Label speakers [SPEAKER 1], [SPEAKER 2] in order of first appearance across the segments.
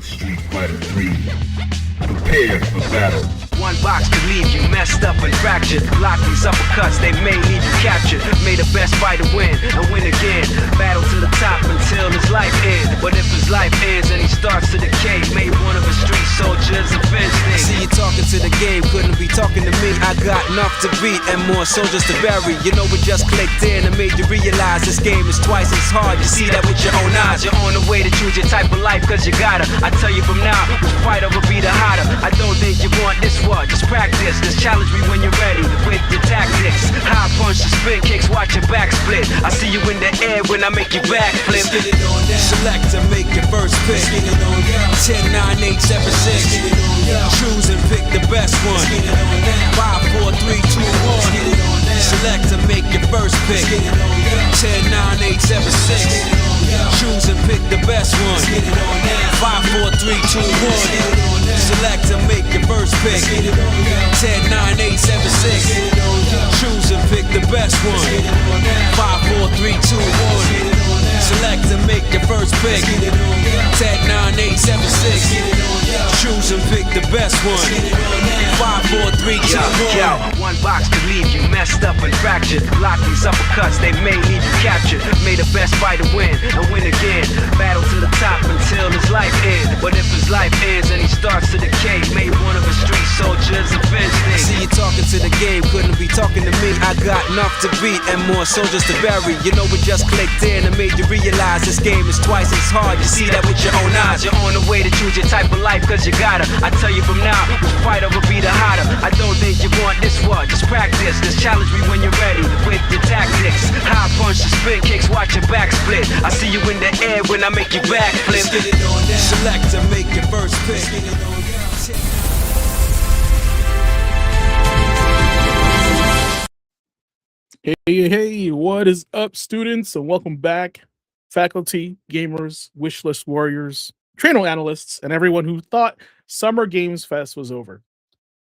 [SPEAKER 1] Street Fighter 3. Prepare for battle.
[SPEAKER 2] One box could leave you messed up and fractured. Block these uppercuts, they may leave you captured. May the best fighter win and win again. Battle to the top until his life ends. But if his life ends and he starts to decay, may one of his street soldiers avenge things. See you talking to the game, couldn't be talking to me. I got enough to beat and more soldiers to bury. You know we just clicked in and made you realize this game is twice as hard. You see that with your own eyes. You're on the way to choose your type of life cause you gotta. I tell you from now, which fighter will be the hotter. I don't think you want this one. Just practice, just challenge me when you're ready with your tactics. High punch, the spin kicks, watch your back split. I see you in the air when I make you backflip. Select to make your first pick. 10, 9, 8, 7, 6. Choose and pick the best one. 5, 4, 3, 2, 1. Select to make your first pick. 10, 9, 8, 7, 6. Choose and pick the best one. 5, 4, 3, 2, 1. Select to make your first pick. 10, 9, 8, 7, 6. Choose and pick the best one. 5, 4, 3, 2, 1. Select to make your first pick. 10, 9, 8, 7, 6. Choose and pick the best one. 5, 4, 3, 2, 1. One box could leave you messed up and fractured. Block these uppercuts, they may leave you captured. May the best fighter win and win again. Battle to the top until his life ends. But if his life ends and he starts to decay, may one of his street soldiers avenge things. See you talking to the game, couldn't be talking to me. I got enough to beat and more soldiers to bury. You know we just clicked in and made you realize this game is twice as hard. You see that with your own eyes. You're on the way to choose your type of life cause you gotta. I tell you from now, which fighter will be the hotter. I don't think you want this one. Just practice, just challenge me when you're ready with your tactics. High punch, the spin kicks, watch your back split. I see you in the air when I make you backflip. Select to make your first pick.
[SPEAKER 3] Hey, what is up, students? And welcome back, faculty, gamers, wishlist warriors, trainer analysts, and everyone who thought Summer Games Fest was over.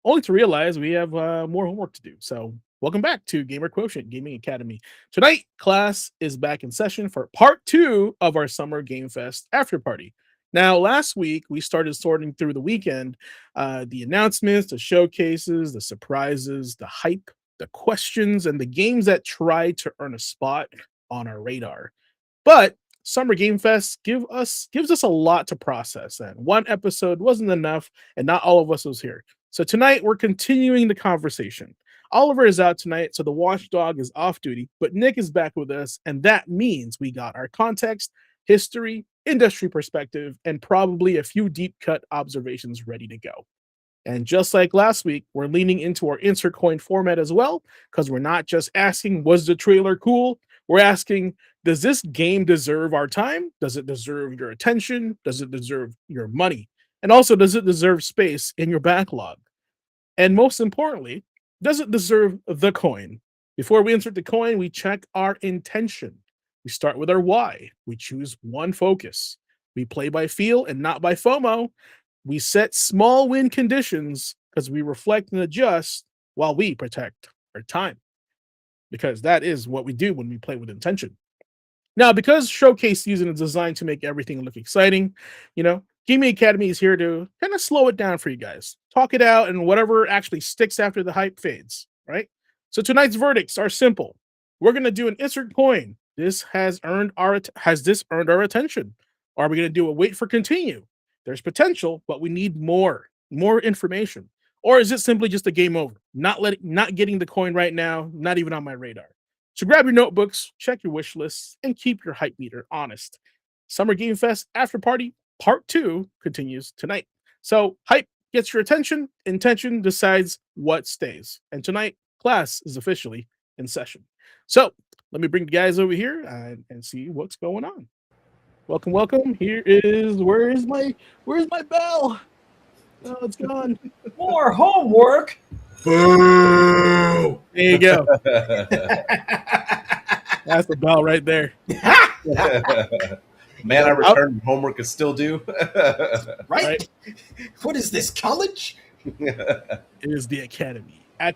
[SPEAKER 3] Only to realize we have more homework to do. So welcome back to Gamer Quotient Gaming Academy. Tonight, class is back in session for part 2 of our Summer Game Fest Afterparty. Now, last week, we started sorting through the weekend, the announcements, the showcases, the surprises, the hype, the questions, and the games that tried to earn a spot on our radar. But Summer Game Fest gives us a lot to process, and one episode wasn't enough, and not all of us was here. So tonight, we're continuing the conversation. Oliver is out tonight, so the watchdog is off duty, but Nick is back with us, and that means we got our context, history, industry perspective, and probably a few deep-cut observations ready to go. And just like last week, we're leaning into our insert coin format as well, because we're not just asking, was the trailer cool? We're asking, does this game deserve our time? Does it deserve your attention? Does it deserve your money? And also, does it deserve space in your backlog? And most importantly, does it deserve the coin? Before we insert the coin, we check our intention. We start with our why. We choose one focus. We play by feel and not by FOMO. We set small win conditions because we reflect and adjust while we protect our time. Because that is what we do when we play with intention. Now, because showcase season is designed to make everything look exciting, Gaming Academy is here to kind of slow it down for you guys. Talk it out, and whatever actually sticks after the hype fades, right? So tonight's verdicts are simple. We're going to do an insert coin. Has this earned our attention? Are we going to do a wait for continue? There's potential, but we need more information. Or is it simply just a game over? Not getting the coin right now, not even on my radar. So grab your notebooks, check your wish lists, and keep your hype meter honest. Summer Game Fest Afterparty Part 2 continues tonight. So hype gets your attention, intention decides what stays. And tonight, class is officially in session. So let me bring the guys over here and see what's going on. Welcome. Where's my bell? Oh, it's gone.
[SPEAKER 4] More homework.
[SPEAKER 1] Boo!
[SPEAKER 3] There you go. That's the bell right there.
[SPEAKER 5] Man, I returned homework is still due.
[SPEAKER 4] Right? What is this, college?
[SPEAKER 3] It is the academy. All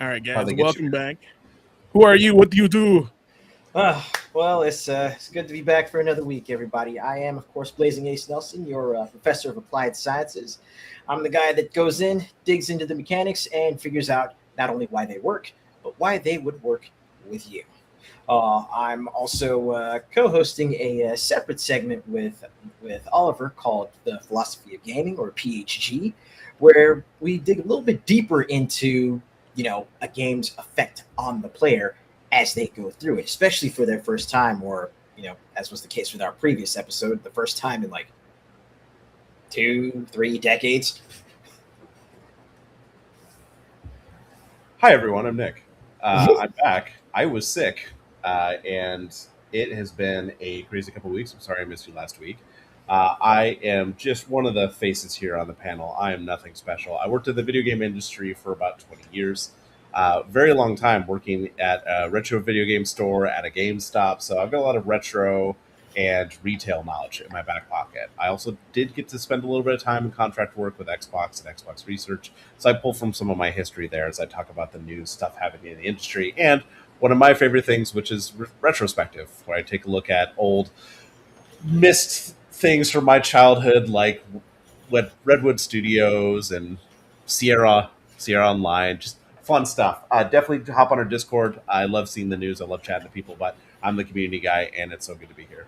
[SPEAKER 3] right, guys, welcome back. Who are you? What do you do?
[SPEAKER 4] Well, it's good to be back for another week, everybody. I am, of course, Blazing Ace Nelson, your professor of applied sciences. I'm the guy that goes in, digs into the mechanics, and figures out not only why they work, but why they would work with you. I'm also co-hosting a separate segment with Oliver called the Philosophy of Gaming, or PHG, where we dig a little bit deeper into a game's effect on the player as they go through it, especially for their first time, or as was the case with our previous episode, the first time in like 2-3 decades.
[SPEAKER 5] Hi, everyone. I'm Nick. I'm back. I was sick, and it has been a crazy couple of weeks. I'm sorry I missed you last week. I am just one of the faces here on the panel. I am nothing special. I worked in the video game industry for about 20 years. Very long time working at a retro video game store, at a GameStop. So I've got a lot of retro and retail knowledge in my back pocket. I also did get to spend a little bit of time in contract work with Xbox and Xbox Research. So I pull from some of my history there as I talk about the new stuff happening in the industry. And one of my favorite things, which is retrospective, where I take a look at old missed things from my childhood, like what Redwood Studios and Sierra Online, just fun stuff. Definitely hop on our Discord. I love seeing the news. I love chatting to people, but I'm the community guy, and it's so good to be here.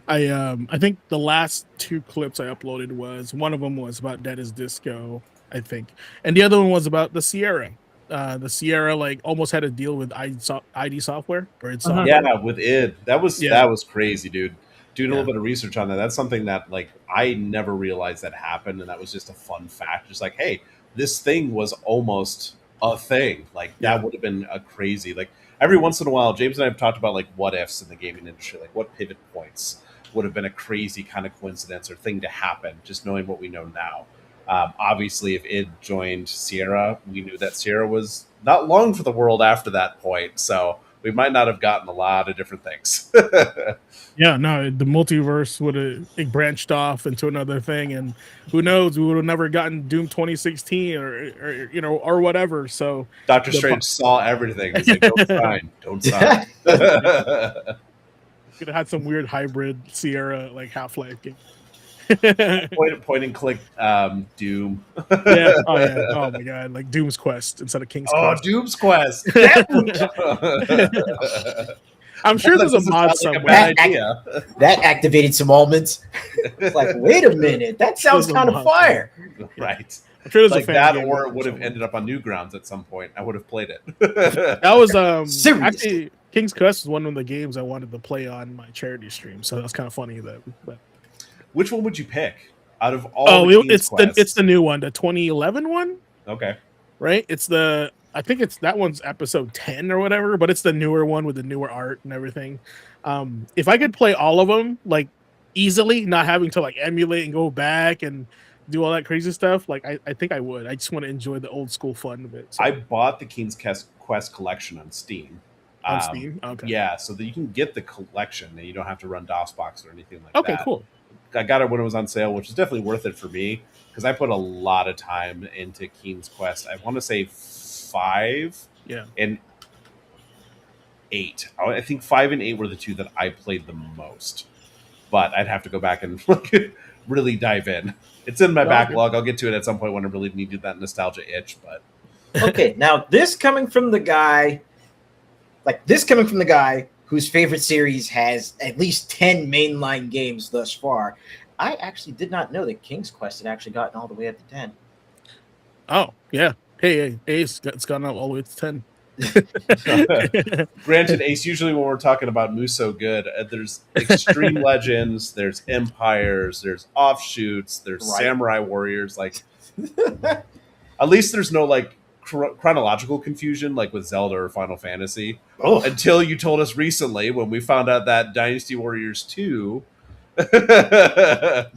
[SPEAKER 3] I think the last 2 clips I uploaded was, one of them was about Dead is Disco, I think, and the other one was about the Sierra. The Sierra like almost had a deal with ID Software, or id Software.
[SPEAKER 5] Yeah, with id. That was crazy, dude. Doing a little bit of research on that. That's something that like I never realized that happened, and that was just a fun fact. Just like, hey, this thing was almost a thing. Like that would have been a crazy. Like every once in a while, James and I have talked about like what ifs in the gaming industry, like what pivot points would have been a crazy kind of coincidence or thing to happen. Just knowing what we know now. Obviously, if id joined Sierra, we knew that Sierra was not long for the world after that point. So we might not have gotten a lot of different things.
[SPEAKER 3] Yeah, no, the multiverse would have branched off into another thing, and who knows, we would have never gotten Doom 2016 or whatever. So
[SPEAKER 5] Doctor Strange saw everything. He's like, don't sign.
[SPEAKER 3] Could have had some weird hybrid Sierra like Half-Life game.
[SPEAKER 5] point and click Doom.
[SPEAKER 3] Yeah. Oh my god, like Doom's Quest instead of King's Quest.
[SPEAKER 5] Doom's Quest.
[SPEAKER 3] I'm sure there's a mod somewhere.
[SPEAKER 4] That activated some almonds. It's like, wait a minute, that sounds kind of fire.
[SPEAKER 5] Right.
[SPEAKER 3] I'm sure there's
[SPEAKER 5] like
[SPEAKER 3] a fan
[SPEAKER 5] that,
[SPEAKER 3] game
[SPEAKER 5] or it would have ended up on Newgrounds at some point. I would have played it.
[SPEAKER 3] That was actually King's Quest was one of the games I wanted to play on my charity stream, so that's kind of funny that. But.
[SPEAKER 5] Which one would you pick out of all?
[SPEAKER 3] It's the new one, the 2011 one.
[SPEAKER 5] Okay,
[SPEAKER 3] right. I think that one's episode 10 or whatever, but it's the newer one with the newer art and everything. If I could play all of them like easily, not having to like emulate and go back and do all that crazy stuff, like I think I would. I just want to enjoy the old school fun of it. So.
[SPEAKER 5] I bought the King's Quest collection on Steam.
[SPEAKER 3] On Steam, okay.
[SPEAKER 5] Yeah, so that you can get the collection and you don't have to run DOSBox or anything like that.
[SPEAKER 3] Okay, cool.
[SPEAKER 5] I got it when it was on sale, which is definitely worth it for me because I put a lot of time into King's Quest. I want to say 5 and 8. I think 5 and 8 were the 2 that I played the most. But I'd have to go back and really dive in. It's in my backlog. I'll get to it at some point when I really needed that nostalgia itch. But
[SPEAKER 4] okay, now this coming from the guy whose favorite series has at least 10 mainline games thus far. I actually did not know that King's Quest had actually gotten all the way up to 10.
[SPEAKER 3] Oh, yeah. Hey, Ace, it's gotten all the way to 10.
[SPEAKER 5] Granted, Ace, usually when we're talking about Muso Good, there's Extreme Legends, there's Empires, there's Offshoots, there's Samurai Warriors. Like, at least there's no, like, chronological confusion like with Zelda or Final Fantasy until you told us recently when we found out that Dynasty Warriors 2 was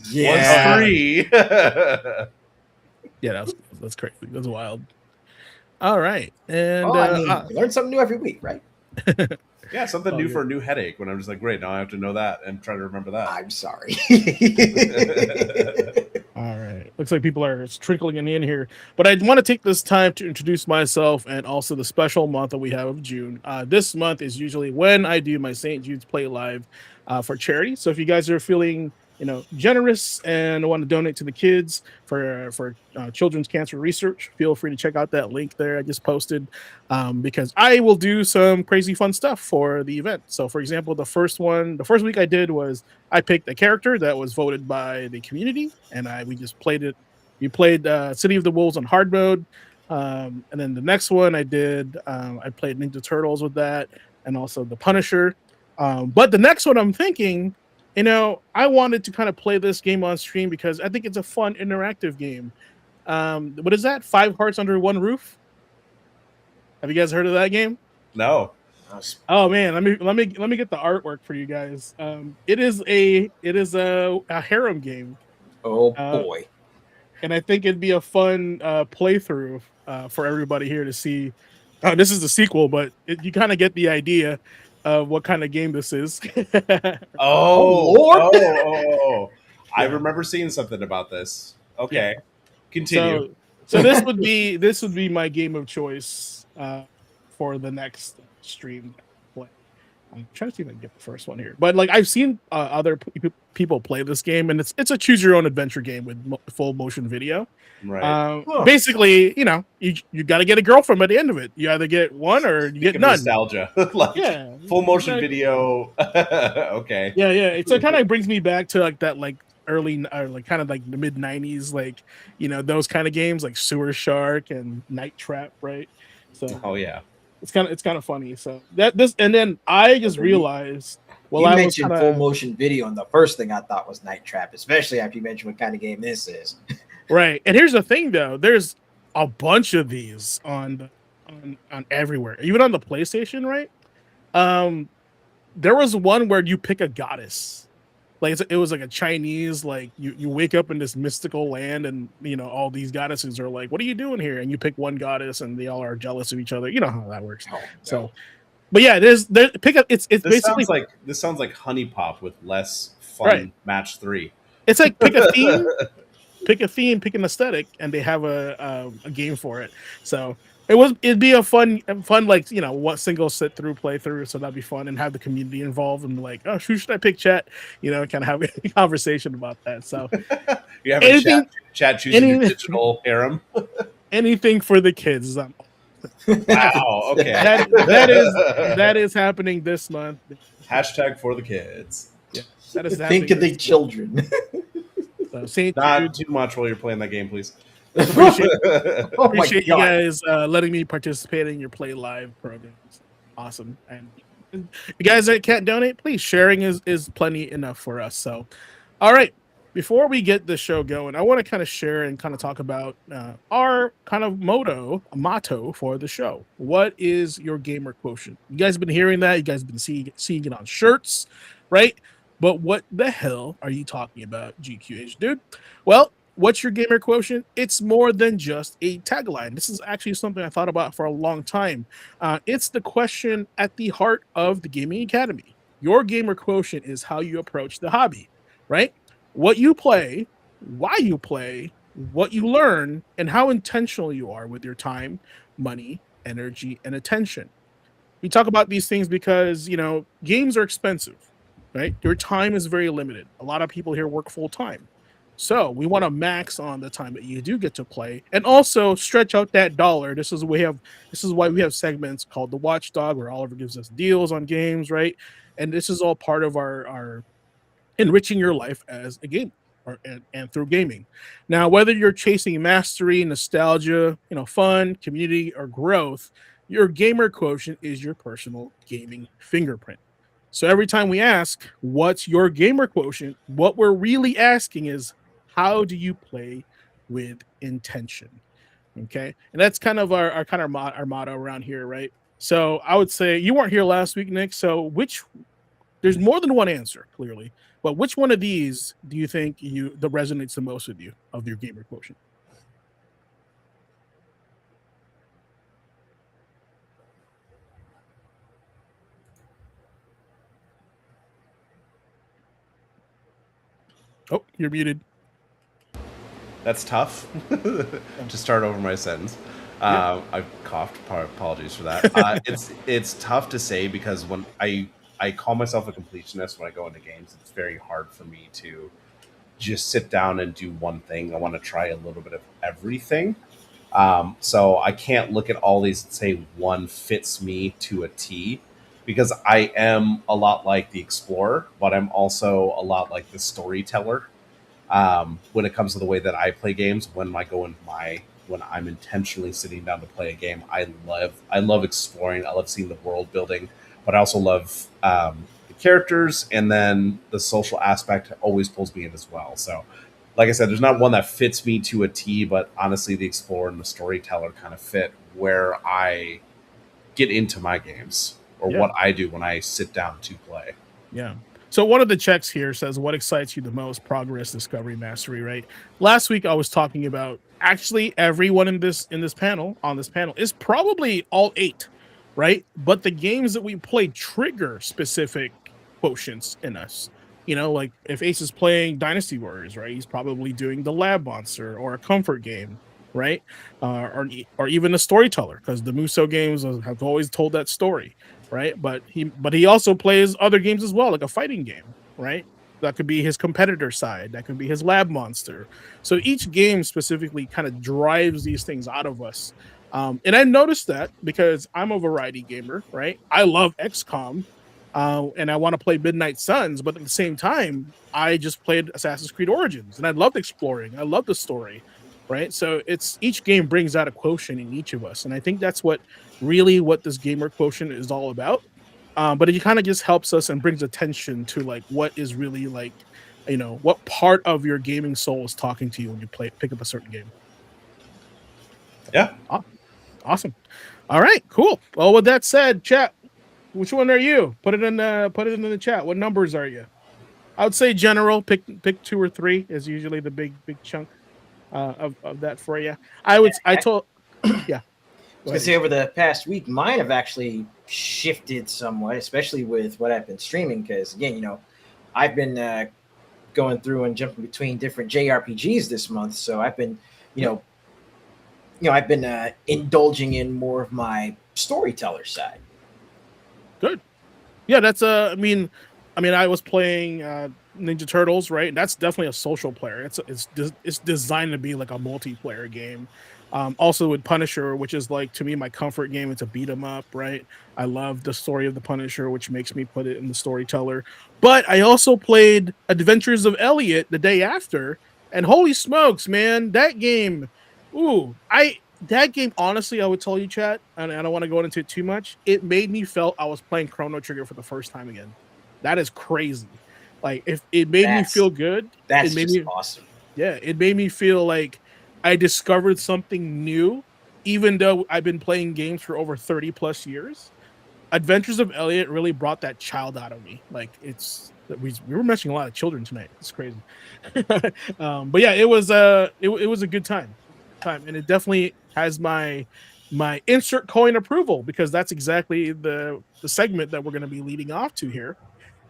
[SPEAKER 5] 3.
[SPEAKER 3] Yeah, that's crazy. That's wild. All right. And
[SPEAKER 4] you learn something new every week, right?
[SPEAKER 5] Yeah, something new for a new headache when I'm just like, great, now I have to know that and try to remember that.
[SPEAKER 4] I'm sorry.
[SPEAKER 3] All right. Looks like people are trickling in here. But I want to take this time to introduce myself and also the special month that we have of June. This month is usually when I do my St. Jude's Play Live for charity. So if you guys are feeling generous and want to donate to the kids for children's cancer research, feel free to check out that link there I just posted, because I will do some crazy fun stuff for the event. So for example, the first week I did was I picked a character that was voted by the community, and we just played it. We played City of the Wolves on hard mode, and then the next one I did, I played Ninja Turtles with that, and also the Punisher. But the next one I'm thinking, I wanted to kind of play this game on stream because I think it's a fun interactive game. What is that? 5 Hearts Under One Roof? Have you guys heard of that game?
[SPEAKER 5] No.
[SPEAKER 3] Oh man, let me get the artwork for you guys. It is a harem game.
[SPEAKER 4] Oh boy.
[SPEAKER 3] And I think it'd be a fun playthrough for everybody here to see. This is the sequel, but you kind of get the idea of what kind of game this is.
[SPEAKER 5] Oh,
[SPEAKER 4] Lord.
[SPEAKER 5] oh. I remember seeing something about this. Okay, continue.
[SPEAKER 3] So this would be my game of choice for the next stream play. I'm trying to see if I can get the first one here, but like I've seen other people play this game, and it's a choose your own adventure game with full motion video.
[SPEAKER 5] Right.
[SPEAKER 3] Basically, you got to get a girlfriend by the end of it. You either get one or you get none.
[SPEAKER 5] Nostalgia, full motion video. Okay.
[SPEAKER 3] Yeah. So it kind of brings me back to like that early kind of like the mid 90s, those kind of games like Sewer Shark and Night Trap, right? So
[SPEAKER 5] oh yeah,
[SPEAKER 3] it's kind of funny. So and then I just realized,
[SPEAKER 4] you mentioned full motion video, and the first thing I thought was Night Trap, especially after you mentioned what kind of game this is.
[SPEAKER 3] Right. And here's the thing though, there's a bunch of these on everywhere, even on the PlayStation, right? There was one where you pick a goddess. Like it was like a Chinese, like you wake up in this mystical land, and all these goddesses are like, "What are you doing here?" And you pick one goddess, and they all are jealous of each other. You know how that works. So, but yeah, there's pick up. It's
[SPEAKER 5] this
[SPEAKER 3] basically
[SPEAKER 5] sounds like Honey Pop with less fun. Match 3. It's
[SPEAKER 3] like pick a theme, pick an aesthetic, and they have a game for it. So it'd be a fun what single sit through playthrough. So that'd be fun, and have the community involved and be like, oh, who should I pick, chat? Kind of have a conversation about that. So
[SPEAKER 5] you have a chat choosing your digital harem.
[SPEAKER 3] Anything for the kids.
[SPEAKER 5] Wow. Okay.
[SPEAKER 3] That is happening this month.
[SPEAKER 5] Hashtag for the kids.
[SPEAKER 3] Yeah, that is
[SPEAKER 4] think of the children.
[SPEAKER 3] So
[SPEAKER 5] not too much while you're playing that game, please.
[SPEAKER 3] Appreciate you guys letting me participate in your Play Live programs. Awesome. And you guys that can't donate, please, sharing is plenty enough for us. So, all right. Before we get the show going, I want to kind of share and kind of talk about our kind of motto for the show. What is your gamer quotient? You guys have been hearing that. You guys have been seeing it on shirts, right? But what the hell are you talking about, GQAzndood? Well, what's your gamer quotient? It's more than just a tagline. This is actually something I thought about for a long time. It's the question at the heart of the Gaming Academy. Your gamer quotient is how you approach the hobby, right? What you play, why you play, what you learn, and how intentional you are with your time, money, energy, and attention. We talk about these things because, games are expensive, right? Your time is very limited. A lot of people here work full time. So we want to max on the time that you do get to play, and also stretch out that dollar. This is why we have segments called the Watchdog, where Oliver gives us deals on games, right? And this is all part of our enriching your life as a gamer and through gaming. Now, whether you're chasing mastery, nostalgia, fun, community, or growth, your gamer quotient is your personal gaming fingerprint. So every time we ask, what's your gamer quotient? What we're really asking is, how do you play with intention? Okay. And that's kind of our motto around here, right? So I would say you weren't here last week, Nick. So there's more than one answer, clearly. But which one of these do you think that resonates the most with you of your gamer quotient? Oh, you're muted.
[SPEAKER 5] That's tough to start over my sentence. I've coughed. Apologies for that. It's tough to say because when I call myself a completionist when I go into games, it's very hard for me to just sit down and do one thing. I want to try a little bit of everything. So I can't look at all these and say one fits me to a T because I am a lot like the explorer, but I'm also a lot like the storyteller. When it comes to the way that I play games, when I'm intentionally sitting down to play a game, I love exploring. I love seeing the world building, but I also love the characters, and then the social aspect always pulls me in as well. So, like I said, there's not one that fits me to a T, but honestly, the explorer and the storyteller kind of fit where I get into my games or what I do when I sit down to play.
[SPEAKER 3] Yeah. So one of the checks here says, what excites you the most? Progress, discovery, mastery, right? Last week I was talking about actually everyone on this panel is probably all 8, right? But the games that we play trigger specific quotients in us. You know, like if Ace is playing Dynasty Warriors, right? He's probably doing the Lab Monster or a comfort game, right? Or even a storyteller, because the Muso games have always told that story, right? But he also plays other games as well, like a fighting game, right? That could be his competitor side, that could be his Lab Monster. So each game specifically kind of drives these things out of us. And I noticed that because I'm a variety gamer, right? I love XCOM, and I want to play Midnight Suns, but at the same time, I just played Assassin's Creed Origins, and I loved exploring. I love the story, right? So it's each game brings out a quotient in each of us, and I think that's what this gamer quotient is all about. But it kind of just helps us and brings attention to like what is really like, you know, what part of your gaming soul is talking to you when you pick up a certain game.
[SPEAKER 5] Yeah.
[SPEAKER 3] Awesome. All right, cool. Well, with that said, chat, which one are you? Put it in the chat. What numbers are you? I would say general. Pick 2 or 3 is usually the big chunk of that for you. I told yeah.
[SPEAKER 4] I was gonna say over the past week, mine have actually shifted somewhat, especially with what I've been streaming. Because again, you know, I've been going through and jumping between different JRPGs this month, so I've been, I've been indulging in more of my storyteller side.
[SPEAKER 3] Good. Yeah, that's I mean, I was playing Ninja Turtles, right? That's definitely a social player. It's designed to be like a multiplayer game. Also with Punisher, which is like to me my comfort game. It's a beat 'em up, right? I love the story of the Punisher, which makes me put it in the storyteller. But I also played Adventures of Elliot the day after, and holy smokes, man, that game! That game, honestly, I would tell you, chat, and I don't want to go into it too much. It made me feel I was playing Chrono Trigger for the first time again. That is crazy. Like, if it made me feel good,
[SPEAKER 4] that's
[SPEAKER 3] it made
[SPEAKER 4] just
[SPEAKER 3] me
[SPEAKER 4] awesome.
[SPEAKER 3] Yeah, it made me feel like I discovered something new, even though I've been playing games for over 30 plus years. Adventures of Elliot really brought that child out of me. Like we were mentioning a lot of children tonight. It's crazy. But yeah, it was a good time, and it definitely has my insert coin approval, because that's exactly the segment that we're going to be leading off to here.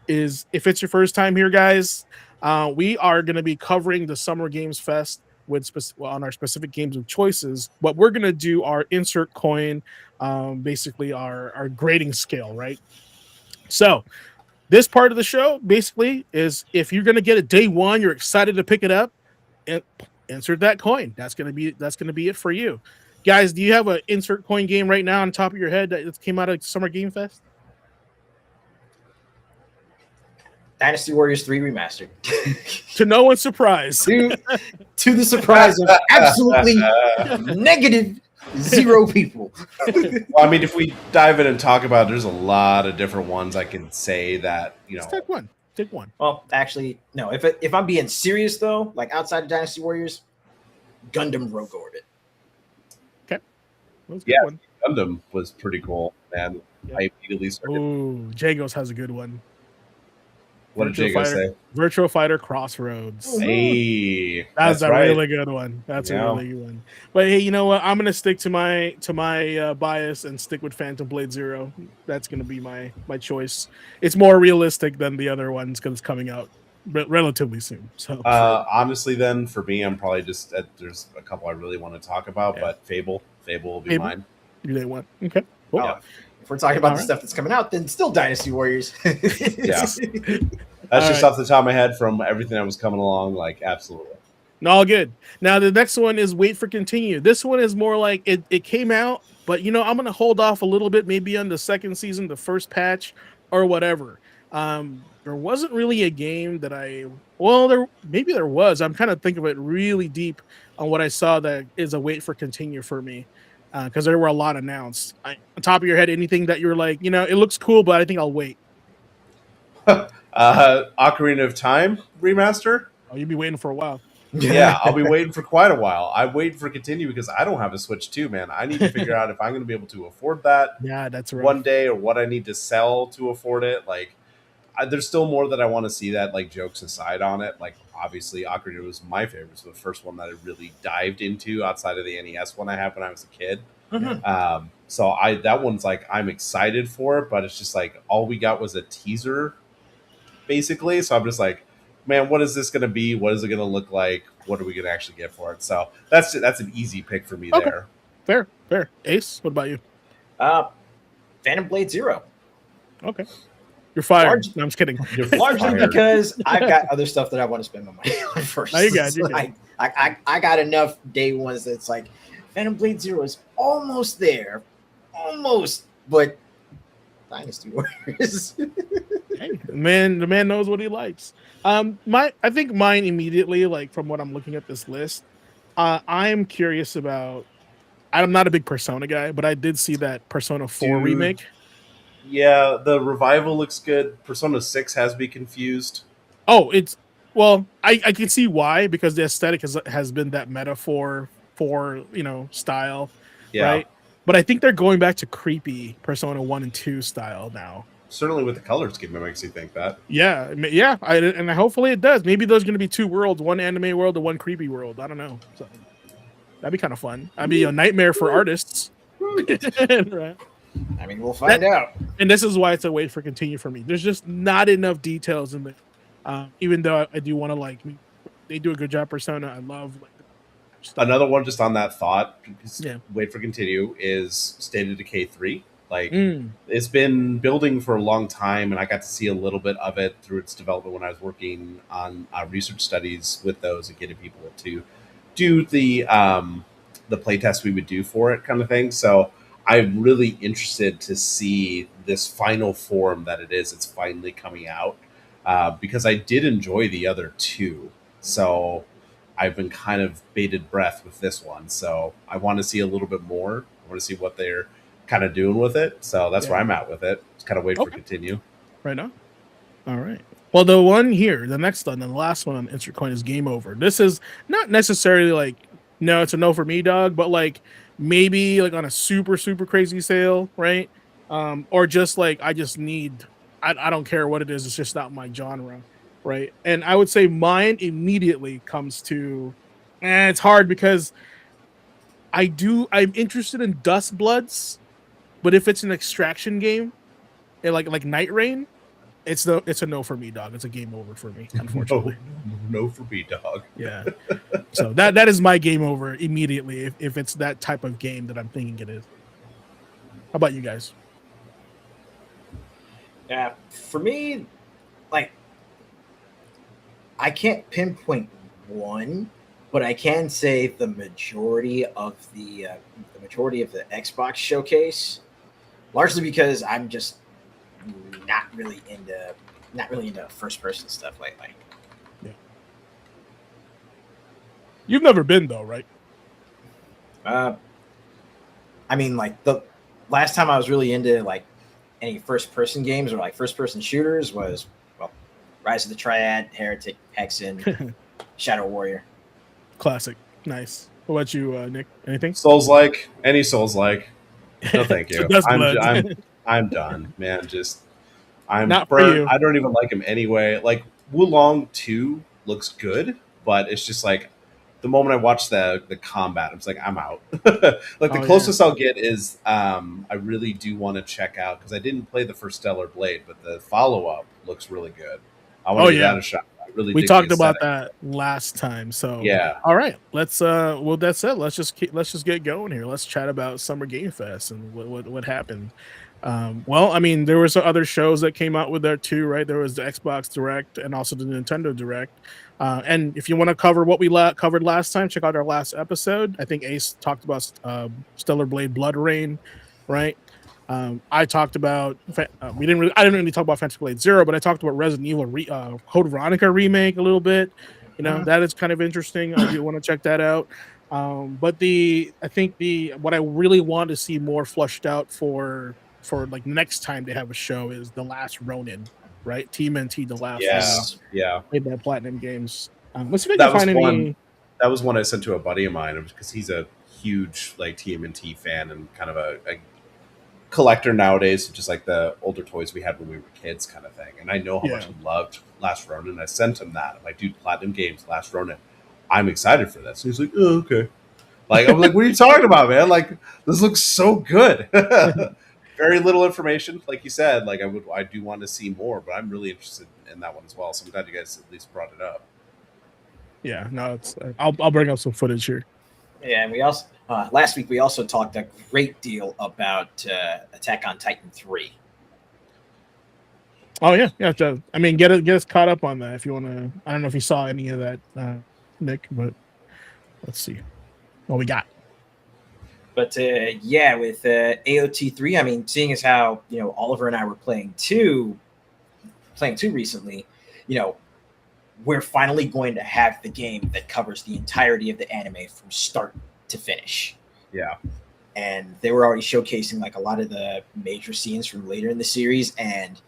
[SPEAKER 3] Is if it's your first time here, guys, we are going to be covering the Summer Games Fest on our specific games of choices, but we're going to do our insert coin, basically our grading scale, right? So this part of the show basically is if you're going to get it day one, you're excited to pick it up, and insert that coin. That's going to be it for you. Guys, do you have an insert coin game right now on top of your head that came out of Summer Game Fest?
[SPEAKER 4] Dynasty Warriors 3 Remastered.
[SPEAKER 3] To no one's surprise.
[SPEAKER 4] to the surprise of absolutely negative 0 people.
[SPEAKER 5] Well, I mean, if we dive in and talk about it, there's a lot of different ones I can say that,
[SPEAKER 3] Just take one.
[SPEAKER 4] Well, actually, no. If I'm being serious, though, like outside of Dynasty Warriors, Gundam Rogue Orbit.
[SPEAKER 3] Okay.
[SPEAKER 5] Yeah, Gundam was pretty cool, man. Yeah. I immediately started.
[SPEAKER 3] Ooh, Jagos has a good one.
[SPEAKER 5] What did Jago say?
[SPEAKER 3] Virtual Fighter Crossroads.
[SPEAKER 5] Hey,
[SPEAKER 3] that's a really good one. That's a really good one. But hey, you know what? I'm gonna stick to my bias and stick with Phantom Blade Zero. That's gonna be my choice. It's more realistic than the other ones because it's coming out relatively soon. So
[SPEAKER 5] Honestly, then for me, I'm probably just there's a couple I really want to talk about,
[SPEAKER 3] Yeah.
[SPEAKER 5] but Fable will be
[SPEAKER 3] Fable?
[SPEAKER 5] mine.
[SPEAKER 3] you day one. Okay. Cool.
[SPEAKER 4] Oh,
[SPEAKER 5] Yeah.
[SPEAKER 4] if we're talking about
[SPEAKER 3] All
[SPEAKER 4] the
[SPEAKER 3] right.
[SPEAKER 4] stuff that's coming out, then still Dynasty Warriors.
[SPEAKER 5] Yeah. That's
[SPEAKER 3] All
[SPEAKER 5] just
[SPEAKER 3] right.
[SPEAKER 5] off the top of my head from everything that was coming along. Like, absolutely.
[SPEAKER 3] No, all good. Now the next one is wait for continue. This one is more like it came out, but I'm gonna hold off a little bit, maybe on the second season, the first patch, or whatever. There wasn't really a game that there was. I'm kind of thinking of it really deep on what I saw that is a wait for continue for me. Because there were a lot announced. On top of your head, anything that you're like, it looks cool, but I think I'll wait.
[SPEAKER 5] Ocarina of Time remaster.
[SPEAKER 3] Oh, you'll be waiting for a while.
[SPEAKER 5] Yeah, I'll be waiting for quite a while. I'm waiting for continue because I don't have a Switch too, man. I need to figure out if I'm going to be able to afford that
[SPEAKER 3] Yeah, that's right.
[SPEAKER 5] one day or what I need to sell to afford it. Like, there's still more that I want to see that, like, jokes aside on it. Like, obviously, Ocarina was my favorite. So the first one that I really dived into outside of the NES one I had when I was a kid.
[SPEAKER 4] Mhm.
[SPEAKER 5] So that one's like, I'm excited for it, but it's just like all we got was a teaser, basically. So I'm just like, man, what is this going to be? What is it going to look like? What are we going to actually get for it? So that's an easy pick for me
[SPEAKER 3] Okay.
[SPEAKER 5] there.
[SPEAKER 3] Fair. Ace, what about you?
[SPEAKER 4] Phantom Blade Zero.
[SPEAKER 3] Okay. You're fired. No, I'm just kidding.
[SPEAKER 5] You're
[SPEAKER 4] Largely
[SPEAKER 5] fired.
[SPEAKER 4] because I've got other stuff that I want to spend my money on first.
[SPEAKER 3] No, you're good, you're good.
[SPEAKER 4] I got enough day ones that's like Phantom Blade Zero is almost there. Almost, but Dynasty Warriors.
[SPEAKER 3] Hey, the man knows what he likes. I think mine immediately, like from what I'm looking at this list, I'm curious about. I'm not a big Persona guy, but I did see that Persona 4
[SPEAKER 5] Dude.
[SPEAKER 3] remake.
[SPEAKER 5] Yeah, the revival looks good. Persona 6 has me confused.
[SPEAKER 3] Oh, I can see why, because the aesthetic has been that metaphor for style,
[SPEAKER 5] Yeah.
[SPEAKER 3] right? But I think they're going back to creepy Persona 1 and 2 style now.
[SPEAKER 5] Certainly with the color scheme, it makes you think that.
[SPEAKER 3] Yeah, and hopefully it does. Maybe there's going to be two worlds, one anime world and one creepy world. I don't know. So, that'd be kind of fun. That'd be a nightmare for artists. Right.
[SPEAKER 4] I mean, we'll find out.
[SPEAKER 3] And this is why it's a wait for continue for me. There's just not enough details in it. Even though I do want to they do a good job. Persona, I love stuff.
[SPEAKER 5] Another one just on that thought,
[SPEAKER 3] Yeah.
[SPEAKER 5] wait for continue, is State of Decay 3. Like, it's been building for a long time, and I got to see a little bit of it through its development when I was working on research studies with those and getting people to do the playtest we would do for it, kind of thing. So I'm really interested to see this final form that it is. It's finally coming out, because I did enjoy the other two. So I've been kind of bated breath with this one. So I want to see a little bit more. I want to see what they're kind of doing with it. So that's where I'm at with it. Just kind of wait for continue.
[SPEAKER 3] Right now. All right. Well, the one here, the next one, and the last one on Insert Coin is Game Over. This is not necessarily like, no, it's a no for me, dog, but like maybe like on a super, super crazy sale, right? Or just like I don't care what it is, it's just not my genre, right? And I would say mine immediately comes to, it's hard because I'm interested in Dust Bloods, but if it's an extraction game, like Night Rain, it's a no for me, dog. It's a game over for me, unfortunately.
[SPEAKER 5] No for me, dog.
[SPEAKER 3] Yeah. So that is my game over immediately if it's that type of game that I'm thinking it is. How about you guys?
[SPEAKER 4] Yeah, for me, like, I can't pinpoint one, but I can say the majority of the Xbox showcase, largely because I'm just not really into first person stuff lately.
[SPEAKER 3] Yeah. You've never been though, right?
[SPEAKER 4] I mean, like the last time I was really into like any first person games or like first person shooters was Rise of the Triad, Heretic, Hexen, Shadow Warrior.
[SPEAKER 3] Classic. Nice. What about you, Nick? Anything?
[SPEAKER 5] Souls-like, any Souls-like. No, thank you.
[SPEAKER 3] Dust Bloods.
[SPEAKER 5] I'm done, man. Just I'm
[SPEAKER 3] Not for
[SPEAKER 5] burnt.
[SPEAKER 3] you.
[SPEAKER 5] I don't even like him anyway. Like, Wulong 2 looks good, but it's just like the moment I watch the combat, I'm just like, I'm out. Like, the closest I'll get is I really do want to check out, because I didn't play the first Stellar Blade, but the follow-up looks really good. I want to give that a shot. I really
[SPEAKER 3] we
[SPEAKER 5] dig the
[SPEAKER 3] talked about
[SPEAKER 5] aesthetic.
[SPEAKER 3] that last time. So
[SPEAKER 5] Yeah.
[SPEAKER 3] all right, let's well, that's it. Let's just get going here. Let's chat about Summer Game Fest and what happened. Well, I mean, there were some other shows that came out with that too, right? There was the Xbox Direct and also the Nintendo Direct. And if you want to cover what we covered last time, check out our last episode. I think Ace talked about Stellar Blade Blood Rain, right? I talked about I didn't really talk about Phantasy Blade Zero, but I talked about Resident Evil Code Veronica remake a little bit. You know, that is kind of interesting. I do want to check that out. But I think what I really want to see more flushed out for like next time they have a show is The Last Ronin, right? TMNT The Last Ronin,
[SPEAKER 4] Yes.
[SPEAKER 5] Yeah.
[SPEAKER 3] made by Platinum Games. Let's see if I
[SPEAKER 5] That
[SPEAKER 3] can
[SPEAKER 5] was
[SPEAKER 3] find
[SPEAKER 5] one.
[SPEAKER 3] any.
[SPEAKER 5] That was one I sent to a buddy of mine because he's a huge like TMNT fan and kind of a collector nowadays, just like the older toys we had when we were kids, kind of thing. And I know how much he loved Last Ronin. I sent him that. I'm like, dude, Platinum Games, Last Ronin. I'm excited for this. And he's like, oh, okay. Like, I'm like, what are you talking about, man? Like, this looks so good. Very little information, like you said. Like, I do want to see more, but I'm really interested in that one as well. So I'm glad you guys at least brought it up.
[SPEAKER 3] Yeah, no, it's I'll bring up some footage here.
[SPEAKER 4] Yeah, and we also last week we also talked a great deal about Attack on Titan 3.
[SPEAKER 3] Oh yeah, yeah. I mean, get us caught up on that if you want to. I don't know if you saw any of that, Nick, but let's see what we got.
[SPEAKER 4] But yeah, with AOT3, I mean, seeing as how Oliver and I were playing two recently, we're finally going to have the game that covers the entirety of the anime from start to finish.
[SPEAKER 5] Yeah.
[SPEAKER 4] And they were already showcasing like a lot of the major scenes from later in the series, and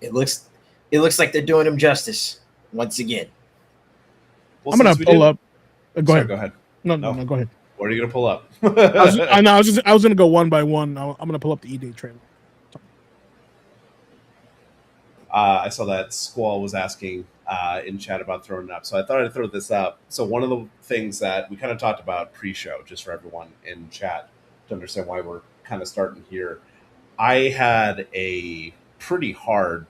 [SPEAKER 4] it looks like they're doing them justice once again.
[SPEAKER 5] Well,
[SPEAKER 3] I'm gonna pull up. Go
[SPEAKER 5] Sorry,
[SPEAKER 3] ahead.
[SPEAKER 5] Go ahead.
[SPEAKER 3] No, go ahead.
[SPEAKER 5] What are you gonna pull up?
[SPEAKER 3] I was gonna go one by one. I'm gonna pull up the E-Day trailer.
[SPEAKER 5] I saw that Squall was asking in chat about throwing it up, so I thought I'd throw this up. So one of the things that we kind of talked about pre-show, just for everyone in chat to understand why we're kind of starting here, I had a pretty hard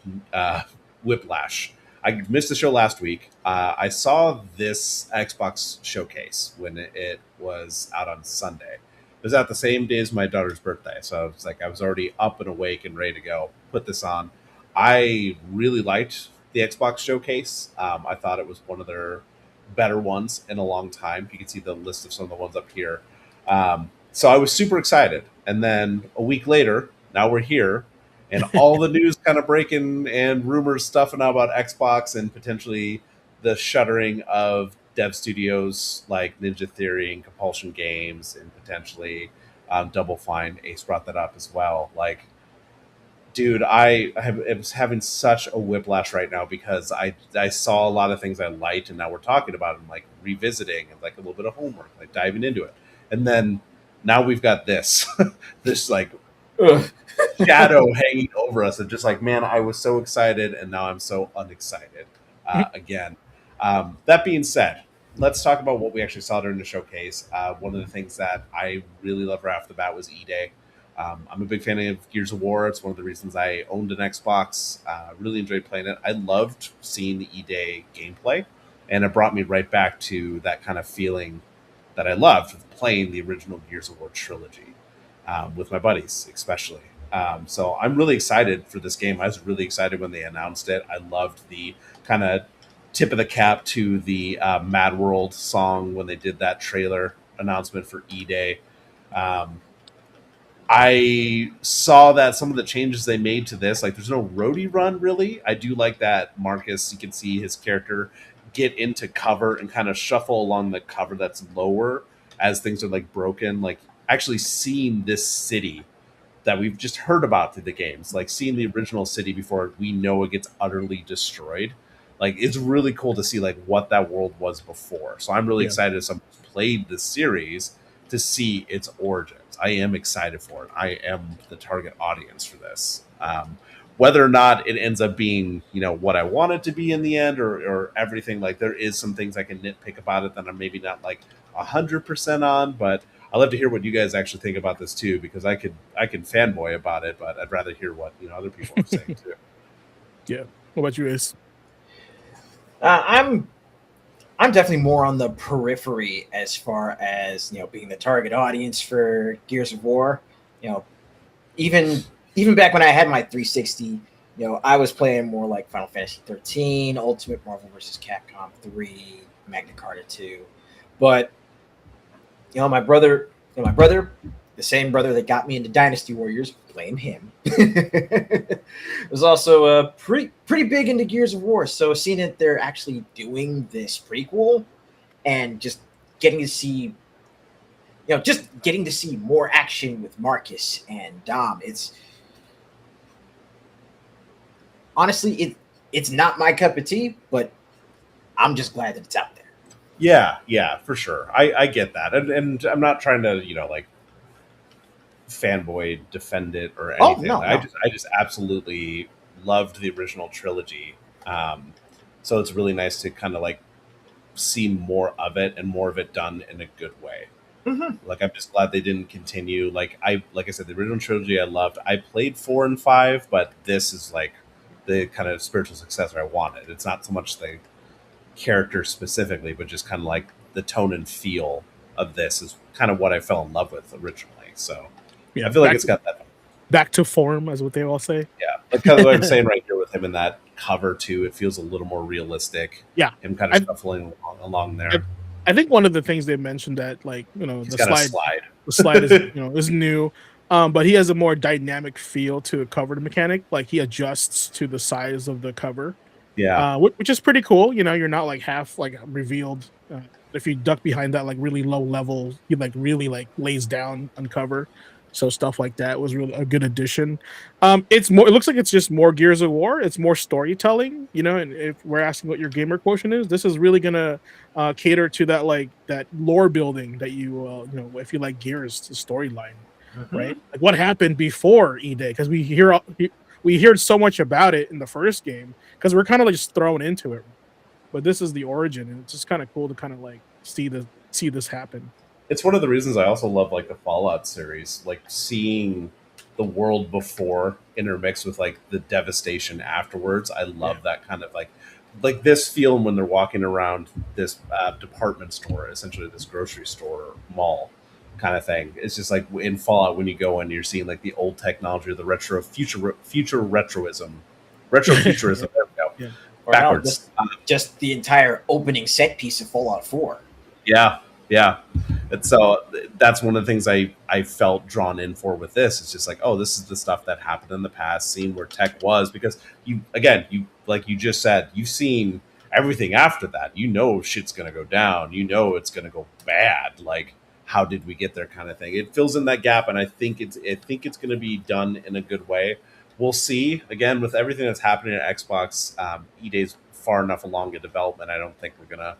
[SPEAKER 5] whiplash. I missed the show last week. I saw this Xbox showcase when it was out on Sunday. It was at the same day as my daughter's birthday, so it's like I was already up and awake and ready to go. Put this on. I really liked the Xbox showcase. I thought it was one of their better ones in a long time. You can see the list of some of the ones up here. So I was super excited. And then a week later, now we're here, and all the news kind of breaking and rumors stuffing out about Xbox and potentially the shuttering of dev studios like Ninja Theory and Compulsion Games and potentially Double Fine. Ace brought that up as well. Like, dude, I was having such a whiplash right now because I saw a lot of things I liked, and now we're talking about them, like revisiting and like a little bit of homework, like diving into it. And then now we've got this, this like shadow hanging over us, and just like, man, I was so excited, and now I'm so unexcited again. That being said, let's talk about what we actually saw during the showcase. One of the things that I really loved right off the bat was E-Day. I'm a big fan of Gears of War. It's one of the reasons I owned an Xbox. Really enjoyed playing it. I loved seeing the E-Day gameplay, and it brought me right back to that kind of feeling that I loved with playing the original Gears of War trilogy with my buddies, especially. So I'm really excited for this game. I was really excited when they announced it. I loved the kind of tip of the cap to the Mad World song when they did that trailer announcement for E-Day. I saw that some of the changes they made to this, like there's no roadie run really. I do like that Marcus, you can see his character get into cover and kind of shuffle along the cover that's lower as things are like broken. Like actually seeing this city that we've just heard about through the games, like seeing the original city before we know it gets utterly destroyed. Like it's really cool to see like what that world was before. So I'm really excited as someone who's played the series to see its origins. I am excited for it. I am the target audience for this. Whether or not it ends up being, what I want it to be in the end or everything, like there is some things I can nitpick about it that I'm maybe not like 100% on, but I'd love to hear what you guys actually think about this too, because I can fanboy about it, but I'd rather hear what other people are saying too.
[SPEAKER 3] Yeah. What about you, Ace?
[SPEAKER 4] I'm definitely more on the periphery as far as being the target audience for Gears of War. You know, even even back when I had my 360, I was playing more like Final Fantasy 13, Ultimate Marvel vs. Capcom 3, Magna Carta 2. But my brother, the same brother that got me into Dynasty Warriors, blame him, was also pretty big into Gears of War. So seeing that they're actually doing this prequel and just getting to see, more action with Marcus and Dom, it's honestly it's not my cup of tea, but I'm just glad that it's out there.
[SPEAKER 5] Yeah, for sure. I get that, and I'm not trying to like fanboy defend it or
[SPEAKER 4] Oh
[SPEAKER 5] anything.
[SPEAKER 4] no, no.
[SPEAKER 5] I just absolutely loved the original trilogy. So it's really nice to kind of like see more of it and more of it done in a good way.
[SPEAKER 4] Mhm.
[SPEAKER 5] Like I'm just glad they didn't continue. Like I said, the original trilogy I loved. I played 4 and 5, but this is like the kind of spiritual successor I wanted. It's not so much the character specifically, but just kind of like the tone and feel of this is kind of what I fell in love with originally. So
[SPEAKER 3] Yeah,
[SPEAKER 5] I feel like it's got that.
[SPEAKER 3] back to form, as what they all say.
[SPEAKER 5] Yeah, like kind of what I'm saying right here with him in that cover too. It feels a little more realistic.
[SPEAKER 3] Yeah,
[SPEAKER 5] Him kind of shuffling along there.
[SPEAKER 3] I think one of the things they mentioned that, like,
[SPEAKER 5] He's
[SPEAKER 3] the
[SPEAKER 5] got a
[SPEAKER 3] slide,
[SPEAKER 5] slide.
[SPEAKER 3] the slide is is new, but he has a more dynamic feel to a covered mechanic. Like he adjusts to the size of the cover,
[SPEAKER 5] Yeah,
[SPEAKER 3] which is pretty cool. You're not like half like revealed. If you duck behind that like really low level, he like really like lays down on cover. So stuff like that was really a good addition. It's more. It looks like it's just more Gears of War. It's more storytelling, And if we're asking what your gamer quotient is, this is really gonna cater to that like that lore building that if you like Gears, the storyline, right? Like what happened before E-Day, because we heard so much about it in the first game because we're kind of like just thrown into it, but this is the origin, and it's just kind of cool to kind of like see this happen.
[SPEAKER 5] it's one of the reasons I also love like the Fallout series, like seeing the world before intermixed with like the devastation afterwards. I love that kind of like this feeling when they're walking around this department store, essentially this grocery store mall kind of thing. It's just like in Fallout when you go in, you're seeing like the old technology or the future retroism, retrofuturism. There we go.
[SPEAKER 3] Yeah.
[SPEAKER 4] Or hell,
[SPEAKER 5] Backwards.
[SPEAKER 4] just the entire opening set piece of Fallout 4.
[SPEAKER 5] Yeah. And so that's one of the things I felt drawn in for with this. It's just like, oh, this is the stuff that happened in the past, seeing where tech was, because you like you just said, you've seen everything after that. Shit's gonna go down. It's gonna go bad. Like, how did we get there kind of thing. It fills in that gap, and I think it's gonna be done in a good way. We'll see. Again, with everything that's happening at Xbox, E-Day's far enough along in development. I don't think we're gonna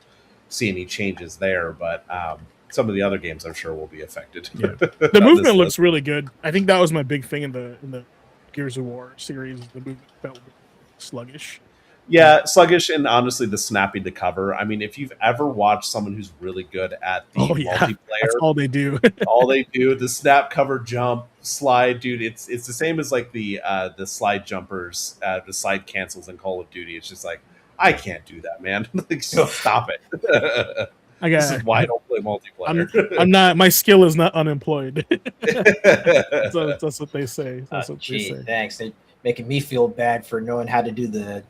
[SPEAKER 5] see any changes there, but some of the other games I'm sure will be affected.
[SPEAKER 3] Yeah. The movement looks really good. I think that was my big thing in the Gears of War series. The movement felt sluggish.
[SPEAKER 5] Yeah, sluggish, and honestly, the snapping to cover. I mean, if you've ever watched someone who's really good at the multiplayer,
[SPEAKER 3] that's all they do.
[SPEAKER 5] The snap, cover, jump, slide, dude. It's the same as like the slide jumpers, the slide cancels in Call of Duty. It's just like, I can't do that, man. Like, stop it. This is why I don't play multiplayer.
[SPEAKER 3] I'm not. My skill is not unemployed. That's what they say. That's what they say.
[SPEAKER 4] Thanks. They're making me feel bad for knowing how to do the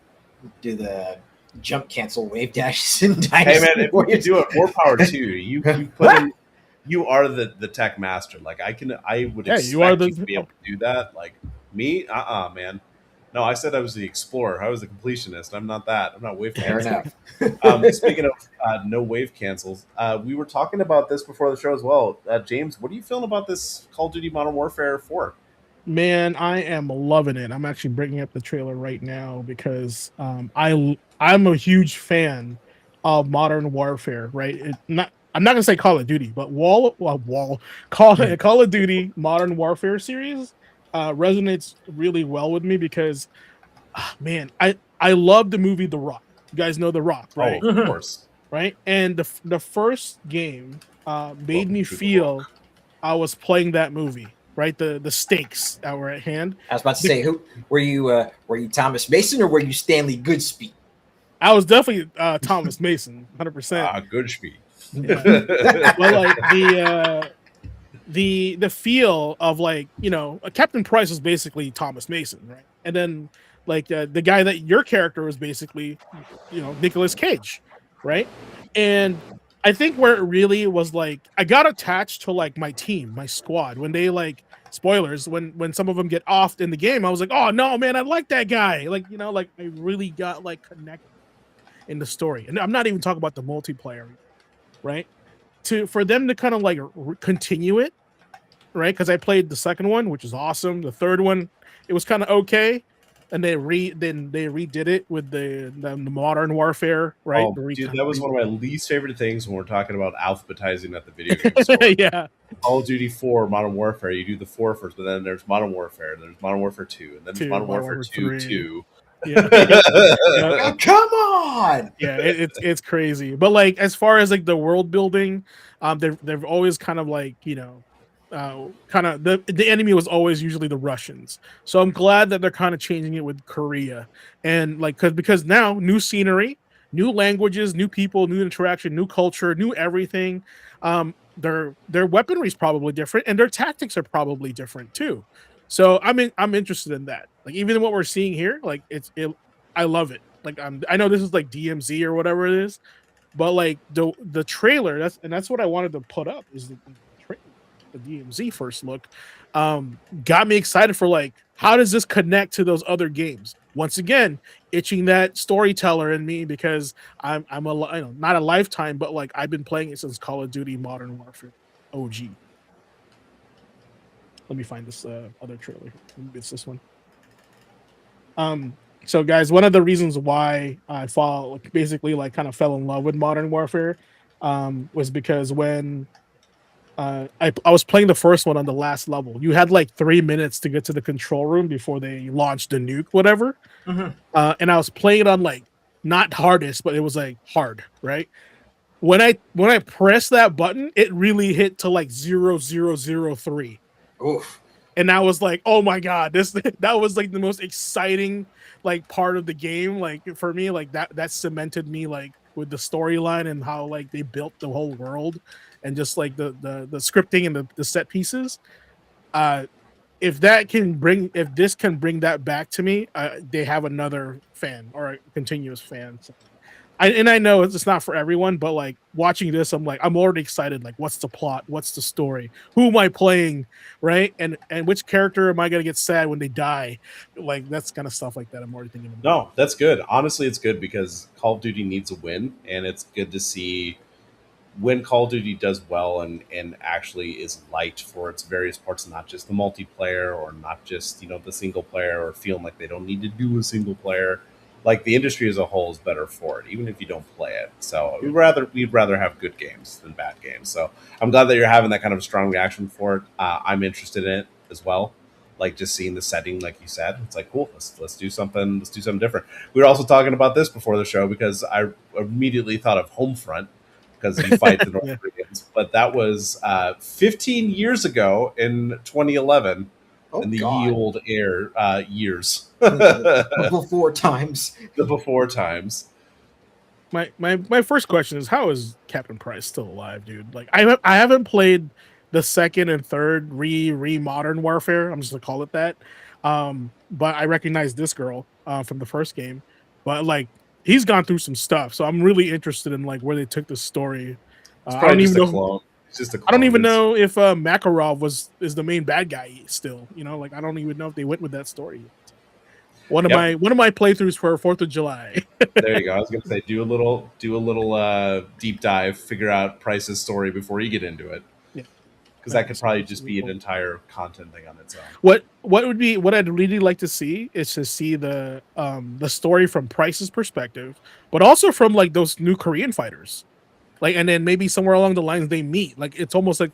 [SPEAKER 4] jump cancel wave dashes in Dynasty.
[SPEAKER 5] Hey man, if you do it, more power to you. You are the tech master. Like I would expect you to be able to do that. Like me, man. No, I said I was the explorer. I was the completionist. I'm not that. I'm not wave cancel. Speaking of no wave cancels, we were talking about this before the show as well. James, what are you feeling about this Call of Duty Modern Warfare 4?
[SPEAKER 3] Man, I am loving it. I'm actually bringing up the trailer right now because I'm a huge fan of Modern Warfare. Right? I'm not gonna say Call of Duty, but Call of Duty Modern Warfare series resonates really well with me because, man, I love the movie The Rock. You guys know The Rock, right?
[SPEAKER 5] Oh, of course.
[SPEAKER 3] Right, and the first game made me feel I was playing that movie. Right, the stakes that were at hand.
[SPEAKER 4] I was about to say, who were you? Were you Thomas Mason or were you Stanley Goodspeed?
[SPEAKER 3] I was definitely Thomas Mason, 100%.
[SPEAKER 5] Good speed.
[SPEAKER 3] Yeah. Well, like the feel of like Captain Price was basically Thomas Mason, right? And then like the guy that your character was basically Nicolas Cage, right? And I think where it really was like I got attached to like my team, my squad when they like spoilers when some of them get off in the game. I was like, oh no, man, I like that guy. Like like I really got like connected in the story, and I'm not even talking about the multiplayer, right? For them to kind of like continue it, right? Because I played the second one, which is awesome. The third one, it was kind of okay, and then they redid it with the modern warfare, right?
[SPEAKER 5] Oh, dude, that was one of my least favorite things when we're talking about alphabetizing at the video game store.
[SPEAKER 3] Yeah.
[SPEAKER 5] Call of Duty 4, Modern Warfare, you do the 4 first, but then there's Modern Warfare, and there's Modern Warfare 2, and then there's Modern Warfare 2, 2.
[SPEAKER 3] Yeah.
[SPEAKER 4] Oh, come on.
[SPEAKER 3] Yeah, it's crazy. But like as far as like the world building, they've always kind of like kind of the enemy was always usually the Russians. So I'm glad that they're kind of changing it with Korea, and like because now new scenery, new languages, new people, new interaction, new culture, new everything. Their weaponry is probably different, and their tactics are probably different too. So I'm interested in that. Like even what we're seeing here, like I love it. Like I know this is like DMZ or whatever it is, but like the trailer, that's what I wanted to put up is the DMZ first look, got me excited for like how does this connect to those other games? Once again, itching that storyteller in me because I'm not a lifetime, but like I've been playing it since Call of Duty Modern Warfare OG. Let me find this other trailer. Maybe it's this one. So guys, one of the reasons why I basically like kind of fell in love with Modern Warfare was because when I was playing the first one on the last level, you had like 3 minutes to get to the control room before they launched the nuke, whatever.
[SPEAKER 4] Mm-hmm.
[SPEAKER 3] And I was playing it on like not hardest, but it was like hard, right? When I pressed that button, it really hit to like 0003.
[SPEAKER 4] Oof.
[SPEAKER 3] And I was like, oh my god, that was like the most exciting like part of the game. Like for me, like that cemented me like with the storyline and how like they built the whole world and just like the scripting and the set pieces. If this can bring that back to me, they have another fan or a continuous fan. So I know it's not for everyone, but like watching this, I'm already excited. Like, what's the plot? What's the story? Who am I playing? Right? And which character am I gonna get sad when they die? Like that's kind of stuff like that. I'm already thinking about.
[SPEAKER 5] No, that's good. Honestly, it's good because Call of Duty needs a win, and it's good to see when Call of Duty does well and actually is liked for its various parts, not just the multiplayer or not just the single player or feeling like they don't need to do a single player. Like the industry as a whole is better for it, even if you don't play it. So we'd rather have good games than bad games. So I'm glad that you're having that kind of strong reaction for it. I'm interested in it as well. Like just seeing the setting, like you said, it's like cool. Let's do something. Let's do something different. We were also talking about this before the show because I immediately thought of Homefront because you fight the North Koreans. But that was 15 years ago in 2011. In the ye old years.
[SPEAKER 4] The before times.
[SPEAKER 5] The before times.
[SPEAKER 3] My first question is, how is Captain Price still alive, dude? Like I haven't played the second and third modern warfare. I'm just gonna call it that. But I recognize this girl from the first game. But like he's gone through some stuff, so I'm really interested in like where they took the story.
[SPEAKER 5] I don't even know. It's just a clone.
[SPEAKER 3] I don't even know if Makarov is the main bad guy still. Like I don't even know if they went with that story yet. One of my playthroughs for 4th of July.
[SPEAKER 5] There you go. I was gonna say do a little deep dive, figure out Price's story before you get into it. Yeah, because that could probably just be an entire content thing on its own.
[SPEAKER 3] What I'd really like to see is to see the story from Price's perspective, but also from like those new Korean fighters. Like, and then maybe somewhere along the lines they meet. Like, it's almost like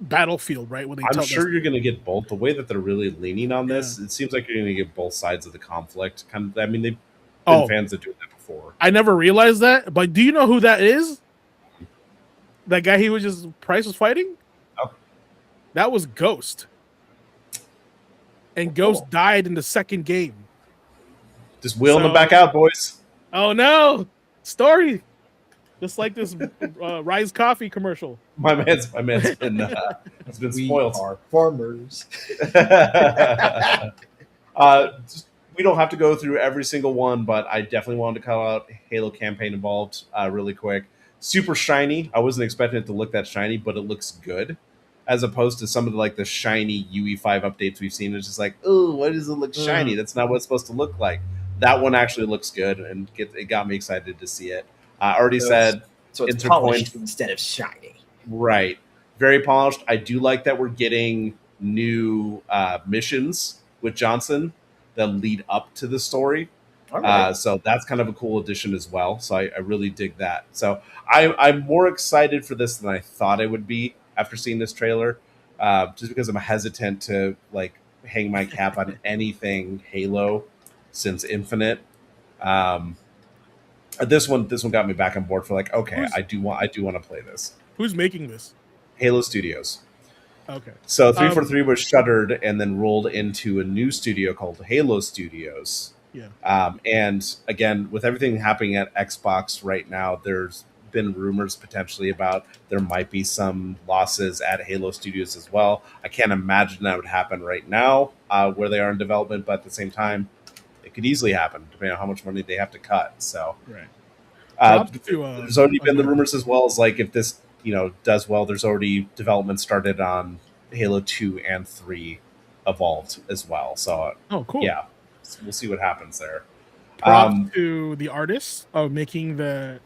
[SPEAKER 3] Battlefield, right? Where
[SPEAKER 5] I'm sure you're going to get both. The way that they're really leaning on this, it seems like you're going to get both sides of the conflict. I mean, they've been fans of doing that before.
[SPEAKER 3] I never realized that. But do you know who that is? That guy Price was fighting?
[SPEAKER 5] Oh.
[SPEAKER 3] That was Ghost. And Ghost died in the second game.
[SPEAKER 5] Just wheeling them back out, boys.
[SPEAKER 3] Oh no, story. Just like this Rise Coffee commercial.
[SPEAKER 5] My man's been has been
[SPEAKER 4] We
[SPEAKER 5] spoiled.
[SPEAKER 4] are farmers.
[SPEAKER 5] We don't have to go through every single one, but I definitely wanted to call out Halo campaign involved really quick. Super shiny. I wasn't expecting it to look that shiny, but it looks good. As opposed to some of the shiny UE5 updates we've seen. It's just like, oh, why does it look shiny? That's not what it's supposed to look like. That one actually looks good, and it got me excited to see it. I already said
[SPEAKER 4] So it's
[SPEAKER 5] Interpoint.
[SPEAKER 4] polished instead of shiny.
[SPEAKER 5] Right. Very polished. I do like that we're getting new missions with Johnson that lead up to the story.
[SPEAKER 4] All right.
[SPEAKER 5] So that's kind of a cool addition as well. So I really dig that. So I'm more excited for this than I thought I would be after seeing this trailer, just because I'm hesitant to hang my cap on anything Halo since Infinite. This one got me back on board for okay, I do want to play this.
[SPEAKER 3] Who's making this?
[SPEAKER 5] Halo Studios.
[SPEAKER 3] Okay.
[SPEAKER 5] So 343 was shuttered and then rolled into a new studio called Halo Studios.
[SPEAKER 3] Yeah.
[SPEAKER 5] And again, with everything happening at Xbox right now, there's been rumors potentially about there might be some losses at Halo Studios as well. I can't imagine that would happen right now where they are in development, but at the same time, it could easily happen depending on how much money they have to cut. So,
[SPEAKER 3] right.
[SPEAKER 5] There's already been the rumors as well as if this does well, there's already development started on Halo 2 and 3 Evolved as well. So,
[SPEAKER 3] oh, cool.
[SPEAKER 5] Yeah, we'll see what happens there.
[SPEAKER 3] Props to the artists of making the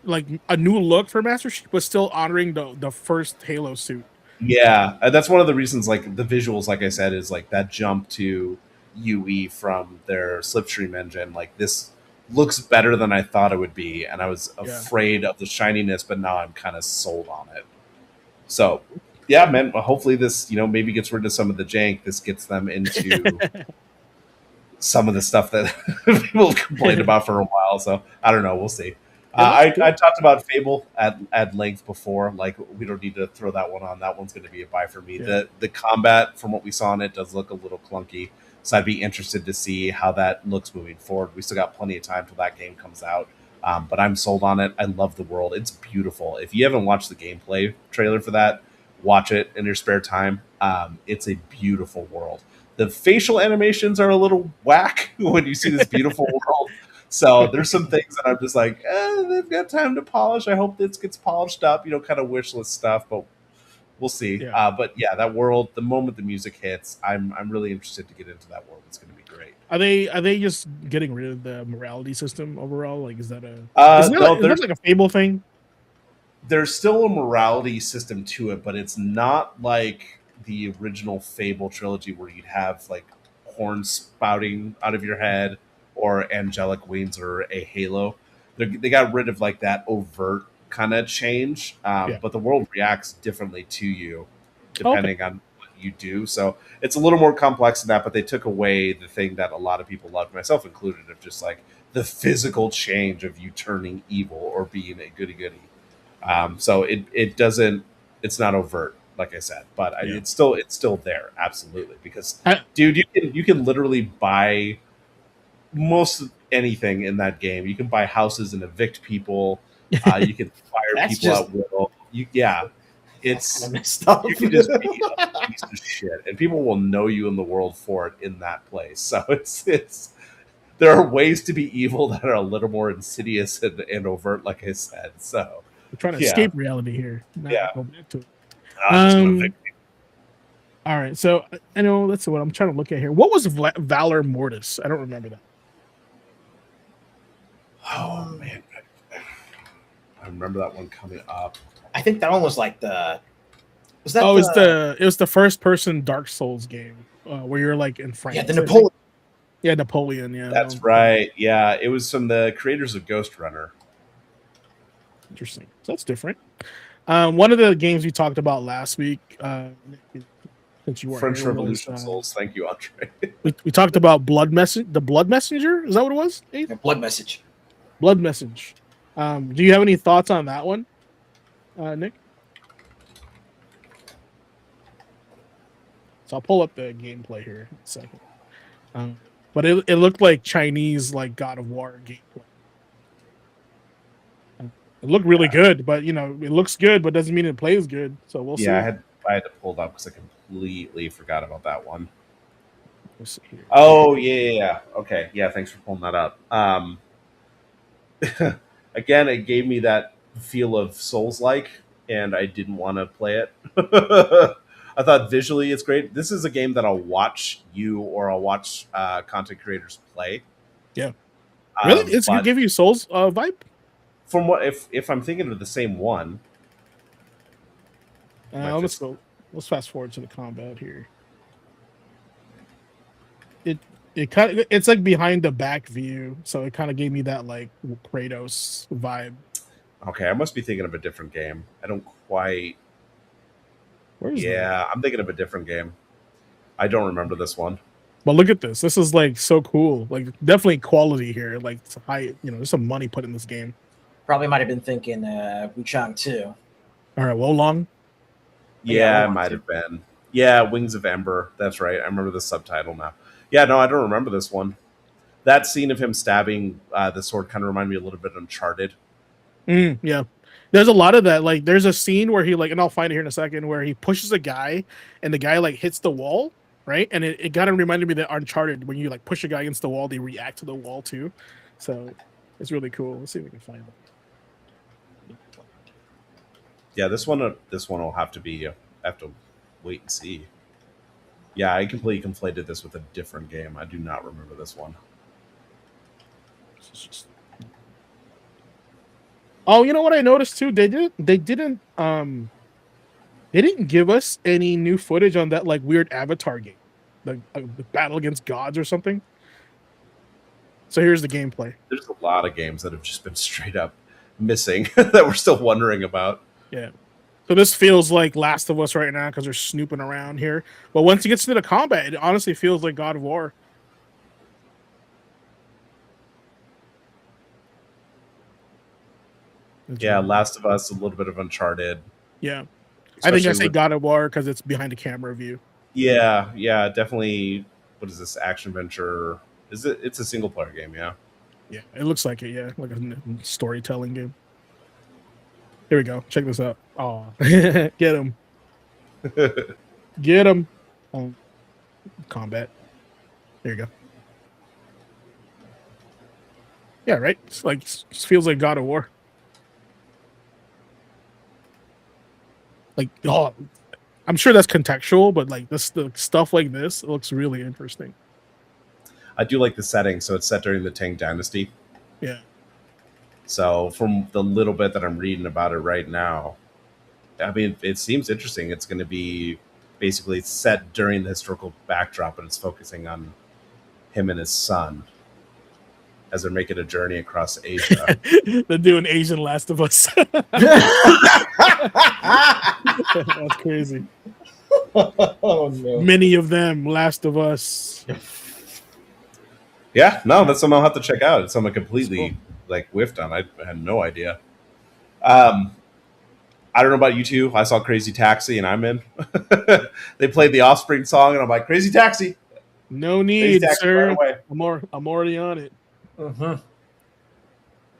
[SPEAKER 3] a new look for Master Chief, but still honoring the first Halo suit.
[SPEAKER 5] Yeah, that's one of the reasons. The visuals, like I said, is that jump to UE from their Slipstream engine. This looks better than I thought it would be, and I was afraid of the shininess, but now I'm kind of sold on it. So, yeah, man. Hopefully, this maybe gets rid of some of the jank. This gets them into some of the stuff that people complained about for a while. So I don't know. We'll see. I talked about Fable at length before. We don't need to throw that one on. That one's going to be a buy for me. Yeah. The combat, from what we saw in it, does look a little clunky. So I'd be interested to see how that looks moving forward. We still got plenty of time till that game comes out. But I'm sold on it. I love the world. It's beautiful. If you haven't watched the gameplay trailer for that, watch it in your spare time. It's a beautiful world. The facial animations are a little whack when you see this beautiful world. So there's some things that I'm just they've got time to polish. I hope this gets polished up, kind of wish list stuff, but we'll see. Yeah. But yeah, that world, the moment the music hits, I'm really interested to get into that world. It's going to be great.
[SPEAKER 3] Are they just getting rid of the morality system overall? Is that a is that a Fable thing?
[SPEAKER 5] There's still a morality system to it, but it's not like the original Fable trilogy where you'd have horns spouting out of your head or angelic wings or a halo. They got rid of that overt kind of change, but the world reacts differently to you depending on what you do. So it's a little more complex than that, but they took away the thing that a lot of people loved, myself included, of just the physical change of you turning evil or being a goody-goody. So it's not overt, like I said, but it's still there, absolutely. Because, dude, you can literally buy most anything in that game. You can buy houses and evict people. You can fire people at will. It's
[SPEAKER 4] messed up.
[SPEAKER 5] You can just be a piece of shit, and people will know you in the world for it in that place. So it's there are ways to be evil that are a little more insidious and overt, like I said. So
[SPEAKER 3] we're trying to escape reality here. Go back to it. All right, so I know that's what I'm trying to look at here. What was Valor Mortis? I don't remember that.
[SPEAKER 5] Oh man, I remember that one coming up.
[SPEAKER 4] I think that one was Was that?
[SPEAKER 3] It was the first person Dark Souls game where you're in France.
[SPEAKER 4] Yeah, the Napoleon.
[SPEAKER 3] Yeah, Napoleon. Yeah,
[SPEAKER 5] that's right. Yeah, it was from the creators of Ghost Runner.
[SPEAKER 3] Interesting. So that's different. One of the games we talked about last week, since you were
[SPEAKER 5] French Revolution Souls. Thank you, Andre.
[SPEAKER 3] we talked about the Blood Messenger. Is that what it was?
[SPEAKER 4] Yeah, Blood Message.
[SPEAKER 3] Blood Message. Do you have any thoughts on that one, Nick? So I'll pull up the gameplay here in a second. But it looked like Chinese God of War gameplay. It looked really good, but you know, it looks good, but doesn't mean it plays good. So we'll see.
[SPEAKER 5] Yeah, I had to pull it up because I completely forgot about that one.
[SPEAKER 3] Let's see here.
[SPEAKER 5] Oh yeah. Okay, yeah. Thanks for pulling that up. Again, it gave me that feel of Souls-like, and I didn't want to play it. I thought visually it's great. This is a game that I'll watch you or I'll watch content creators play.
[SPEAKER 3] Yeah. Really? It's
[SPEAKER 5] But
[SPEAKER 3] gonna give you Souls vibe?
[SPEAKER 5] from what if I'm thinking of the same one,
[SPEAKER 3] Let's go. Let's fast forward to the combat here. It's like behind the back view, so it kind of gave me that like Kratos vibe.
[SPEAKER 5] okay, I must be thinking of a different game. I don't quite.
[SPEAKER 3] Where's
[SPEAKER 5] Yeah, I'm thinking of a different game. I don't remember this one.
[SPEAKER 3] But look at this. This is like so cool. Like definitely quality here. Like it's high. You know, there's some money put in this game.
[SPEAKER 4] Probably might have been thinking Wuchang too.
[SPEAKER 3] All right, Wolong.
[SPEAKER 5] Yeah, it might have been. Yeah, Wings of Ember. That's right. I remember the subtitle now. Yeah, no, I don't remember this one. That scene of him stabbing the sword kind of reminded me a little bit of Uncharted.
[SPEAKER 3] Yeah, there's a lot of that. Like, there's a scene where he like, and I'll find it here in a second, where he pushes a guy, and the guy like hits the wall, right? And it kind of reminded me that Uncharted, when you like push a guy against the wall, they react to the wall too. So it's really cool. Let's see if we can find it.
[SPEAKER 5] Yeah, this one will have to be. I have to wait and see. Yeah, I completely conflated this with a different game. I do not remember this one.
[SPEAKER 3] Oh, you know what I noticed too? They didn't give us any new footage on that like weird Avatar game, the Battle Against Gods or something. So here's the gameplay.
[SPEAKER 5] There's a lot of games that have just been straight up missing that we're still wondering about.
[SPEAKER 3] Yeah. So this feels like Last of Us right now because they're snooping around here. But once it gets into the combat, it honestly feels like God of War.
[SPEAKER 5] Yeah, Last of Us, a little bit of Uncharted.
[SPEAKER 3] Yeah. I think I
[SPEAKER 5] Especially
[SPEAKER 3] say
[SPEAKER 5] with-
[SPEAKER 3] God of War because it's behind the camera view.
[SPEAKER 5] Yeah, definitely. What is this action adventure? Is it? It's a single player game, yeah.
[SPEAKER 3] Yeah, it looks like it. Yeah, like a storytelling game. Here we go. Check this out. Oh, get him, get him. Combat. There you go. Yeah, right. It's like it feels like God of War. Like, oh, I'm sure that's contextual, but like the stuff like this, it looks really interesting.
[SPEAKER 5] I do like the setting. So it's set during the Tang Dynasty.
[SPEAKER 3] Yeah.
[SPEAKER 5] So from the little bit that I'm reading about it right now, I mean, it seems interesting. It's going to be basically set during the historical backdrop, and it's focusing on him and his son as they're making a journey across Asia.
[SPEAKER 3] They're doing Asian Last of Us. That's crazy.
[SPEAKER 4] Oh no!
[SPEAKER 3] Many of them, Last of Us.
[SPEAKER 5] Yeah, no, that's something I'll have to check out. It's something I completely like whiffed on. I had no idea. I don't know about you two. I saw Crazy Taxi and I'm in. They played the Offspring song and I'm like, Crazy Taxi.
[SPEAKER 3] No need,
[SPEAKER 5] Taxi
[SPEAKER 3] sir.
[SPEAKER 5] right away.
[SPEAKER 3] I'm already on it.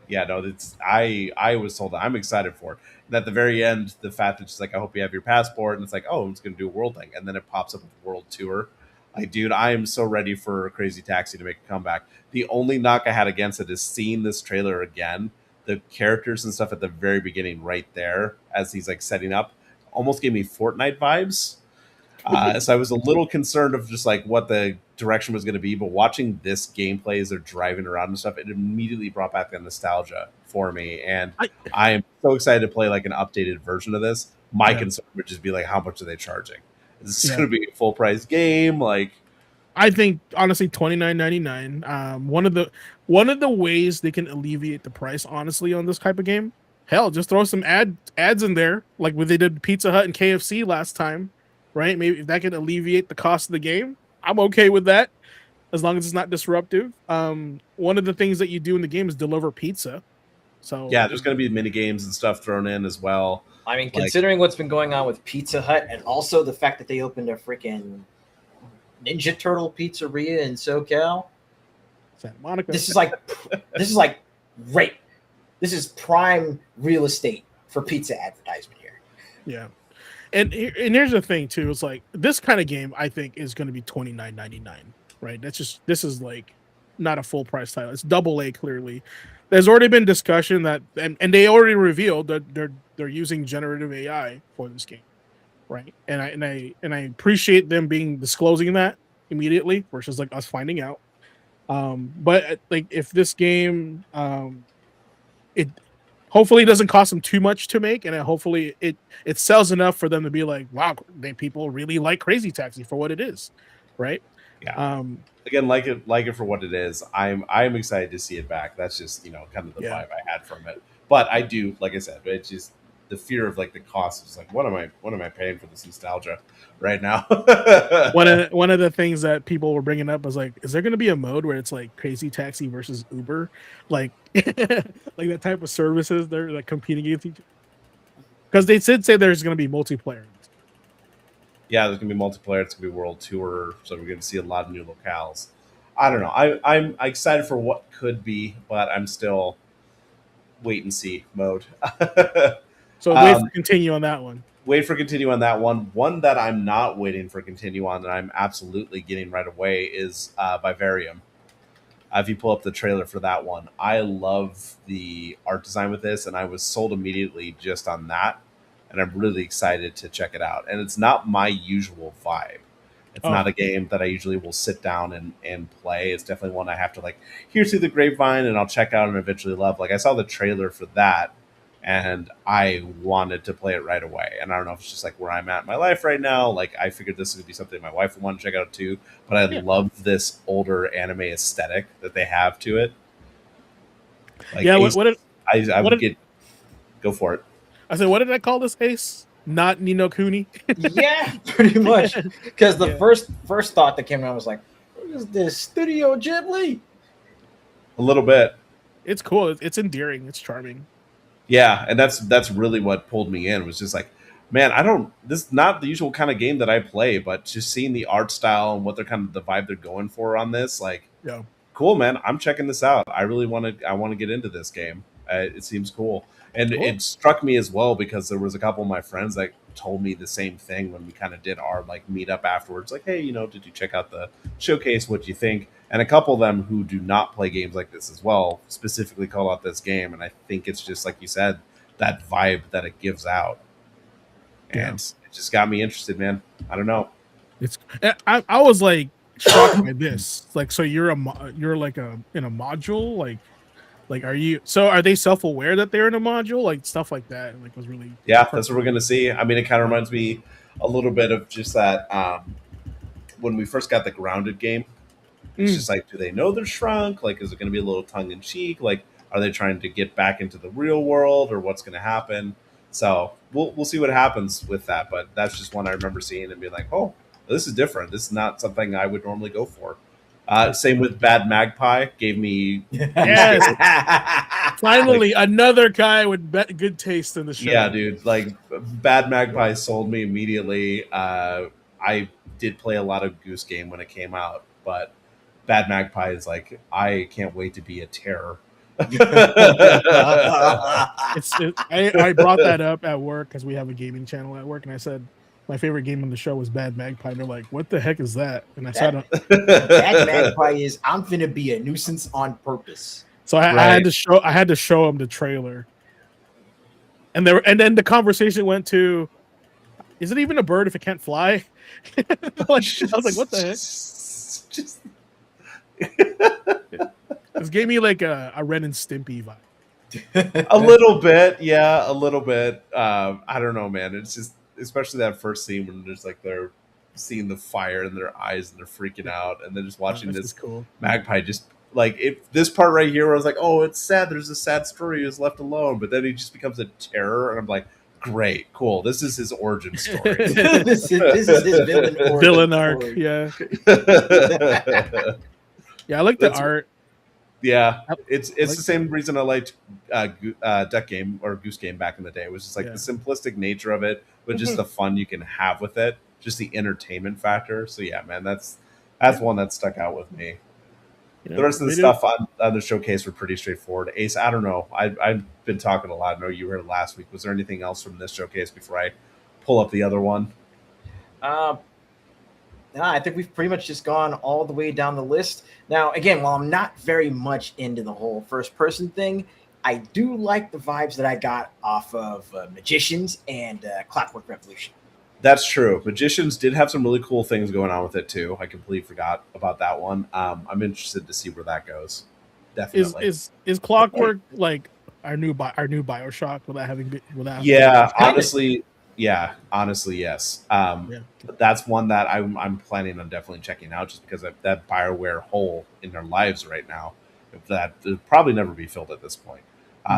[SPEAKER 5] Yeah, no, it's I was told that I'm excited for it. And at the very end, the fact that she's like, I hope you have your passport, and it's like, oh, it's gonna do a world thing, and then it pops up with world tour. Like, dude, I am so ready for Crazy Taxi to make a comeback. The only knock I had against it is seeing this trailer again. The characters and stuff at the very beginning, right there, as he's like setting up, almost gave me Fortnite vibes. So I was a little concerned of just like what the direction was going to be. But watching this gameplay as they're driving around and stuff, it immediately brought back the nostalgia for me. And I am so excited to play like an updated version of this. My concern would just be like, how much are they charging? Is this going to be a full price game? Like,
[SPEAKER 3] I think honestly, $29.99. One of the ways they can alleviate the price, honestly, on this type of game. Hell, just throw some ads in there, like what they did Pizza Hut and KFC last time, right? Maybe if that can alleviate the cost of the game, I'm okay with that, as long as it's not disruptive. One of the things that you do in the game is deliver pizza. So
[SPEAKER 5] yeah, there's going to be mini games and stuff thrown in as well.
[SPEAKER 4] I mean, considering what's been going on with Pizza Hut, and also the fact that they opened a freaking Ninja Turtle pizzeria in SoCal,
[SPEAKER 3] Santa Monica.
[SPEAKER 4] this is like rape. this is prime real estate for pizza advertisement here.
[SPEAKER 3] Yeah. And here's the thing too, it's like this kind of game I think is going to be $29.99, right? This is like not a full price title. It's AA clearly. There's already been discussion that and they already revealed that they're using generative AI for this game, right? And I appreciate them disclosing that immediately versus like us finding out. But like if this game it hopefully it doesn't cost them too much to make, and hopefully it sells enough for them to be like, wow, people really like Crazy Taxi for what it is, right?
[SPEAKER 5] Yeah. Again, like it for what it is. I'm excited to see it back. That's just kind of the vibe I had from it. But I do, like I said, it's just the fear of like the cost is like, what am I paying for this nostalgia right now?
[SPEAKER 3] one of the things that people were bringing up was like, is there going to be a mode where it's like Crazy Taxi versus Uber, like like that type of services they're like competing against each other? Because they did say there's going to be multiplayer.
[SPEAKER 5] Yeah, there's gonna be multiplayer. It's gonna be world tour, so we're gonna see a lot of new locales. I don't know. I'm excited for what could be, but I'm still wait and see mode.
[SPEAKER 3] So wait for continue on that one.
[SPEAKER 5] Wait for continue on that one. One that I'm not waiting for continue on that I'm absolutely getting right away is Vivarium. If you pull up the trailer for that one, I love the art design with this, and I was sold immediately just on that. And I'm really excited to check it out. And it's not my usual vibe. It's not a game that I usually will sit down and play. It's definitely one I have to like hear through the grapevine and I'll check out and eventually love. Like I saw the trailer for that and I wanted to play it right away. And I don't know if it's just like where I'm at in my life right now. Like I figured this would be something my wife would want to check out too. But I love this older anime aesthetic that they have to it. Like go for it.
[SPEAKER 3] I said, what did I call this, Ace? Not Ni no Kuni?
[SPEAKER 4] Yeah, pretty much. Because the first thought that came around was like, what is this? Studio Ghibli?
[SPEAKER 5] A little bit.
[SPEAKER 3] It's cool. It's endearing. It's charming.
[SPEAKER 5] Yeah, and that's really what pulled me in. Was just like, man, this is not the usual kind of game that I play, but just seeing the art style and what they're kind of the vibe they're going for on this, like, cool, man. I'm checking this out. I want to get into this game. It seems cool. And it struck me as well because there was a couple of my friends that told me the same thing when we kind of did our like meetup afterwards. Like, hey, did you check out the showcase? What do you think? And a couple of them who do not play games like this as well specifically call out this game. And I think it's just like you said, that vibe that it gives out. And it just got me interested, man. I don't know.
[SPEAKER 3] I was like shocked by this. Like, so you're like in a module, like, are they self-aware that they're in a module? Like, stuff like that, like, was really...
[SPEAKER 5] Yeah, that's what we're going to see. I mean, it kind of reminds me a little bit of just that when we first got the Grounded game. It's just like, do they know they're shrunk? Like, is it going to be a little tongue-in-cheek? Like, are they trying to get back into the real world, or what's going to happen? So, we'll see what happens with that. But that's just one I remember seeing and being like, oh, this is different. This is not something I would normally go for. Same with Bad Magpie. Gave me
[SPEAKER 3] finally another guy with good taste in the show.
[SPEAKER 5] Yeah, dude. Like Bad Magpie sold me immediately. I did play a lot of Goose Game when it came out, but Bad Magpie is like, I can't wait to be a terror.
[SPEAKER 3] I brought that up at work because we have a gaming channel at work, and I said my favorite game on the show was Bad Magpie. And they're like, what the heck is that? And I said,
[SPEAKER 4] Bad Magpie is, I'm finna be a nuisance on purpose.
[SPEAKER 3] So I had to show him the trailer. And then the conversation went to, is it even a bird if it can't fly? I was like, what the heck? This gave me like a Ren and Stimpy vibe.
[SPEAKER 5] A little bit, yeah, a little bit. I don't know, man. It's just, especially that first scene when there's like they're seeing the fire in their eyes and they're freaking out, and then just watching this
[SPEAKER 3] cool.
[SPEAKER 5] Magpie just like this part right here where I was like, oh, it's sad. There's a sad story. He's left alone, but then he just becomes a terror, and I'm like, great, cool. This is his origin story.
[SPEAKER 4] this is his
[SPEAKER 3] villain arc. Yeah. Yeah, I like the art.
[SPEAKER 5] Yeah, it's the same reason I liked Duck Game or Goose Game back in the day. It was just like the simplistic nature of it, but just the fun you can have with it, just the entertainment factor. So yeah, man, that's one that stuck out with me.
[SPEAKER 3] You
[SPEAKER 5] The
[SPEAKER 3] know,
[SPEAKER 5] rest of the stuff on the showcase were pretty straightforward. Ace, I don't know. I've been talking a lot. I know you heard last week. Was there anything else from this showcase before I pull up the other one?
[SPEAKER 4] Uh, no, I think we've pretty much just gone all the way down the list. Now, again, while I'm not very much into the whole first person thing, I do like the vibes that I got off of Magicians and Clockwork Revolution.
[SPEAKER 5] That's true. Magicians did have some really cool things going on with it too. I completely forgot about that one. I'm interested to see where that goes.
[SPEAKER 3] is
[SPEAKER 5] Definitely.
[SPEAKER 3] is Clockwork like our new Bioshock without having been without
[SPEAKER 5] Yeah,
[SPEAKER 4] Kinda.
[SPEAKER 5] honestly, yes.
[SPEAKER 3] yeah.
[SPEAKER 5] But that's one that I'm planning on definitely checking out, just because of that Bioware hole in their lives right now that will probably never be filled at this point.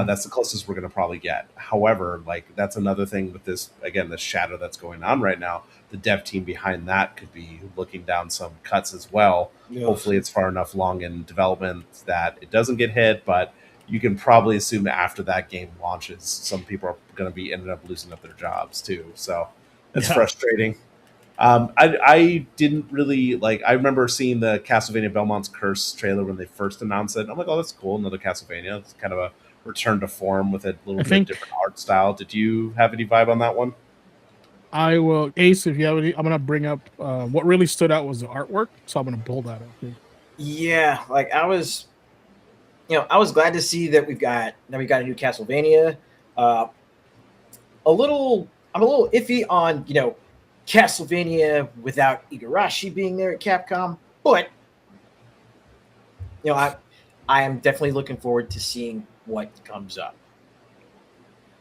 [SPEAKER 5] That's the closest we're going to probably get. However, like that's another thing with this again, the shadow that's going on right now. The dev team behind that could be looking down some cuts as well.
[SPEAKER 4] Yeah.
[SPEAKER 5] Hopefully, it's far enough along in development that it doesn't get hit, but you can probably assume after that game launches, some people are going to be ending up losing up their jobs too. So it's
[SPEAKER 3] Yeah.
[SPEAKER 5] frustrating. I didn't really like. I remember seeing the Castlevania Belmont's Curse trailer when they first announced it. I'm like, oh, that's cool, another Castlevania. It's kind of a return to form with a little
[SPEAKER 3] I
[SPEAKER 5] bit
[SPEAKER 3] think
[SPEAKER 5] different art style. Did you have any vibe on that one?
[SPEAKER 3] I will Ace if you have any. I'm gonna bring up what really stood out was the artwork, so I'm gonna pull that up. Here.
[SPEAKER 4] Yeah, like I was glad to see that we got a new Castlevania. Uh, I'm a little iffy on Castlevania without Igarashi being there at Capcom, but I am definitely looking forward to seeing what comes up.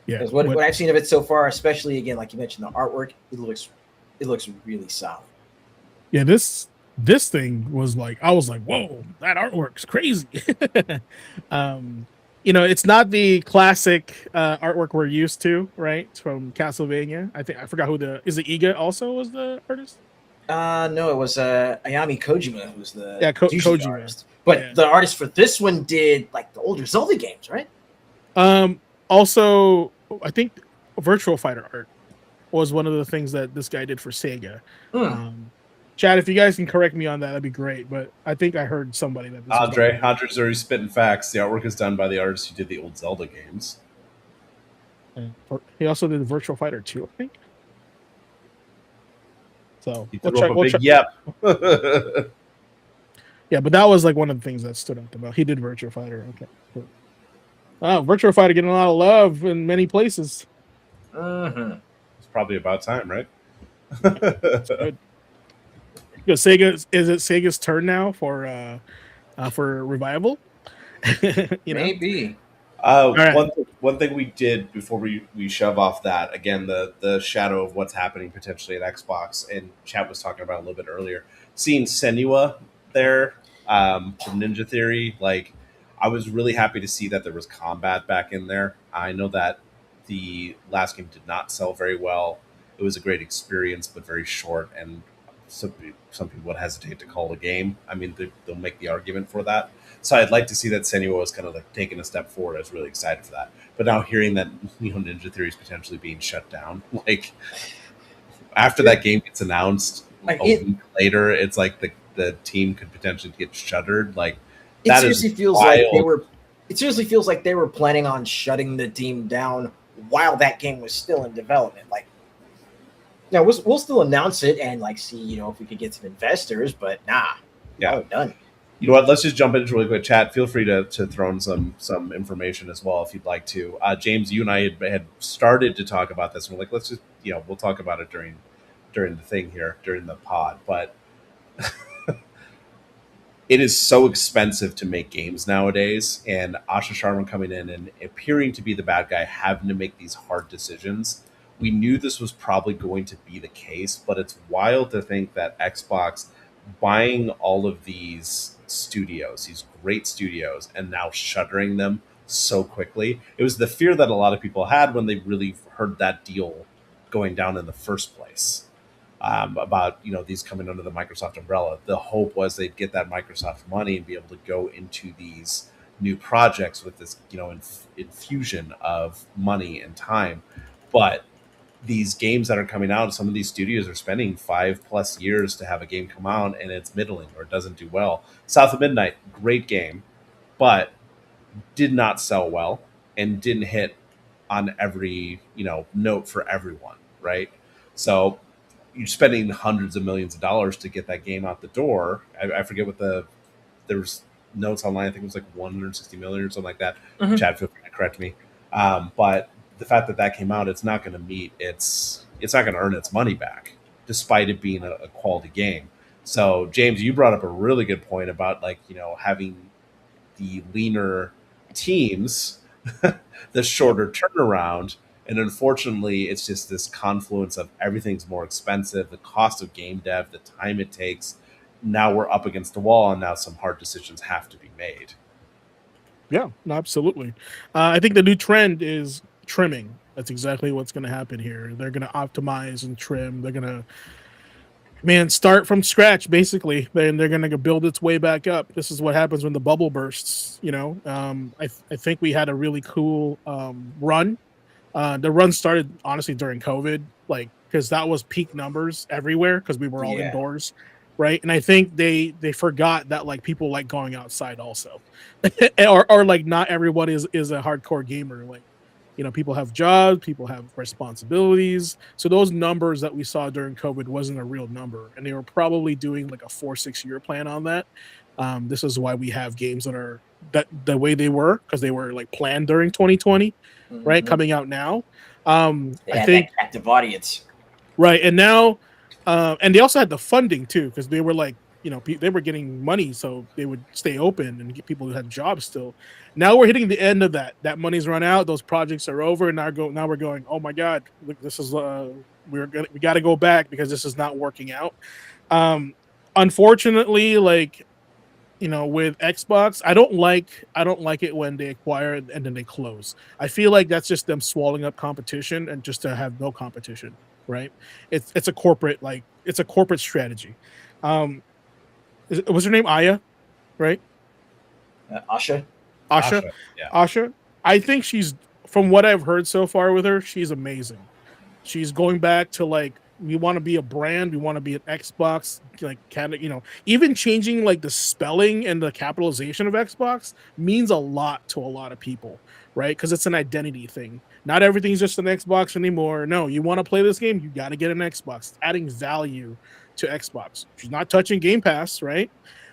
[SPEAKER 3] Yeah,
[SPEAKER 4] Because what I've seen of it so far, especially again, like you mentioned, the artwork, it looks really solid.
[SPEAKER 3] yeah, this thing was like I was like, whoa, that artwork's crazy. It's not the classic artwork we're used to, right? From Castlevania. I think I forgot who is it Iga also was the artist?
[SPEAKER 4] No, it was Ayami Kojima who's the usually the
[SPEAKER 3] Kojima.
[SPEAKER 4] artist, but
[SPEAKER 3] Yeah.
[SPEAKER 4] the artist for this one did like the older Zelda games, right?
[SPEAKER 3] Also, I think Virtual Fighter art was one of the things that this guy did for Sega. Chad, if you guys can correct me on that, that'd be great. But I think I heard somebody that this
[SPEAKER 5] Andre's already spitting facts. The artwork is done by the artist who did the old Zelda games.
[SPEAKER 3] He also did Virtual Fighter 2, I think. So
[SPEAKER 5] He threw up a big yep.
[SPEAKER 3] Yeah, but that was like one of the things that stood out about. He did Virtual Fighter. Okay. Cool. Virtual Fighter getting a lot of love in many places.
[SPEAKER 5] It's probably about time, right?
[SPEAKER 3] That's good. Is it Sega's turn now for revival?
[SPEAKER 4] Maybe.
[SPEAKER 3] Right.
[SPEAKER 5] One thing we did before we shove off that again, the shadow of what's happening potentially at Xbox, and Chad was talking about a little bit earlier, seeing Senua there from Ninja Theory, like I was really happy to see that there was combat back in there. I know that the last game did not sell very well. It was a great experience, but very short, and some people would hesitate to call a game. I mean, they'll make the argument for that. So I'd like to see that Senua was kind of like taking a step forward. I was really excited for that. But now hearing that Ninja Theory is potentially being shut down, like after that game gets announced week later, it's like the team could potentially get shuttered. Like
[SPEAKER 4] it seriously feels like they were. It seriously feels like they were planning on shutting the team down while that game was still in development. Like, now we'll still announce it and like see if we could get some investors, but nah, done.
[SPEAKER 5] You know what? Let's just jump into really quick chat. Feel free to throw in some information as well if you'd like to. James, you and I had started to talk about this. And we're like, let's just we'll talk about it during the thing here during the pod. But it is so expensive to make games nowadays, and Asha Sharma coming in and appearing to be the bad guy, having to make these hard decisions. We knew this was probably going to be the case, but it's wild to think that Xbox buying all of these studios, these great studios, and now shuttering them so quickly. It was the fear that a lot of people had when they really heard that deal going down in the first place. About these coming under the Microsoft umbrella. The hope was they'd get that Microsoft money and be able to go into these new projects with this infusion of money and time. But these games that are coming out, some of these studios are spending 5+ years to have a game come out, and it's middling or it doesn't do well. South of Midnight, great game, but did not sell well and didn't hit on every note for everyone, right? So you're spending hundreds of millions of dollars to get that game out the door. I forget what there's notes online. I think it was like 160 million or something like that.
[SPEAKER 4] Mhm.
[SPEAKER 5] Chad, feel free to correct me. But the fact that that came out, it's not going to meet it's not going to earn its money back, despite it being a quality game. So James, you brought up a really good point about having the leaner teams, the shorter turnaround. And unfortunately, it's just this confluence of everything's more expensive, the cost of game dev, the time it takes. Now we're up against the wall, and now some hard decisions have to be made.
[SPEAKER 3] Yeah, no, absolutely. I think the new trend is trimming. That's exactly what's going to happen here. They're going to optimize and trim. They're going to, start from scratch, basically. Then they're going to build its way back up. This is what happens when the bubble bursts, I think we had a really cool run. The run started, honestly, during COVID, because that was peak numbers everywhere because we were all
[SPEAKER 4] Yeah.
[SPEAKER 3] indoors. Right. And I think they forgot that people like going outside also, or not everyone is a hardcore gamer. People have jobs, people have responsibilities. So those numbers that we saw during COVID wasn't a real number. And they were probably doing a 4-6 year plan on that. This is why we have games that are the way they were, because they were planned during 2020, right?
[SPEAKER 4] Mhm.
[SPEAKER 3] Coming out now.
[SPEAKER 4] They
[SPEAKER 3] I
[SPEAKER 4] had
[SPEAKER 3] think
[SPEAKER 4] that captive audience.
[SPEAKER 3] right. And now, and they also had the funding too, because they were they were getting money, so they would stay open and get people who had jobs still. Now we're hitting the end of that. That money's run out. Those projects are over, and now we're going, oh my god, look, this is we got to go back because this is not working out. Unfortunately, with Xbox, I don't like it when they acquire and then they close. I feel like that's just them swallowing up competition and just to have no competition, right? It's a corporate strategy. Was her name Aya, right?
[SPEAKER 4] Asha.
[SPEAKER 3] Asha.
[SPEAKER 5] Yeah.
[SPEAKER 3] Asha. I think from what I've heard so far with her, she's amazing. She's going back to we want to be a brand, we want to be an Xbox, even changing the spelling and the capitalization of Xbox means a lot to a lot of people, right? Because it's an identity thing. Not everything's just an Xbox anymore. No, you want to play this game, you got to get an Xbox. It's adding value to Xbox. She's not touching Game Pass, right?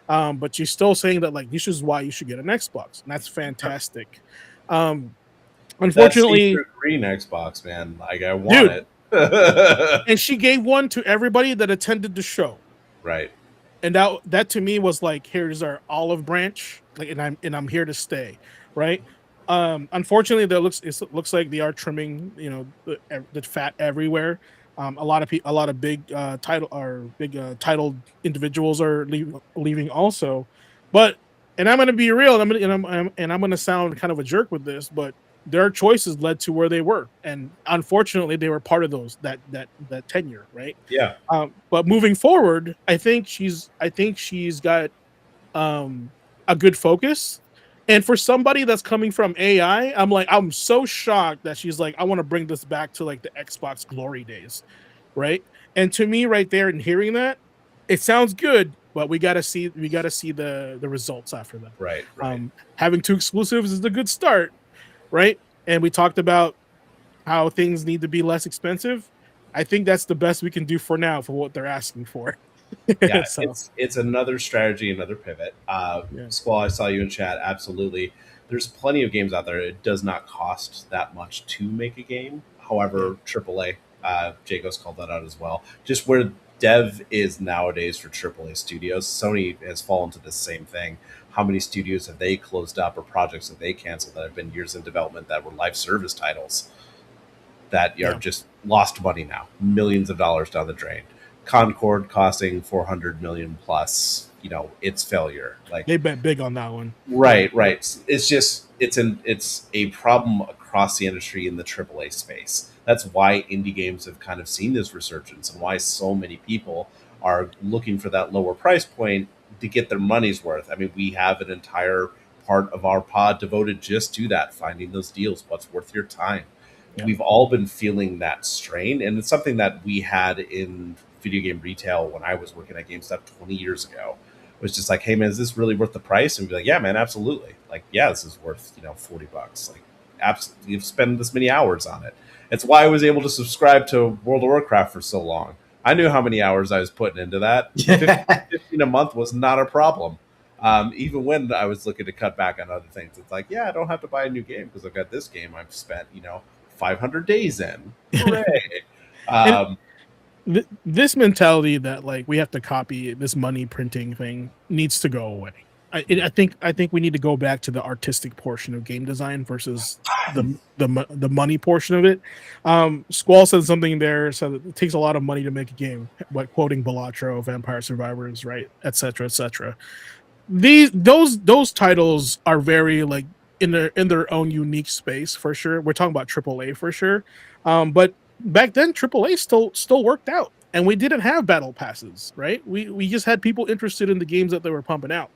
[SPEAKER 3] But she's still saying that this is why you should get an Xbox, and that's fantastic. Unfortunately,
[SPEAKER 5] that green Xbox, man, I want it.
[SPEAKER 3] And she gave one to everybody that attended the show,
[SPEAKER 5] right?
[SPEAKER 3] And that to me was here's our olive branch, and I'm here to stay, right? Unfortunately, it looks like they are trimming, the fat everywhere. A lot of big titled individuals are leaving also, and I'm going to be real, and I'm going to sound kind of a jerk with this, but their choices led to where they were, and unfortunately, they were part of that tenure, right?
[SPEAKER 5] Yeah.
[SPEAKER 3] But moving forward, I think she's got a good focus. And for somebody that's coming from AI, I'm so shocked that she's I want to bring this back to the Xbox glory days, right? And to me, right there, and hearing that, it sounds good, but we gotta see the results after that.
[SPEAKER 5] Right.
[SPEAKER 3] Having 2 exclusives is a good start, right? And we talked about how things need to be less expensive. I think that's the best we can do for now for what they're asking for.
[SPEAKER 5] Yeah,
[SPEAKER 3] So.
[SPEAKER 5] it's another strategy, another pivot. Squall, I saw you in chat. Absolutely. There's plenty of games out there. It does not cost that much to make a game. However, AAA, Jaco's called that out as well. Just where dev is nowadays for AAA studios, Sony has fallen to the same thing. How many studios have they closed up or projects have they canceled that have been years in development that were live service titles that are just lost money now, millions of dollars down the drain? Concord costing 400 million plus, it's failure.
[SPEAKER 3] They bet big on that one.
[SPEAKER 5] Right. It's a problem across the industry in the AAA space. That's why indie games have kind of seen this resurgence and why so many people are looking for that lower price point to get their money's worth. I mean, we have an entire part of our pod devoted just to that, finding those deals, what's worth your time.
[SPEAKER 3] Yeah.
[SPEAKER 5] we've all been feeling that strain, and it's something that we had in video game retail when I was working at GameStop 20 years ago. It was just like, hey man, is this really worth the price? And we'd be like, yeah, man, absolutely. Like, yeah, this is worth $40. Like, absolutely, you've spent this many hours on it. It's why I was able to subscribe to World of Warcraft for so long. I knew how many hours I was putting into that. 15 a month was not a problem. Even when I was looking to cut back on other things, it's like, yeah, I don't have to buy a new game because I've got this game I've spent 500 days in. Hooray!
[SPEAKER 3] This mentality that like we have to copy this money printing thing needs to go away. I think we need to go back to the artistic portion of game design versus the money portion of it. Squall said something there, said it takes a lot of money to make a game, like quoting Balatro, Vampire Survivors, right, etc., etc. Those titles are very like in their own unique space for sure. We're talking about AAA for sure, but back then AAA still worked out, and we didn't have battle passes, right? We just had people interested in the games that they were pumping out.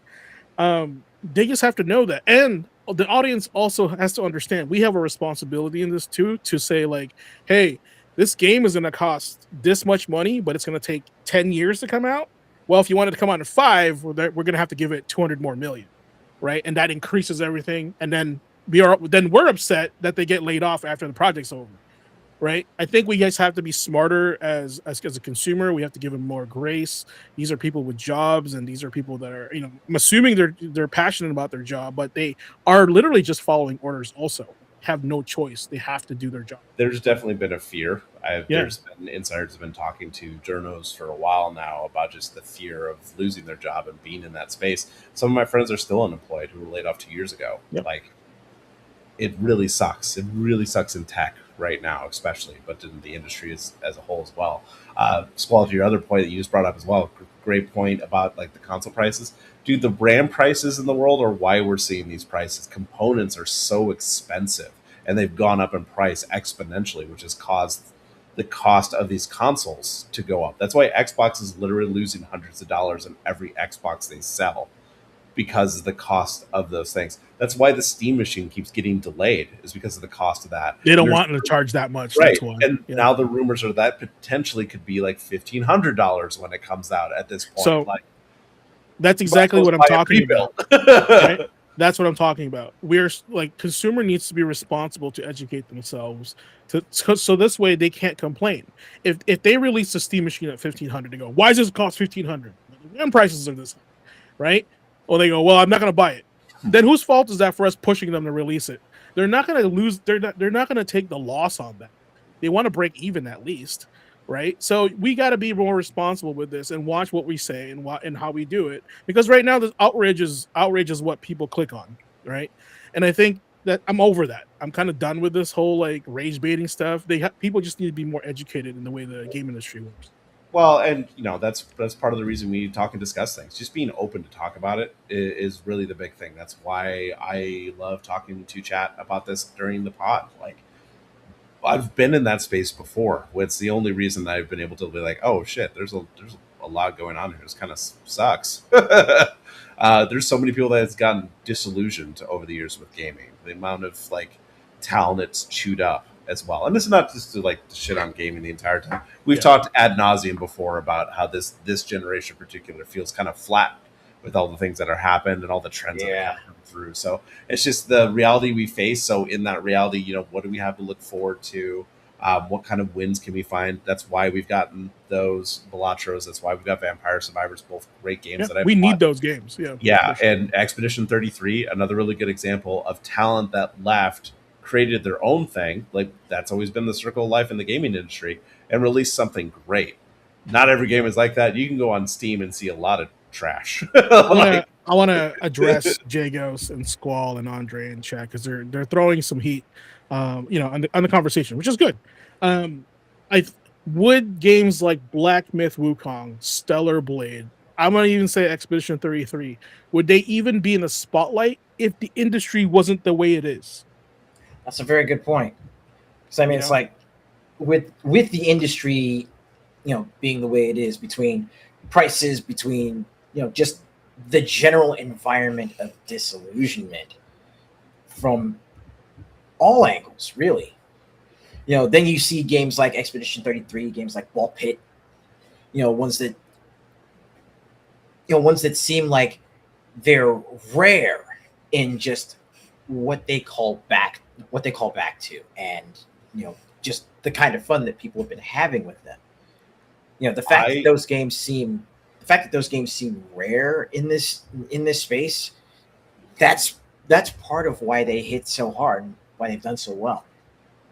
[SPEAKER 3] They just have to know that, and the audience also has to understand we have a responsibility in this too, to say like, hey, this game is going to cost this much money, but it's going to take 10 years to come out. Well, if you want it to come out in 5, we're going to have to give it 200 more million, right? And that increases everything, and then we're upset that they get laid off after the project's over. Right. I think we guys have to be smarter as a consumer. We have to give them more grace. These are people with jobs, and these are people that are, I'm assuming they're passionate about their job, but they are literally just following orders also. Have no choice. They have to do their job.
[SPEAKER 5] There's definitely been a fear. There's been insiders have been talking to journos for a while now about just the fear of losing their job and being in that space. Some of my friends are still unemployed who were laid off 2 years ago.
[SPEAKER 3] Yep.
[SPEAKER 5] Like, it really sucks. It really sucks in tech right now, especially, but in the industry as a whole as well. Squall, to your other point that you just brought up as well, great point about like the console prices. Dude, the RAM prices in the world are why we're seeing these prices. Components are so expensive, and they've gone up in price exponentially, which has caused the cost of these consoles to go up. That's why Xbox is literally losing hundreds of dollars on every Xbox they sell, because of the cost of those things. That's why the Steam machine keeps getting delayed, is because of the cost of that.
[SPEAKER 3] They don't want to charge that much.
[SPEAKER 5] Right.
[SPEAKER 3] That's why.
[SPEAKER 5] And now the rumors are that potentially could be like $1,500 when it comes out at this point.
[SPEAKER 3] So
[SPEAKER 5] like,
[SPEAKER 3] that's exactly what I'm talking about. Right? That's what I'm talking about. We're like, consumer needs to be responsible to educate themselves so this way they can't complain. If they release a Steam machine at $1,500, they go, why does this cost $1,500? The RAM prices are this, right? Or they go, well, I'm not going to buy it. Then whose fault is that for us pushing them to release it? They're not going to lose. They're not going to take the loss on that. They want to break even at least, right? So we got to be more responsible with this and watch what we say and how we do it. Because right now, this outrage is what people click on, right? And I think that I'm over that. I'm kind of done with this whole like rage baiting stuff. People just need to be more educated in the way the game industry works.
[SPEAKER 5] Well, and that's part of the reason we talk and discuss things. Just being open to talk about it is really the big thing. That's why I love talking to chat about this during the pod. Like, I've been in that space before. It's the only reason that I've been able to be like, oh shit, there's a lot going on here. This kind of sucks. There's so many people that has gotten disillusioned over the years with gaming. The amount of like talent it's chewed up as well. And this is not just to like shit on gaming the entire time. We've talked ad nauseum before about how this generation in particular feels kind of flat with all the things that are happened and all the trends that have come through. So it's just the reality we face. So in that reality, what do we have to look forward to? What kind of wins can we find? That's why we've gotten those Balatros. That's why we've got Vampire Survivors, both great games that
[SPEAKER 3] we need those games.
[SPEAKER 5] Yeah. And Expedition 33, another really good example of talent that left, created their own thing. Like, that's always been the circle of life in the gaming industry, and released something great. Not every game is like that. You can go on Steam and see a lot of trash.
[SPEAKER 3] I want to address Jagos and Squall and Andre in chat because they're throwing some heat, on the conversation, which is good. Would games like Black Myth Wukong, Stellar Blade, I'm gonna even say Expedition 33, would they even be in the spotlight if the industry wasn't the way it is?
[SPEAKER 4] That's a very good point. Because I mean, it's like with the industry, being the way it is, between prices, between just the general environment of disillusionment from all angles, really. Then you see games like Expedition 33, games like Ball Pit, ones that seem like they're rare in just what they call back to, and just the kind of fun that people have been having with them. The fact that the fact that those games seem rare in this space, that's part of why they hit so hard and why they've done so well.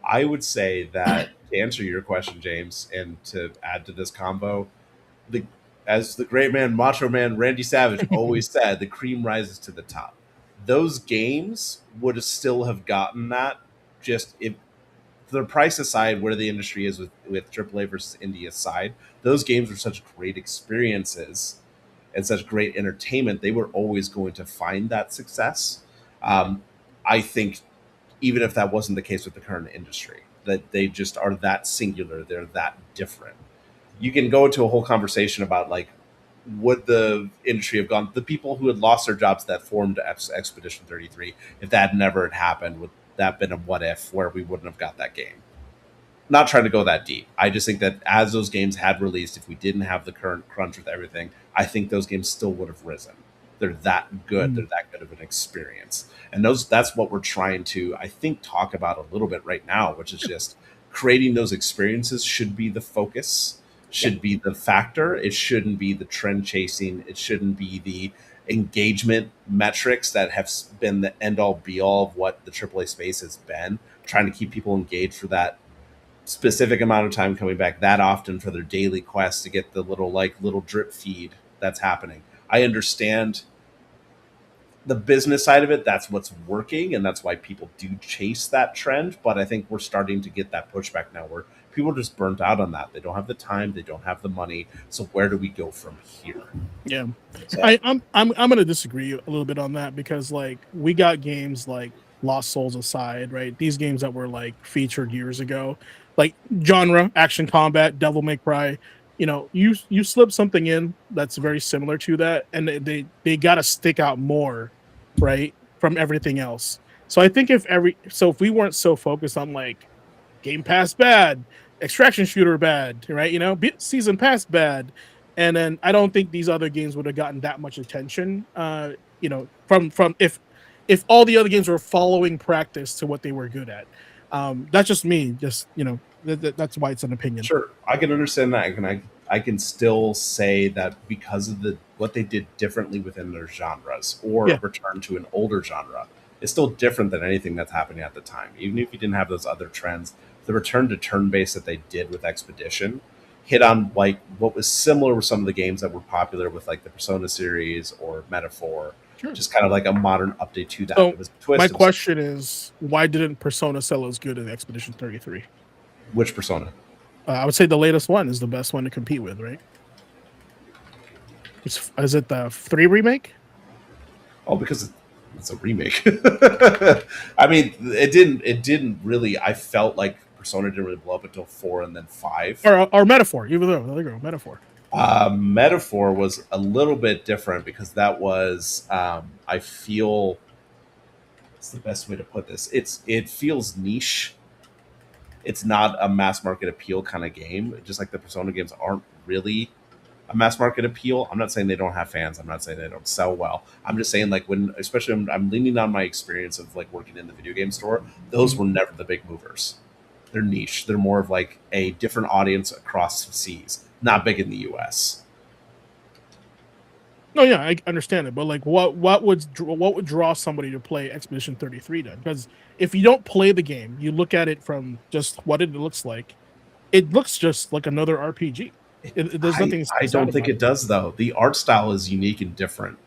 [SPEAKER 5] I would say that to answer your question, James, and to add to this combo, the as the great man, Macho Man Randy Savage always said, the cream rises to the top. Those games would have still have gotten that just if the price aside, where the industry is with AAA versus indie aside, those games were such great experiences and such great entertainment. They were always going to find that success. I think even if that wasn't the case with the current industry, that they just are that singular, they're that different. You can go into a whole conversation about like, would the industry have gone, the people who had lost their jobs that formed Expedition 33, if that never had happened, would that been a what if where we wouldn't have got that game? Not trying to go that deep. I just think that as those games had released, if we didn't have the current crunch with everything, I think those games still would have risen. They're that good. They're that good of an experience. And that's what we're trying to, I think, talk about a little bit right now, which is just creating those experiences should be the focus, should be the factor. It shouldn't be the trend chasing. It shouldn't be the engagement metrics that have been the end all be all of what the AAA space has been, trying to keep people engaged for that specific amount of time, coming back that often for their daily quest to get the little drip feed that's happening. I understand the business side of it. That's what's working, and that's why people do chase that trend. But I think we're starting to get that pushback now where people are just burnt out on that. They don't have the time, they don't have the money. So where do we go from here?
[SPEAKER 3] Yeah, I'm going to disagree a little bit on that, because like we got games like Lost Souls aside, right? These games that were like featured years ago, like genre, action combat, Devil May Cry. You slip something in that's very similar to that, and they got to stick out more, right, from everything else. So I think if we weren't so focused on like Game Pass bad, extraction shooter bad, right? Season Pass bad, and then I don't think these other games would have gotten that much attention. From if all the other games were following practice to what they were good at. That's just me. That's why it's an opinion.
[SPEAKER 5] Sure, I can understand that. I can still say that because of what they did differently within their genres, or return to an older genre, is still different than anything that's happening at the time. Even if you didn't have those other trends, the return to turn-based that they did with Expedition hit on like what was similar with some of the games that were popular with like the Persona series or Metaphor. Sure. Just kind of like a modern update to that.
[SPEAKER 3] So my question is, why didn't Persona sell as good as Expedition 33?
[SPEAKER 5] Which Persona?
[SPEAKER 3] I would say the latest one is the best one to compete with, right? Is it the 3 remake?
[SPEAKER 5] Oh, because it's a remake. I mean, it didn't really. I felt like Persona didn't really blow up until 4 and then 5.
[SPEAKER 3] Or Metaphor. Even though, there you go, Metaphor.
[SPEAKER 5] Metaphor was a little bit different because that was, I feel, what's the best way to put this? It feels niche. It's not a mass market appeal kind of game. Just like the Persona games aren't really a mass market appeal. I'm not saying they don't have fans. I'm not saying they don't sell well. I'm just saying like especially when I'm leaning on my experience of like working in the video game store, those were never the big movers. They're niche. They're more of like a different audience across seas. Not big in the US.
[SPEAKER 3] No, yeah, I understand it, but like, what would draw somebody to play Expedition 33 then? Because if you don't play the game, you look at it from just what it looks like. It looks just like another RPG. There's nothing.
[SPEAKER 5] I don't think it does though. The art style is unique and different,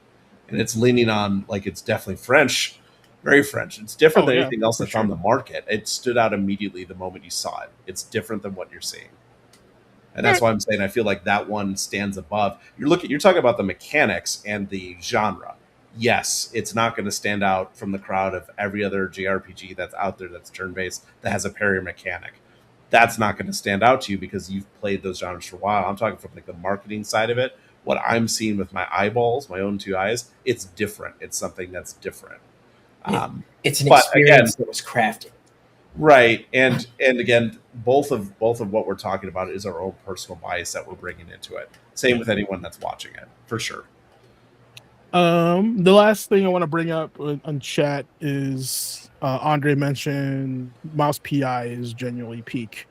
[SPEAKER 5] and it's leaning on like it's definitely French, very French. It's different than anything else that's on the market. It stood out immediately the moment you saw it. It's different than what you're seeing. And that's why I'm saying I feel like that one stands above. You're talking about the mechanics and the genre. Yes, it's not going to stand out from the crowd of every other JRPG that's out there that's turn-based that has a parry mechanic. That's not going to stand out to you because you've played those genres for a while. I'm talking from like the marketing side of it. What I'm seeing with my eyeballs, my own 2 eyes, it's different. It's something that's different.
[SPEAKER 4] It's an experience that was crafted.
[SPEAKER 5] Right, and again, both of what we're talking about is our own personal bias that we're bringing into it. Same with anyone that's watching it, for sure.
[SPEAKER 3] The last thing I want to bring up on chat is Andre mentioned Mouse PI is genuinely peak.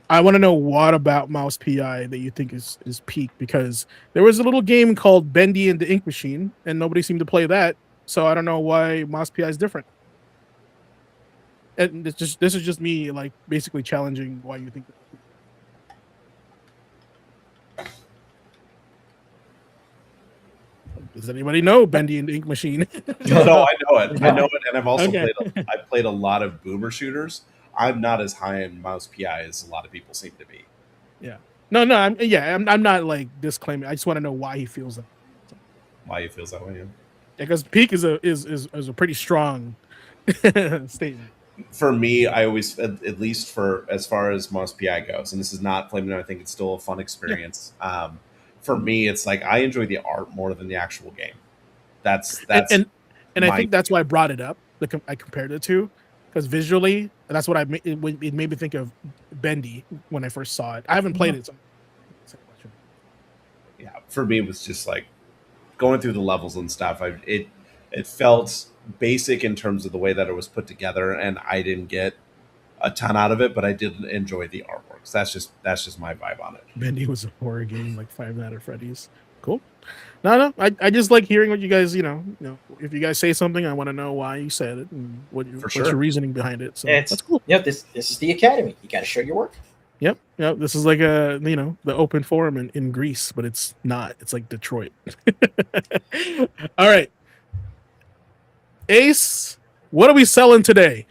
[SPEAKER 3] I want to know what about Mouse PI that you think is peak, because there was a little game called Bendy and the Ink Machine, and nobody seemed to play that. So I don't know why Mouse PI is different. And this is just me like basically challenging why you think that. Does anybody know Bendy and the Ink Machine?
[SPEAKER 5] No, I know it. I know it, and I've also
[SPEAKER 3] Okay.
[SPEAKER 5] played a lot of boomer shooters. I'm not as high in Mouse PI as a lot of people seem to be.
[SPEAKER 3] Yeah. No, I'm not like disclaiming. I just want to know why he feels that.
[SPEAKER 5] Why he feels that way? Yeah.
[SPEAKER 3] Because peak is a pretty strong statement.
[SPEAKER 5] For me, I always, at least for as far as Mouse PI goes, and this is not flaming. I think it's still a fun experience. Yeah. For me, it's like I enjoy the art more than the actual game. That's
[SPEAKER 3] and I think that's why I brought it up. I compared it to, because visually, that's what it made me think of Bendy when I first saw it. I haven't played it. So.
[SPEAKER 5] Yeah, for me, it was just like going through the levels and stuff. It felt basic in terms of the way that it was put together, and I didn't get a ton out of it, but I did enjoy the artwork. So that's just my vibe on it.
[SPEAKER 3] Bendy was a horror game like Five Nights at Freddy's. Cool. No, I just like hearing what you guys, you know, if you guys say something, I want to know why you said it and what's your reasoning behind it. So that's cool.
[SPEAKER 4] Yep, this is the Academy. You got to show your work.
[SPEAKER 3] Yep. This is like the open forum in Greece, but it's not. It's like Detroit. All right. Ace, what are we selling today?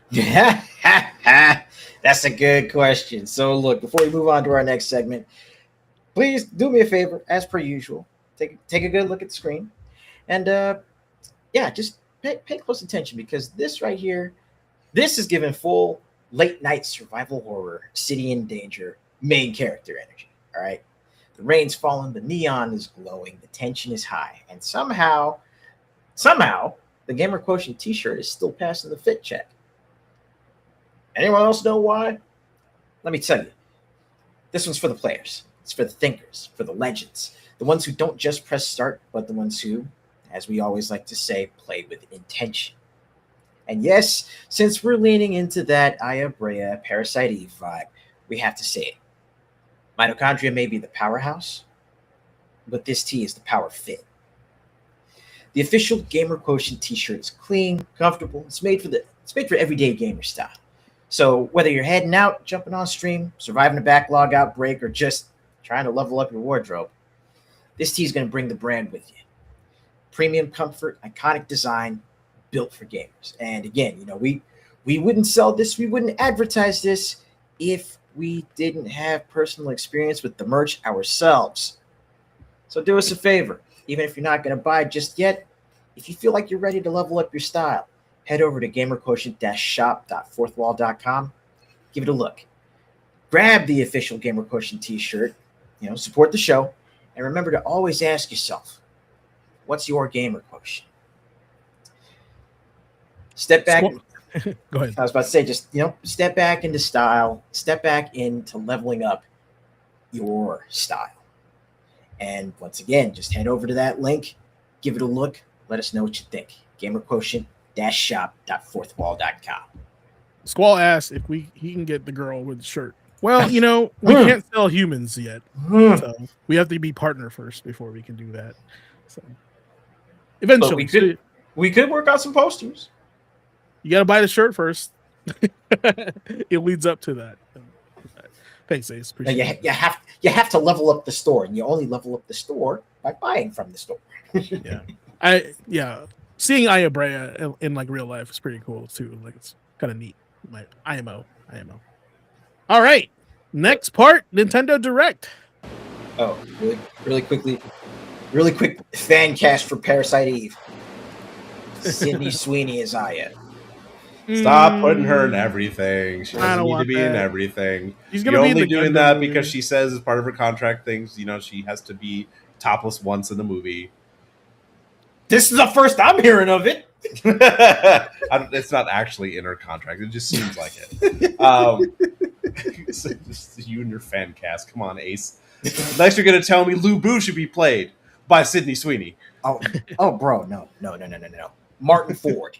[SPEAKER 4] That's a good question. So look, before we move on to our next segment, please do me a favor, as per usual. Take a good look at the screen. And just pay close attention, because this right here, this is giving full late night survival horror, city in danger, main character energy. All right. The rain's falling, the neon is glowing, the tension is high, and somehow, the Gamer Quotient t-shirt is still passing the fit check. Anyone else know why? Let me tell you. This one's for the players. It's for the thinkers, for the legends, the ones who don't just press start, but the ones who, as we always like to say, play with intention. And yes, since we're leaning into that Aya Brea Parasite Eve vibe, we have to say it. Mitochondria may be the powerhouse, but this tee is the power fit. The official Gamer Quotient t-shirt is clean, comfortable. It's made for everyday gamer style. So whether you're heading out, jumping on stream, surviving a backlog outbreak, or just trying to level up your wardrobe, this tee is going to bring the brand with you. Premium comfort, iconic design, built for gamers. And again, we wouldn't sell this, we wouldn't advertise this if we didn't have personal experience with the merch ourselves. So do us a favor, even if you're not going to buy just yet, if you feel like you're ready to level up your style, head over to gamerquotient-shop.fourthwall.com. Give it a look. Grab the official Gamer Quotient t-shirt, support the show, and remember to always ask yourself, what's your Gamer Quotient? Step back.
[SPEAKER 3] Go ahead.
[SPEAKER 4] I was about to say, just, step back into style, step back into leveling up your style. And once again, just head over to that link, give it a look, let us know what you think. gamerquotient-shop.fourthwall.com.
[SPEAKER 3] Squall asks if he can get the girl with the shirt. Well, we can't sell humans yet. So we have to be partner first before we can do that. So eventually.
[SPEAKER 4] But we could work on some posters.
[SPEAKER 3] You got to buy the shirt first. It leads up to that. Thanks, Ace.
[SPEAKER 4] You have to level up the store, and you only level up the store by buying from the store.
[SPEAKER 3] Seeing Aya Brea in like real life is pretty cool too. Like, it's kind of neat. Like IMO. All right, next part, Nintendo Direct.
[SPEAKER 4] Oh, really quick fan cast for Parasite Eve. Sydney Sweeney is Aya.
[SPEAKER 5] Stop putting her in everything. She doesn't need to be in everything. You're only doing that because she says as part of her contract things, she has to be topless once in the movie.
[SPEAKER 4] This is the first I'm hearing of it.
[SPEAKER 5] It's not actually in her contract. It just seems like it. So just you and your fan cast. Come on, Ace. Next, you're gonna tell me Lou Boo should be played by Sydney Sweeney.
[SPEAKER 4] Oh, bro, no. Martin Ford.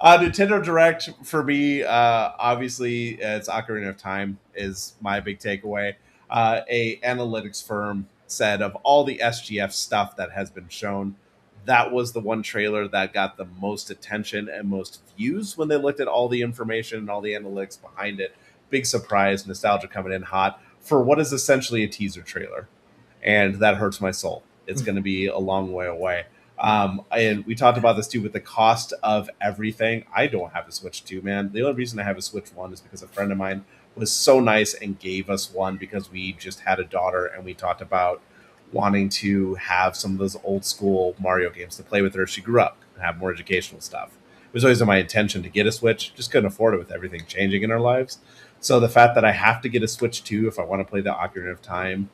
[SPEAKER 5] Nintendo Direct for me, obviously, it's Ocarina of Time is my big takeaway. A analytics firm said of all the SGF stuff that has been shown, that was the one trailer that got the most attention and most views when they looked at all the information and all the analytics behind it. Big surprise, nostalgia coming in hot for what is essentially a teaser trailer. And that hurts my soul. It's going to be a long way away. And we talked about this too with the cost of everything. I don't have a Switch 2, man. The only reason I have a Switch 1 is because a friend of mine was so nice and gave us one because we just had a daughter and we talked about wanting to have some of those old school Mario games to play with her as she grew up and have more educational stuff. It was always my intention to get a Switch, just couldn't afford it with everything changing in our lives. So the fact that I have to get a Switch 2 if I want to play the Ocarina of Time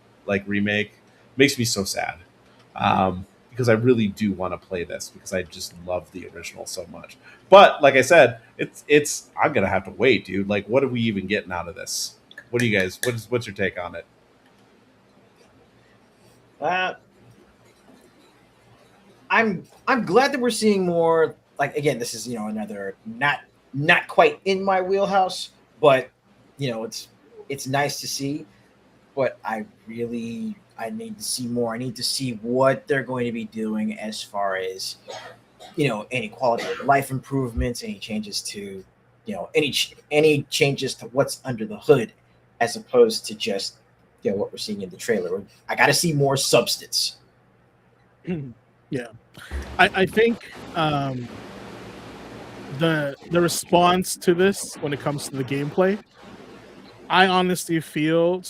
[SPEAKER 5] remake makes me so sad. Because I really do want to play this because I just love the original so much. But like I said, it's I'm gonna have to wait, dude. Like, what are we even getting out of this? What do you guys? What's your take on it?
[SPEAKER 4] I'm glad that we're seeing more. Like, again, this is another not quite in my wheelhouse, but it's nice to see. But I need to see more. I need to see what they're going to be doing as far as any quality of life improvements, any changes to any changes to what's under the hood, as opposed to just what we're seeing in the trailer. I got to see more substance.
[SPEAKER 3] Yeah, I think the response to this when it comes to the gameplay, I honestly feel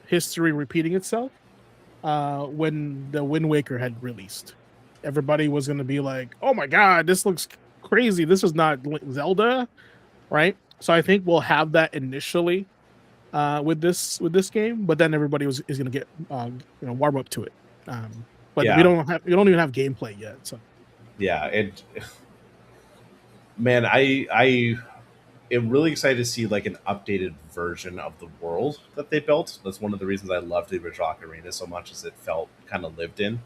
[SPEAKER 3] history repeating itself. When the Wind Waker had released, everybody was going to be like, "Oh my god, this looks crazy! This is not Zelda," right? So I think we'll have that initially with this game, but then everybody is going to get warm up to it. But
[SPEAKER 5] Yeah.
[SPEAKER 3] we don't even have gameplay yet. So
[SPEAKER 5] Yeah, man, I am really excited to see like an updated version of the world that they built. That's one of the reasons I loved the original Ocarina so much, is it felt kind of lived in.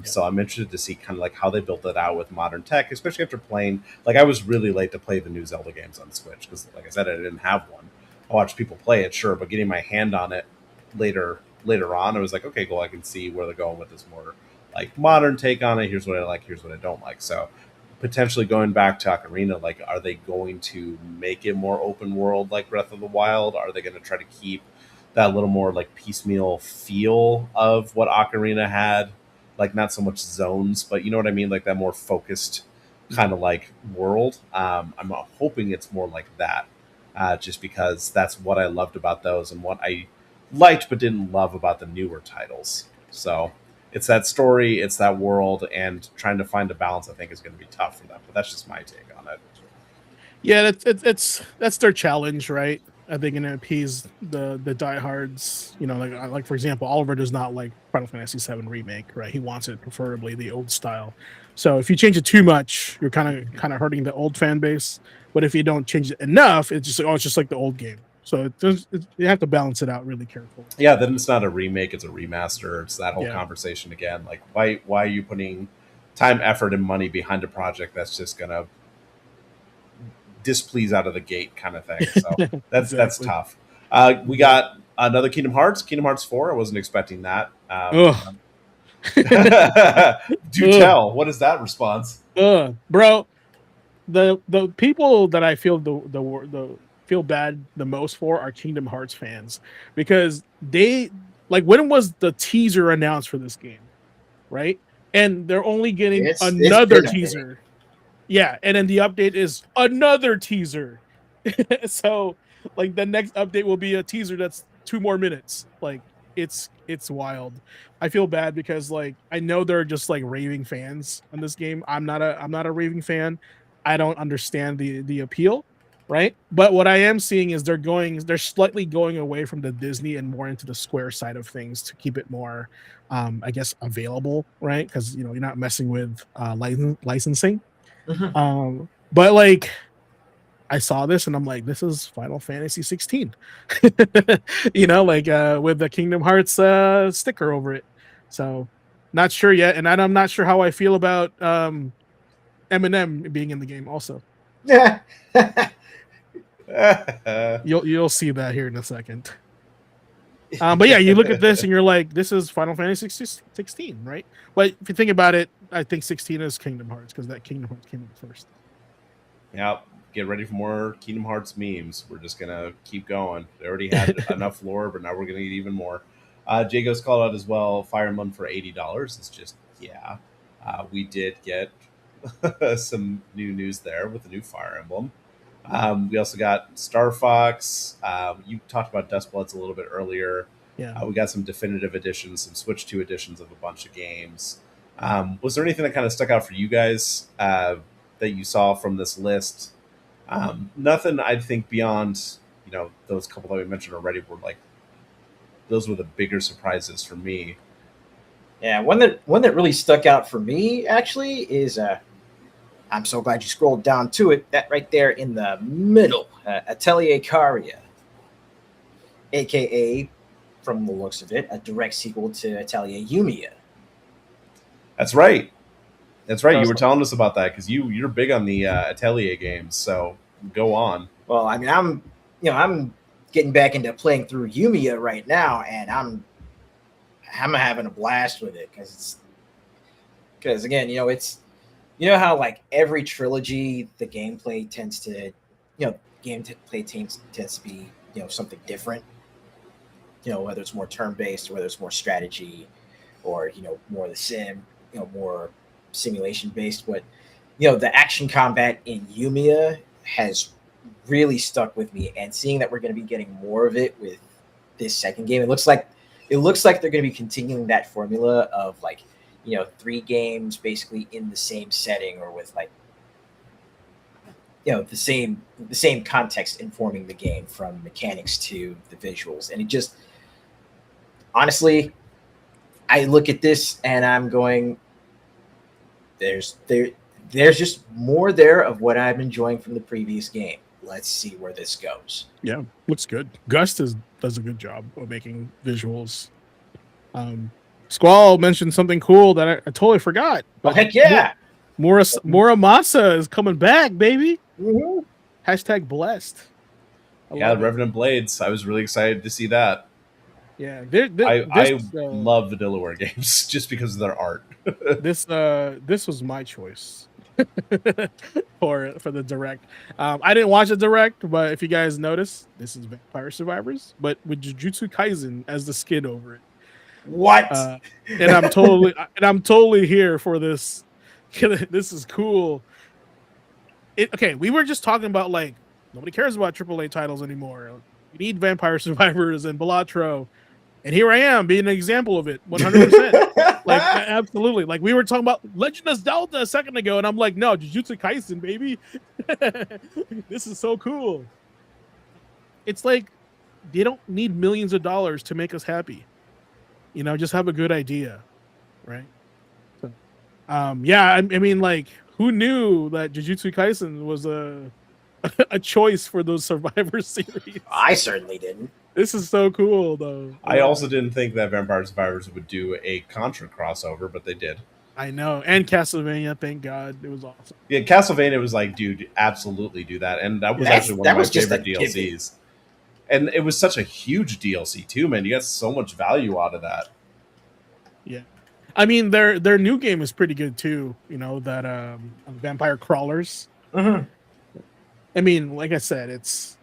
[SPEAKER 5] So I'm interested to see kind of like how they built it out with modern tech, especially after playing. Like, I was really late to play the new Zelda games on Switch because, like I said, I didn't have one. I watched people play it, sure, but getting my hand on it later on, I was like, okay, cool, I can see where they're going with this more like modern take on it. Here's what I like, here's what I don't like. So potentially going back to Ocarina, like, are they going to make it more open world like Breath of the Wild? Are they going to try to keep that little more like piecemeal feel of what Ocarina had? Like, not so much zones, but you know what I mean? Like that more focused kind of like world. I'm hoping it's more like that, just because that's what I loved about those and what I liked but didn't love about the newer titles. So it's that story, it's that world, and trying to find a balance, I think, is going to be tough for them. But that's just my take on it.
[SPEAKER 3] yeah, that's their challenge, right? I think going to appease the diehards. Like for example, Oliver does not like Final Fantasy VII remake, right? He wants it preferably the old style. So if you change it too much, you're kind of hurting the old fan base. But if you don't change it enough, it's just like, it's just like the old game. So you have to balance it out really carefully.
[SPEAKER 5] Yeah, then it's not a remake; it's a remaster. It's that whole
[SPEAKER 3] Yeah.
[SPEAKER 5] conversation again. Like, why are you putting time, effort, and money behind a project that's just going to displease out of the gate, kind of thing? So that's
[SPEAKER 3] Exactly.
[SPEAKER 5] tough. We got another Kingdom Hearts 4. I wasn't expecting that.
[SPEAKER 3] Ugh.
[SPEAKER 5] Do tell. What is that response?
[SPEAKER 3] Bro, the people that I feel the feel bad the most for are Kingdom Hearts fans, because they, like, when was the teaser announced for this game, right? And they're only getting
[SPEAKER 4] It's
[SPEAKER 3] another
[SPEAKER 4] been a
[SPEAKER 3] teaser. Yeah, and then the update is another teaser. So like the next update will be a teaser that's 2 more minutes. Like, it's wild. I feel bad because, like, I know they're just like raving fans on this game. I'm not a raving fan. I don't understand the appeal. right? But what I am seeing is they're slightly going away from the Disney and more into the Square side of things to keep it more, I guess, available, right? Because you're not messing with licensing.
[SPEAKER 4] Mhm.
[SPEAKER 3] But like I saw this and I'm like, this is Final Fantasy 16, like with the Kingdom Hearts sticker over it. So not sure yet, and I'm not sure how I feel about Eminem being in the game also.
[SPEAKER 4] Yeah.
[SPEAKER 3] You'll see that here in a second. But yeah, you look at this and you're like, this is Final Fantasy 16, right? But if you think about it, I think 16 is Kingdom Hearts because that Kingdom Hearts came out first.
[SPEAKER 5] Yep. Get ready for more Kingdom Hearts memes. We're just gonna keep going. They already had enough lore, but now we're gonna need even more. Jago's called out as well. Fire Emblem for $80. It's just we did get some new news there with the new Fire Emblem. We also got Star Fox. You talked about Dustbloods a little bit earlier.
[SPEAKER 3] Yeah.
[SPEAKER 5] We got some definitive editions, some Switch 2 editions of a bunch of games. Was there anything that kind of stuck out for you guys that you saw from this list? Nothing, I think, beyond those couple that we mentioned already were like those were the bigger surprises for me.
[SPEAKER 4] Yeah, one that really stuck out for me actually is I'm so glad you scrolled down to it. That right there in the middle, Atelier Caria, aka, from the looks of it, a direct sequel to Atelier Yumiya.
[SPEAKER 5] That's right. That's right. You were
[SPEAKER 4] Awesome.
[SPEAKER 5] telling us about that because you're big on the Atelier games. So go on.
[SPEAKER 4] Well, I mean, I'm getting back into playing through Yumiya right now, and I'm having a blast with it because again, it's how like every trilogy, the gameplay tends to, tends to be something different. Whether it's more turn-based or whether it's more strategy, or more of the sim, more simulation-based. But the action combat in Yumiya has really stuck with me, and seeing that we're going to be getting more of it with this second game, it looks like they're going to be continuing that formula of like 3 games basically in the same setting, or with like the same context informing the game, from mechanics to the visuals. And it just, honestly, I look at this and I'm going, there's just more there of what I'm enjoying from the previous game. Let's see where this goes.
[SPEAKER 3] Yeah, looks good. Gus does a good job of making visuals. Squall mentioned something cool that I totally forgot.
[SPEAKER 4] Oh, heck yeah!
[SPEAKER 3] Muramasa is coming back, baby.
[SPEAKER 4] Mm-hmm.
[SPEAKER 3] # blessed.
[SPEAKER 5] Yeah, Revenant Blades. I was really excited to see that.
[SPEAKER 3] Yeah,
[SPEAKER 5] I love the Delaware games just because of their art.
[SPEAKER 3] this was my choice for the direct. I didn't watch the direct, but if you guys notice, this is Vampire Survivors, but with Jujutsu Kaisen as the skid over it.
[SPEAKER 4] What?
[SPEAKER 3] And I'm totally here for this. This is cool. Okay, we were just talking about like nobody cares about AAA titles anymore. We need Vampire Survivors and Balatro. And here I am being an example of it, 100%. Like, absolutely. Like, we were talking about Legend of Zelda a second ago, and I'm like, no, Jujutsu Kaisen, baby. This is so cool. It's like, they don't need millions of dollars to make us happy. Just have a good idea, right? So, yeah, I mean, like, who knew that Jujutsu Kaisen was a choice for those Survivor series?
[SPEAKER 4] I certainly didn't.
[SPEAKER 3] This is so cool, though.
[SPEAKER 5] I also didn't think that Vampire Survivors would do a Contra crossover, but they did.
[SPEAKER 3] I know. And Castlevania, thank God. It was awesome.
[SPEAKER 5] Yeah, Castlevania was like, dude, absolutely do that. And that was actually one of my favorite DLCs. And it was such a huge DLC, too, man. You got so much value out of that.
[SPEAKER 3] Yeah. I mean, their new game is pretty good, too. That Vampire Crawlers.
[SPEAKER 4] Mm-hmm.
[SPEAKER 3] I mean, like I said, it's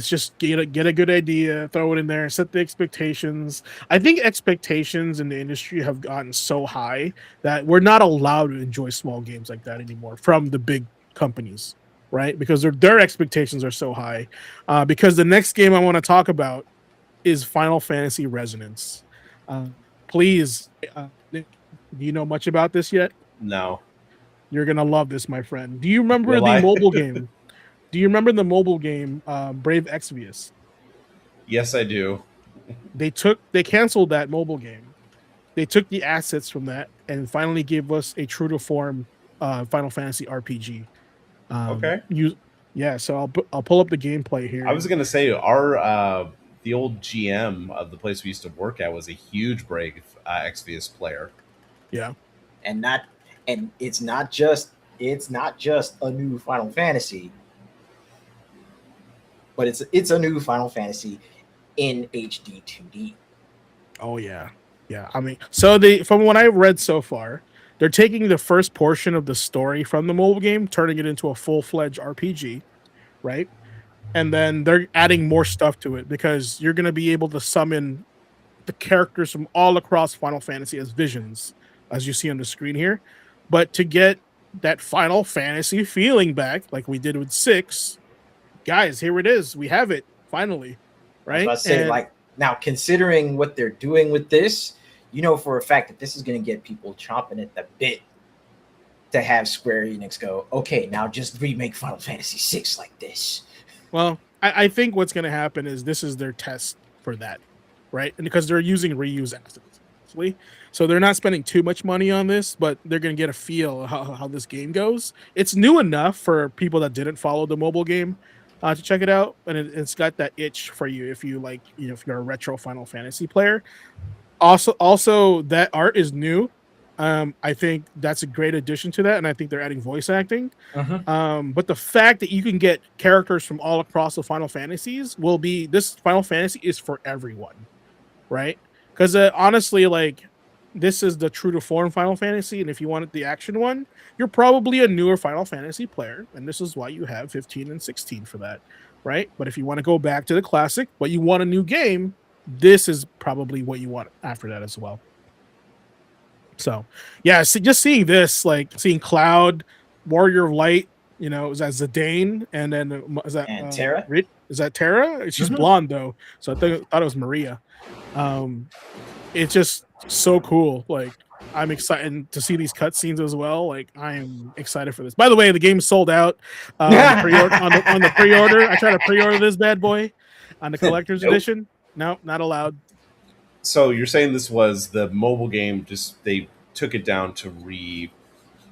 [SPEAKER 3] just get a good idea, throw it in there, set the expectations. I think expectations in the industry have gotten so high that we're not allowed to enjoy small games like that anymore from the big companies, right? Because their expectations are so high. Because the next game I want to talk about is Final Fantasy Resonance. Please, Nick, do you know much about this yet?
[SPEAKER 5] No.
[SPEAKER 3] You're gonna love this, my friend. Do you remember the mobile game? Do you remember the mobile game Brave Exvius?
[SPEAKER 5] Yes, I do.
[SPEAKER 3] They canceled that mobile game. They took the assets from that and finally gave us a true to form Final Fantasy RPG.
[SPEAKER 5] Okay.
[SPEAKER 3] Yeah, so I'll pull up the gameplay here.
[SPEAKER 5] I was gonna say our the old GM of the place we used to work at was a huge Brave Exvius player.
[SPEAKER 3] Yeah,
[SPEAKER 4] And not and it's not just a new Final Fantasy, but it's a new Final Fantasy in HD 2D.
[SPEAKER 3] oh yeah, yeah. I mean, so they from what I've read so far, they're taking the first portion of the story from the mobile game, turning it into a full-fledged RPG, right? And then they're adding more stuff to it because you're going to be able to summon the characters from all across Final Fantasy as visions, as you see on the screen here. But to get that Final Fantasy feeling back, like we did with 6, guys, here it is. We have it finally,
[SPEAKER 4] I was
[SPEAKER 3] right?
[SPEAKER 4] about to say,
[SPEAKER 3] And
[SPEAKER 4] like, now considering what they're doing with this, you know for a fact that this is going to get people chomping at the bit to have Square Enix go, okay, now just remake Final Fantasy 6 like this.
[SPEAKER 3] well, I think what's going to happen is this is their test for that, right? And because they're using reuse assets, obviously. So they're not spending too much money on this, but they're going to get a feel of how this game goes. It's new enough for people that didn't follow the mobile game to check it out, and it's got that itch for you if you like, if you're a retro Final Fantasy player. Also, that art is new. I think that's a great addition to that, and I think they're adding voice acting. But the fact that you can get characters from all across the Final Fantasies will be this Final Fantasy is for everyone, right? Because honestly, like this is the true to form Final Fantasy, and if you wanted the action one, you're probably a newer Final Fantasy player, and this is why you have 15 and 16 for that, right? But if you want to go back to the classic, but you want a new game, this is probably what you want after that as well. So, yeah, just seeing this, like seeing Cloud, Warrior of Light, is that Zidane, and then is that
[SPEAKER 4] Terra?
[SPEAKER 3] Is that Terra? She's blonde though, so I thought it was Maria. It's just so cool. Like I'm excited to see these cutscenes as well. Like I am excited for this. By the way, the game sold out on the pre-order. I tried to pre-order this bad boy on the collector's edition. No, not allowed.
[SPEAKER 5] So you're saying this was the mobile game? Just they took it down to repackage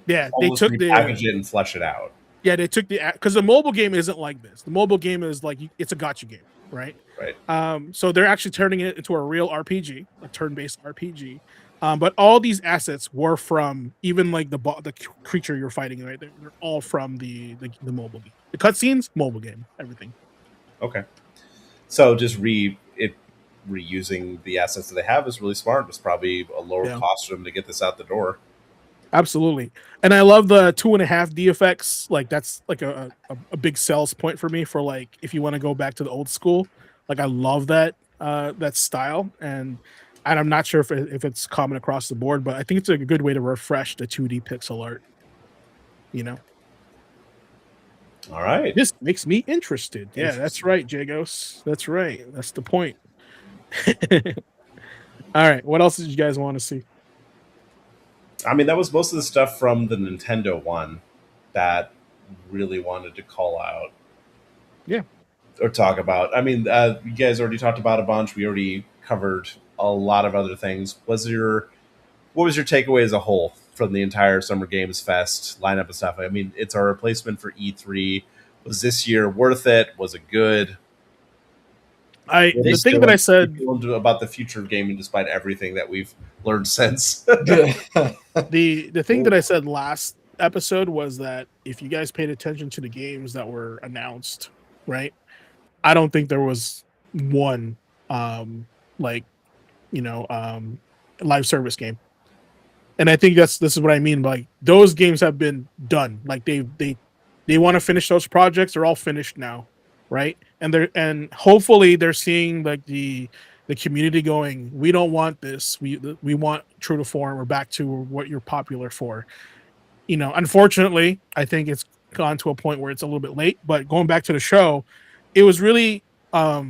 [SPEAKER 5] it and flesh it out.
[SPEAKER 3] Yeah, they took because the mobile game isn't like this. The mobile game is like it's a gotcha game, right?
[SPEAKER 5] Right.
[SPEAKER 3] So they're actually turning it into a real RPG, a turn-based RPG. But all these assets were from even like the creature you're fighting right there. They're all from the mobile game. The cutscenes, mobile game, everything.
[SPEAKER 5] Okay. So just reusing the assets that they have is really smart. It's probably a lower cost for them to get this out the door.
[SPEAKER 3] Absolutely. And I love the 2.5D effects. Like that's like a big sales point for me for like if you want to go back to the old school. Like I love that that style, and I'm not sure if it's common across the board, but I think it's a good way to refresh the 2D pixel art.
[SPEAKER 5] All right.
[SPEAKER 3] This makes me interested. Yeah, that's right, Jagos. That's right. That's the point. All right. What else did you guys want to see?
[SPEAKER 5] I mean, that was most of the stuff from the Nintendo one that really wanted to call out.
[SPEAKER 3] Yeah.
[SPEAKER 5] Or talk about. I mean, you guys already talked about a bunch. We already covered a lot of other things. What was your takeaway as a whole from the entire Summer Games Fest lineup of stuff? I mean, it's our replacement for E3. Was this year worth it? Was it good?
[SPEAKER 3] The thing that I said
[SPEAKER 5] about the future of gaming, despite everything that we've learned since.
[SPEAKER 3] the thing that I said last episode was that if you guys paid attention to the games that were announced, right? I don't think there was one live service game. And I think this is what I mean. Like those games have been done. Like they want to finish those projects. They're all finished now, right? And hopefully they're seeing like the community going, we don't want this. We want true to form. We're back to what you're popular for. Unfortunately, I think it's gone to a point where it's a little bit late. But going back to the show, it was really a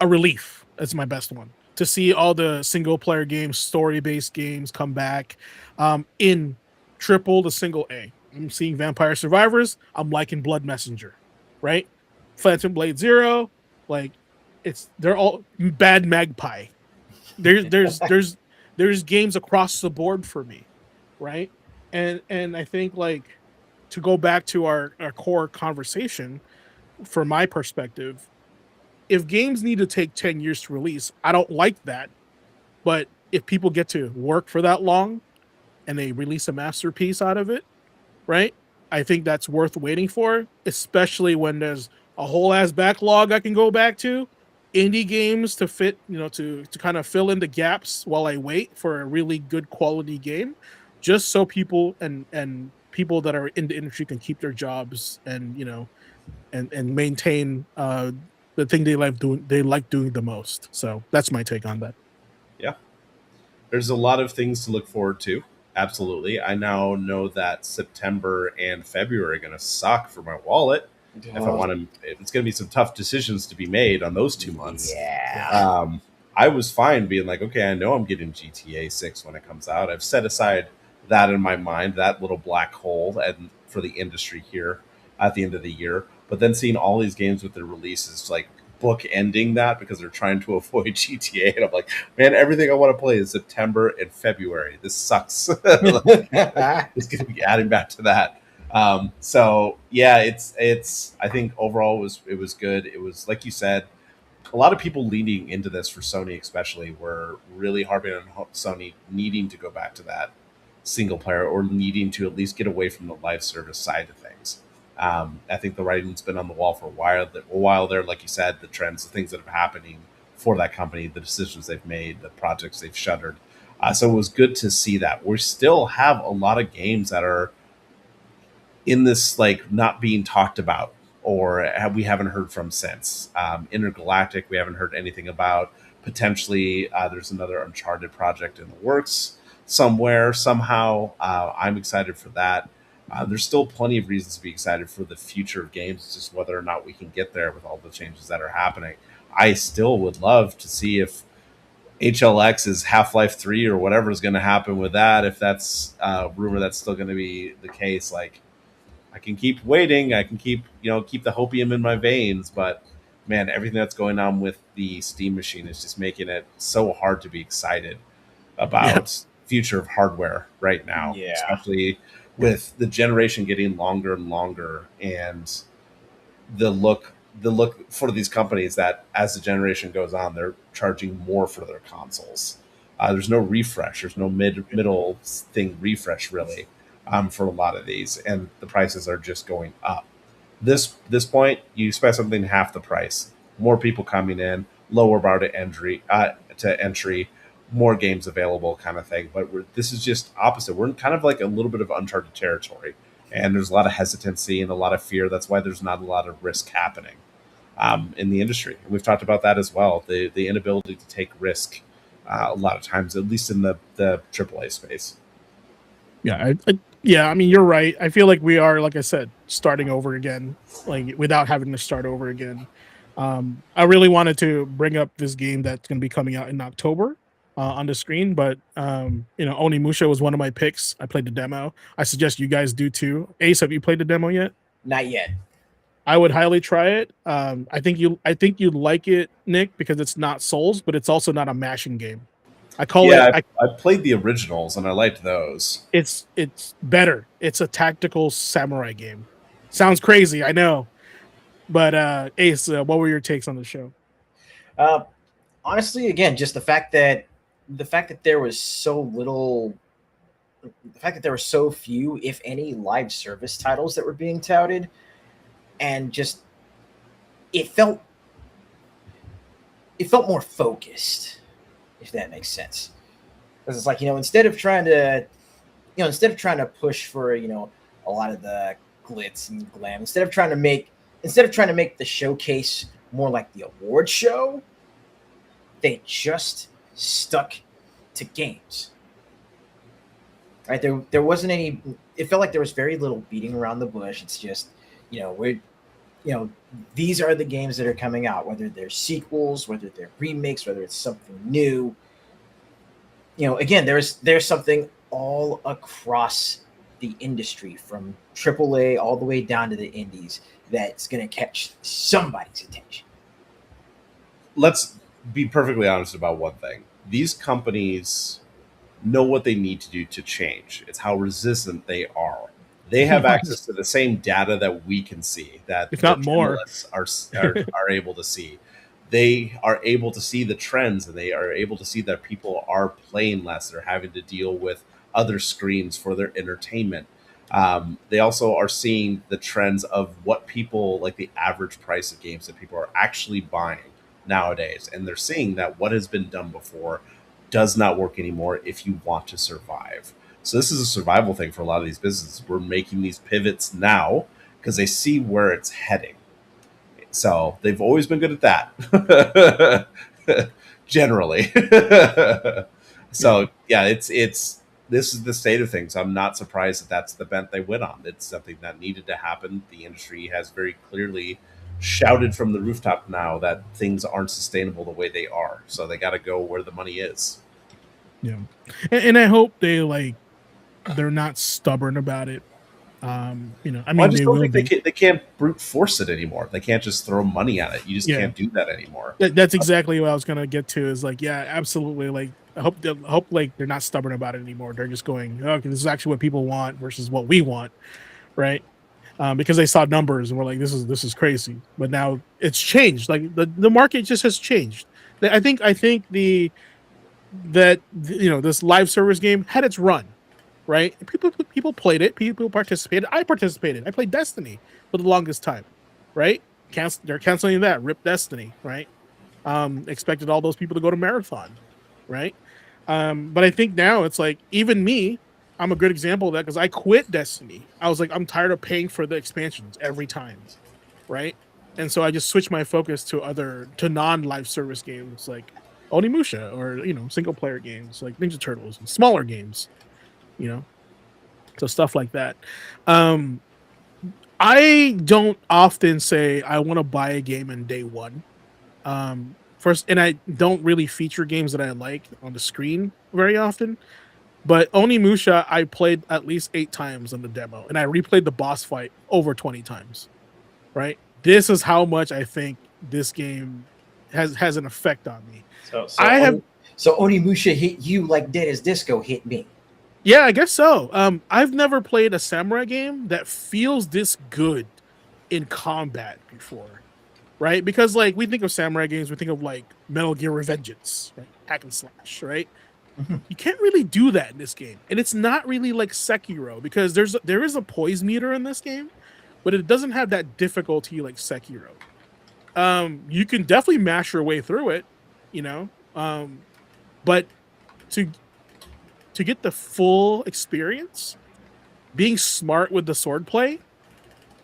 [SPEAKER 3] relief. That's my best one. To see all the single player games, story based games come back in triple to single A, I'm seeing Vampire Survivors. I'm liking Blood Messenger, right? Phantom Blade Zero, like they're all Bad Magpie. There's games across the board for me, right? And I think like to go back to our core conversation, from my perspective, if games need to take 10 years to release, I don't like that. But if people get to work for that long and they release a masterpiece out of it, right? I think that's worth waiting for, especially when there's a whole ass backlog I can go back to, indie games to fit, to kind of fill in the gaps while I wait for a really good quality game, just so people and people that are in the industry can keep their jobs and and maintain the thing they like doing the most. So that's my take on that.
[SPEAKER 5] Yeah. There's a lot of things to look forward to. Absolutely. I now know that September and February are going to suck for my wallet. If it's going to be some tough decisions to be made on those 2 months.
[SPEAKER 4] Yeah.
[SPEAKER 5] I was fine being like, okay, I know I'm getting GTA 6 when it comes out. I've set aside that in my mind, that little black hole, and for the industry here at the end of the year. But then seeing all these games with their releases, like book ending that because they're trying to avoid GTA, and I'm like, man, everything I want to play is September and February. This sucks. It's going to be adding back to that. So yeah, it's. I think overall it was good. It was, like you said, a lot of people leaning into this for Sony, especially, were really harping on Sony needing to go back to that single player or needing to at least get away from the live service side of things. I think the writing's been on the wall for a while there. Like you said, the trends, the things that are happening for that company, the decisions they've made, the projects they've shuttered. So it was good to see that. We still have a lot of games that are in this, like, not being talked about or we haven't heard from since. Intergalactic, we haven't heard anything about. Potentially, there's another Uncharted project in the works somewhere, somehow. I'm excited for that. There's still plenty of reasons to be excited for the future of games. It's just whether or not we can get there with all the changes that are happening. I still would love to see if HLX is Half-Life 3 or whatever is going to happen with that. If that's a rumor that's still going to be the case, like, I can keep waiting. I can keep the hopium in my veins. But man, everything that's going on with the Steam machine is just making it so hard to be excited about future of hardware right now, especially with the generation getting longer and longer, and the look for these companies that as the generation goes on, they're charging more for their consoles. There's no refresh. There's no middle thing refresh really for a lot of these, and the prices are just going up. This point, you expect something half the price, more people coming in, lower bar to entry, more games available, kind of thing. But this is just opposite. We're in kind of like a little bit of uncharted territory, and there's a lot of hesitancy and a lot of fear. That's why there's not a lot of risk happening in the industry. And we've talked about that as well. The inability to take risk a lot of times, at least in the AAA space.
[SPEAKER 3] Yeah, I mean, you're right. I feel like we are, like I said, starting over again, like without having to start over again. I really wanted to bring up this game that's going to be coming out in October on the screen, but Onimusha was one of my picks. I played the demo. I suggest you guys do too. Ace, have you played the demo yet?
[SPEAKER 4] Not yet.
[SPEAKER 3] I would highly try it. I think you'd like it, Nick, because it's not Souls, but it's also not a mashing game. I
[SPEAKER 5] played the originals and I liked those.
[SPEAKER 3] It's better. It's a tactical samurai game. Sounds crazy, I know. But Ace, what were your takes on the show?
[SPEAKER 4] Honestly, again, just the fact that there was so little, the fact that there were so few, if any, live service titles that were being touted, and just it felt more focused, if that makes sense. Because it's like, instead of trying to push for a lot of the glitz and glam, instead of trying to make the showcase more like the award show, they just stuck to games. Right? There wasn't any. It felt like there was very little beating around the bush. It's just, these are the games that are coming out, whether they're sequels, whether they're remakes, whether it's something new. Again, there's something all across the industry from AAA all the way down to the indies that's going to catch somebody's attention?
[SPEAKER 5] Let's be perfectly honest about one thing. These companies know what they need to do to change. It's how resistant they are. They have access to the same data that we can see, that
[SPEAKER 3] if not more,
[SPEAKER 5] are able to see. They are able to see the trends, and they are able to see that people are playing less. They're having to deal with other screens for their entertainment. They also are seeing the trends of what people, like the average price of games that people are actually buying nowadays. And they're seeing that what has been done before does not work anymore if you want to survive. So this is a survival thing for a lot of these businesses. We're making these pivots now because they see where it's heading. So they've always been good at that, generally. So yeah, it's this is the state of things. I'm not surprised that that's the bent they went on. It's something that needed to happen. The industry has very clearly shouted from the rooftop now that things aren't sustainable the way they are. So they got to go where the money is.
[SPEAKER 3] Yeah, and I hope they're not stubborn about it. I mean,
[SPEAKER 5] I just don't think they can't brute force it anymore. They can't just throw money at it. You just can't do that anymore.
[SPEAKER 3] That's exactly what I was gonna get to. Is yeah, absolutely. I hope they're not stubborn about it anymore. They're just going, oh, okay, this is actually what people want versus what we want, right? Because they saw numbers and we're like, this is crazy. But now it's changed. Like the market just has changed. I think this live service game had its run, right? People played it. People participated. I participated. I played Destiny for the longest time, right? They're canceling that. Rip Destiny, right? Expected all those people to go to Marathon, right? But I think now it's like, even me, I'm a good example of that because I quit Destiny. I was like, I'm tired of paying for the expansions every time, right? And so I just switched my focus to non-live service games like Onimusha or single player games like Ninja Turtles and smaller games, so stuff like that. I don't often say I want to buy a game in day one. First, and I don't really feature games that I like on the screen very often. But Onimusha, I played at least 8 times on the demo, and I replayed the boss fight over 20 times. Right? This is how much I think this game has an effect on me.
[SPEAKER 4] So Onimusha hit you like Dead as Disco hit me.
[SPEAKER 3] Yeah, I guess so. I've never played a samurai game that feels this good in combat before, right? Because we think of samurai games, we think of Metal Gear Revengeance, right? Hack and slash, right? Mm-hmm. You can't really do that in this game, and it's not really like Sekiro because there is a poise meter in this game, but it doesn't have that difficulty like Sekiro. You can definitely mash your way through it, but to get the full experience, being smart with the swordplay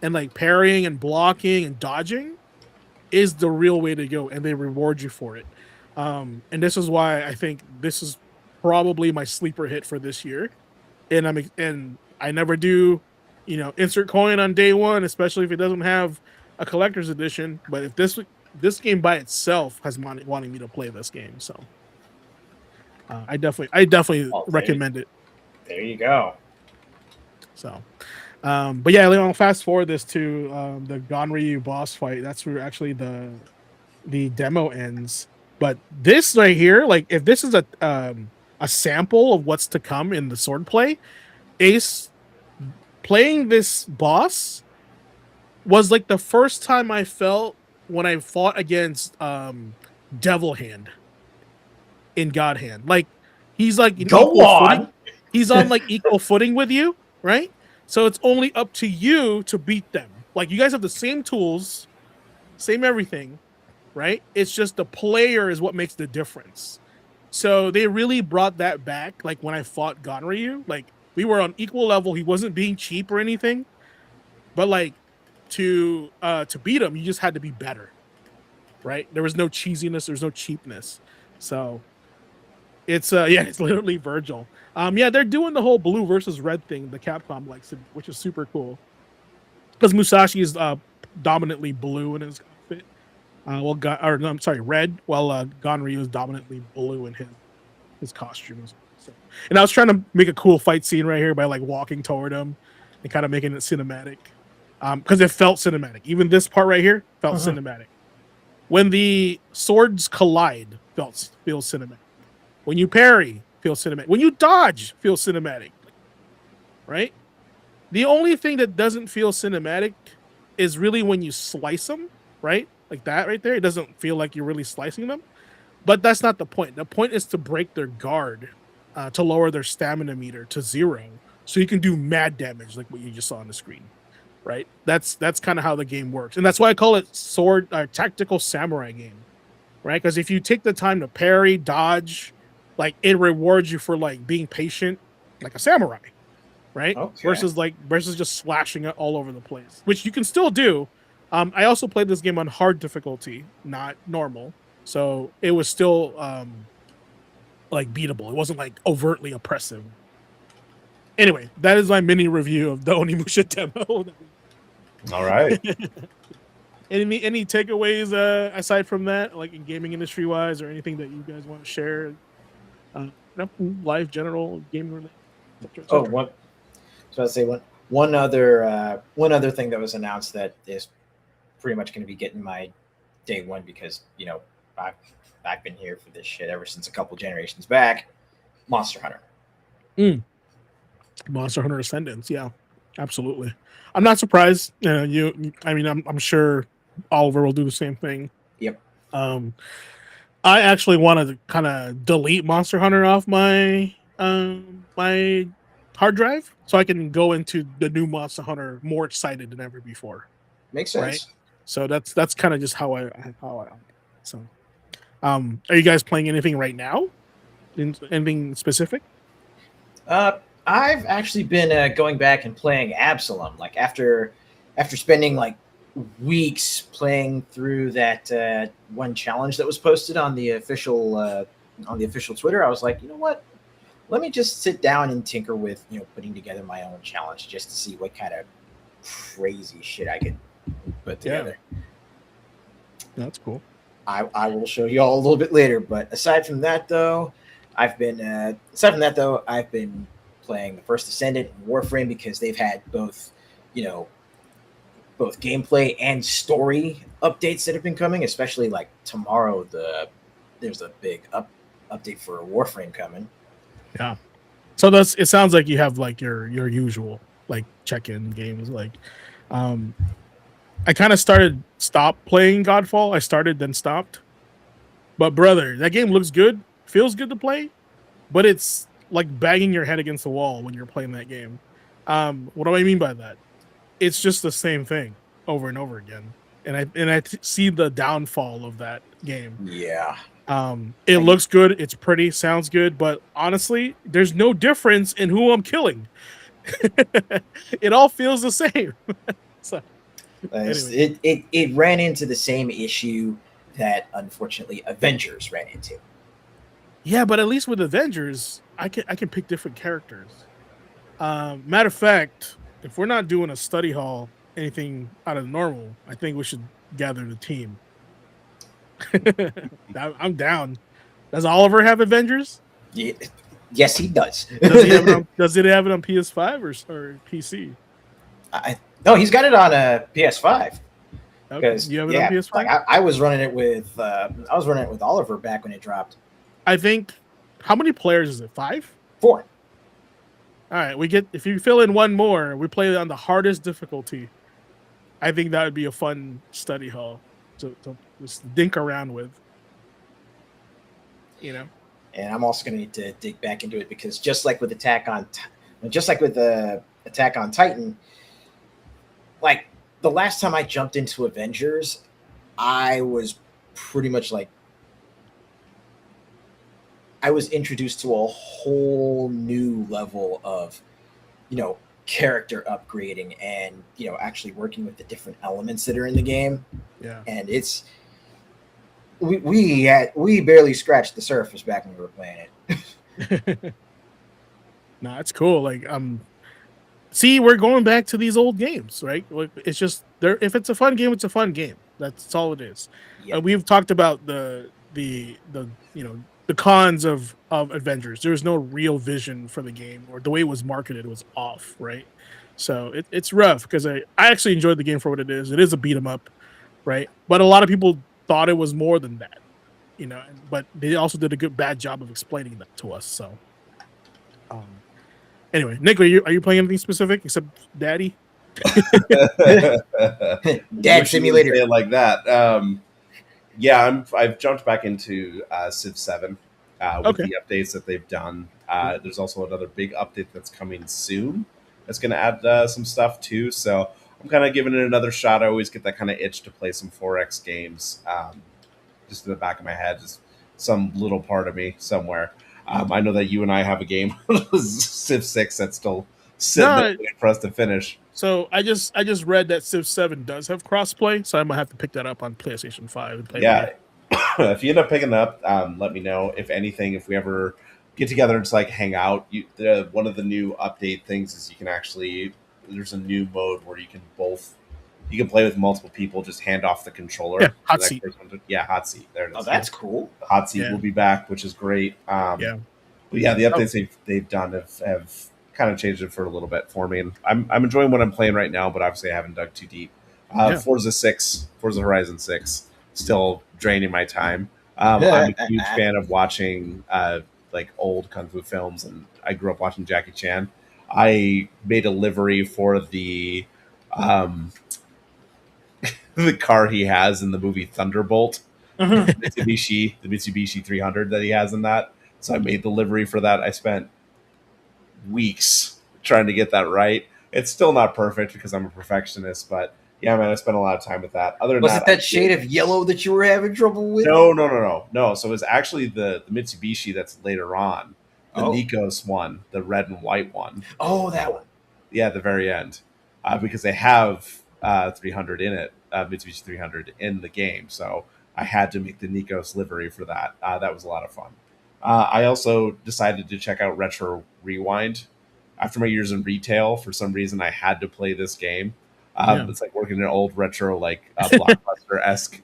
[SPEAKER 3] and parrying and blocking and dodging is the real way to go, and they reward you for it. And this is why I think this is probably my sleeper hit for this year. And I never do, insert coin on day one, especially if it doesn't have a collector's edition. But if this game by itself has wanting me to play this game, so I definitely recommend it.
[SPEAKER 4] There you go.
[SPEAKER 3] So, but yeah, I'll fast forward this to the Ganryu boss fight. That's where actually the demo ends. But this right here, if this is a sample of what's to come in the swordplay, Ace playing this boss was the first time I felt when I fought against Devil Hand in God Hand. He's
[SPEAKER 4] go on.
[SPEAKER 3] Footing. He's on equal footing with you, right? So it's only up to you to beat them. You guys have the same tools, same everything, right? It's just the player is what makes the difference. So they really brought that back. When I fought Ganryu, we were on equal level. He wasn't being cheap or anything, but to beat him, you just had to be better, right? There was no cheesiness. There's no cheapness. So it's it's literally Virgil. They're doing the whole blue versus red thing, the Capcom which is super cool. Because Musashi is dominantly blue in his outfit. Red, while Ganryu is dominantly blue in his costumes. So, and I was trying to make a cool fight scene right here by like walking toward him and kind of making it cinematic, because it felt cinematic. Even this part right here felt cinematic. When the swords collide, feels cinematic. When you parry, feels cinematic. When you dodge, feels cinematic. Right? The only thing that doesn't feel cinematic is really when you slice them, right? Like that right there. It doesn't feel like you're really slicing them. But that's not the point. The point is to break their guard, to lower their stamina meter to 0, so you can do mad damage like what you just saw on the screen, right? That's kind of how the game works, and that's why I call it tactical samurai game, right? Because if you take the time to parry, dodge, like it rewards you for like being patient, like a samurai, right?
[SPEAKER 4] Okay.
[SPEAKER 3] Versus just slashing it all over the place, which you can still do. I also played this game on hard difficulty, not normal. So it was still like beatable. It wasn't like overtly oppressive. Anyway, that is my mini review of the Onimusha demo.
[SPEAKER 5] All right.
[SPEAKER 3] Any takeaways aside from that, like in gaming industry wise, or anything that you guys want to share? Life, general, gaming related.
[SPEAKER 4] Oh, one. So I'd say one other thing that was announced that is pretty much going to be getting my day one, because I've been here for this shit ever since a couple generations back. Monster Hunter.
[SPEAKER 3] Monster Hunter Ascendance, yeah, absolutely. I'm not surprised. I'm sure Oliver will do the same thing.
[SPEAKER 4] Yep.
[SPEAKER 3] I actually wanted to kind of delete Monster Hunter off my my hard drive so I can go into the new Monster Hunter more excited than ever before.
[SPEAKER 4] Makes sense.
[SPEAKER 3] Right? So that's kind of just how I. So, are you guys playing anything right now? Anything specific?
[SPEAKER 4] I've actually been going back and playing Absalom. Like after spending like weeks playing through that one challenge that was posted on the official Twitter, I was like, you know what? Let me just sit down and tinker with putting together my own challenge just to see what kind of crazy shit I could put together.
[SPEAKER 3] Yeah. That's cool.
[SPEAKER 4] I will show you all a little bit later. But aside from that, though, I've been playing the First Ascendant and Warframe, because they've had both gameplay and story updates that have been coming. Especially like tomorrow, there's a big update for Warframe coming.
[SPEAKER 3] Yeah. So it sounds like you have like your usual like check-in games. Like, I kind of stopped playing Godfall. I started, then stopped. But brother, that game looks good, feels good to play, but it's like banging your head against the wall when you're playing that game. What do I mean by that? It's just the same thing over and over again, and I see the downfall of that game.
[SPEAKER 4] Yeah.
[SPEAKER 3] It looks good, it's pretty, sounds good, but honestly, there's no difference in who I'm killing. It all feels the same. So, anyway.
[SPEAKER 4] It ran into the same issue that unfortunately Avengers ran into.
[SPEAKER 3] Yeah, but at least with Avengers, I can pick different characters. Matter of fact, if we're not doing a study hall, anything out of the normal, I think we should gather the team. I'm down. Does Oliver have Avengers?
[SPEAKER 4] Yeah. Yes, he does.
[SPEAKER 3] Does it have it on PS5 or PC?
[SPEAKER 4] No, he's got it on a PS5.
[SPEAKER 3] Okay. You have it on PS5?
[SPEAKER 4] Like I was running it with Oliver back when it dropped.
[SPEAKER 3] I think, how many players is it? 5?
[SPEAKER 4] 4.
[SPEAKER 3] All right, if you fill in one more, we play it on the hardest difficulty. I think that would be a fun study hall to just dink around with.
[SPEAKER 4] And I'm also going to need to dig back into it, because just like with Attack on Titan, like the last time I jumped into Avengers, I was pretty much like, I was introduced to a whole new level of, character upgrading and, actually working with the different elements that are in the game.
[SPEAKER 3] Yeah.
[SPEAKER 4] And it's, we barely scratched the surface back when we were playing it.
[SPEAKER 3] No, it's cool. Like, see, we're going back to these old games, right? Like, it's just if it's a fun game, it's a fun game. That's all it is.
[SPEAKER 4] Yep.
[SPEAKER 3] We've talked about the the cons of Avengers. There was no real vision for the game, or the way it was marketed was off, right? So it's rough because I actually enjoyed the game for what it is. It is a beat 'em up, right? But a lot of people thought it was more than that, but they also did a bad job of explaining that to us. So, anyway, Nick, are you playing anything specific except Daddy?
[SPEAKER 4] Dad
[SPEAKER 5] Wish you
[SPEAKER 4] Simulator.
[SPEAKER 5] didn't say it like that. Yeah, I've jumped back into Civ 7 with
[SPEAKER 3] Okay.
[SPEAKER 5] the updates that they've done. There's also another big update that's coming soon. That's going to add some stuff too. So I'm kind of giving it another shot. I always get that kind of itch to play some 4X games, just in the back of my head, just some little part of me somewhere. I know that you and I have a game, Civ 6, that's still sitting there waiting for us to finish.
[SPEAKER 3] So I just read that Civ 7 does have crossplay, so I might have to pick that up on PlayStation 5 and play.
[SPEAKER 5] Yeah, if you end up picking it up, let me know. If anything, if we ever get together and just like hang out, one of the new update things is you can actually, there's a new mode where you can play with multiple people, just hand off the controller.
[SPEAKER 3] Yeah, hot seat.
[SPEAKER 5] Hot seat. There it is.
[SPEAKER 4] Oh, that's cool.
[SPEAKER 5] The hot seat will be back, which is great. But yeah, the updates they've done have kind of changed it for a little bit for me, and I'm enjoying what I'm playing right now. But obviously, I haven't dug too deep. Forza Horizon 6, still draining my time. I'm a huge fan of watching like old kung fu films, and I grew up watching Jackie Chan. I made a livery for the the car he has in the movie Thunderbolt, the Mitsubishi 300 that he has in that. So I made the livery for that. I spent weeks trying to get that right. It's still not perfect because I'm a perfectionist, but yeah, man, I spent a lot of time with that. Other than
[SPEAKER 4] was it that shade of yellow that you were having trouble with?
[SPEAKER 5] No. So it was actually the Mitsubishi that's later on, the Nikos one, the red and white one.
[SPEAKER 4] Oh, that one.
[SPEAKER 5] Yeah, at the very end, because they have 300 in it, Mitsubishi 300 in the game. So I had to make the Nikos livery for that. That was a lot of fun. I also decided to check out Retro Rewind. After my years in retail, for some reason, I had to play this game. It's like working in an old retro, like Blockbuster-esque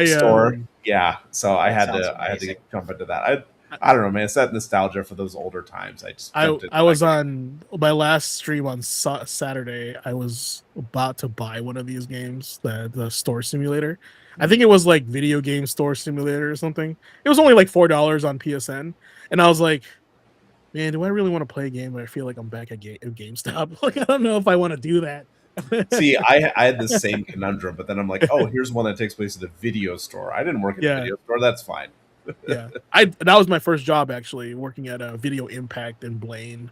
[SPEAKER 5] store. Yeah, so I had to jump into that. I don't know, man. It's that nostalgia for those older times.
[SPEAKER 3] I was on my last stream on Saturday. I was about to buy one of these games, the store simulator. I think it was like Video Game Store Simulator or something. It was only like $4 on PSN, and I was like, man, do I really want to play a game where I feel like I'm back at GameStop? Like, I don't know if I want to do that.
[SPEAKER 5] See, I had the same conundrum, but then I'm like, oh, here's one that takes place at a video store. I didn't work at a video store. That's fine.
[SPEAKER 3] Yeah, that was my first job, actually, working at a Video Impact in Blaine.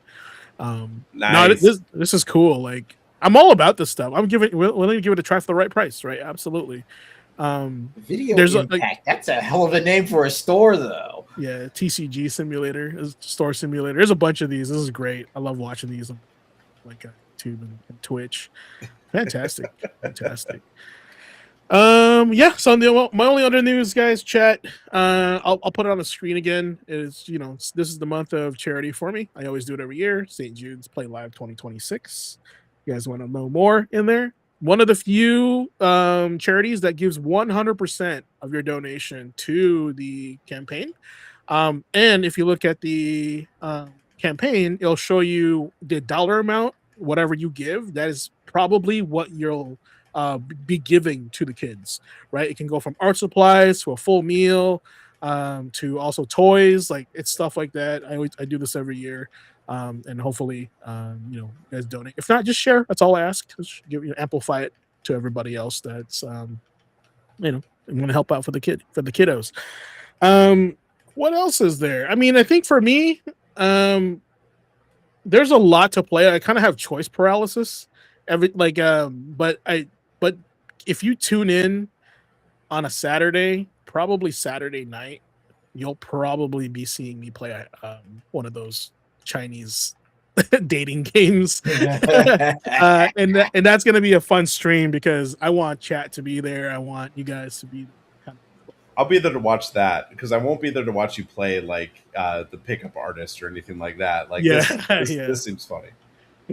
[SPEAKER 5] Nice.
[SPEAKER 3] No, this is cool. Like, I'm all about this stuff. I'm willing to give it a try for the right price, right? Absolutely.
[SPEAKER 4] Video Impact. That's a hell of a name for a store, though.
[SPEAKER 3] Yeah, TCG Simulator, Store Simulator. There's a bunch of these. This is great. I love watching these on like YouTube and Twitch. Fantastic. Fantastic. So my only other news, guys, chat. I'll put it on the screen again. Is this is the month of charity for me. I always do it every year. St. Jude's Play Live 2026. You guys want to know more in there? One of the few charities that gives 100% of your donation to the campaign. And if you look at the campaign, it'll show you the dollar amount, whatever you give. That is probably what you'll be giving to the kids, right? It can go from art supplies to a full meal, to also toys. Like, it's stuff like that. I do this every year. And hopefully, you guys donate. If not, just share. That's all I ask. Just amplify it to everybody else that's, want to help out for the kiddos. What else is there? I mean, I think for me, there's a lot to play. I kind of have choice paralysis. But if you tune in on a Saturday, probably Saturday night, you'll probably be seeing me play one of those Chinese dating games. And that's going to be a fun stream because I want chat to be there. I want you guys to be
[SPEAKER 5] I'll be there to watch that because I won't be there to watch you play like the pickup artist or anything like that. Like, this seems funny.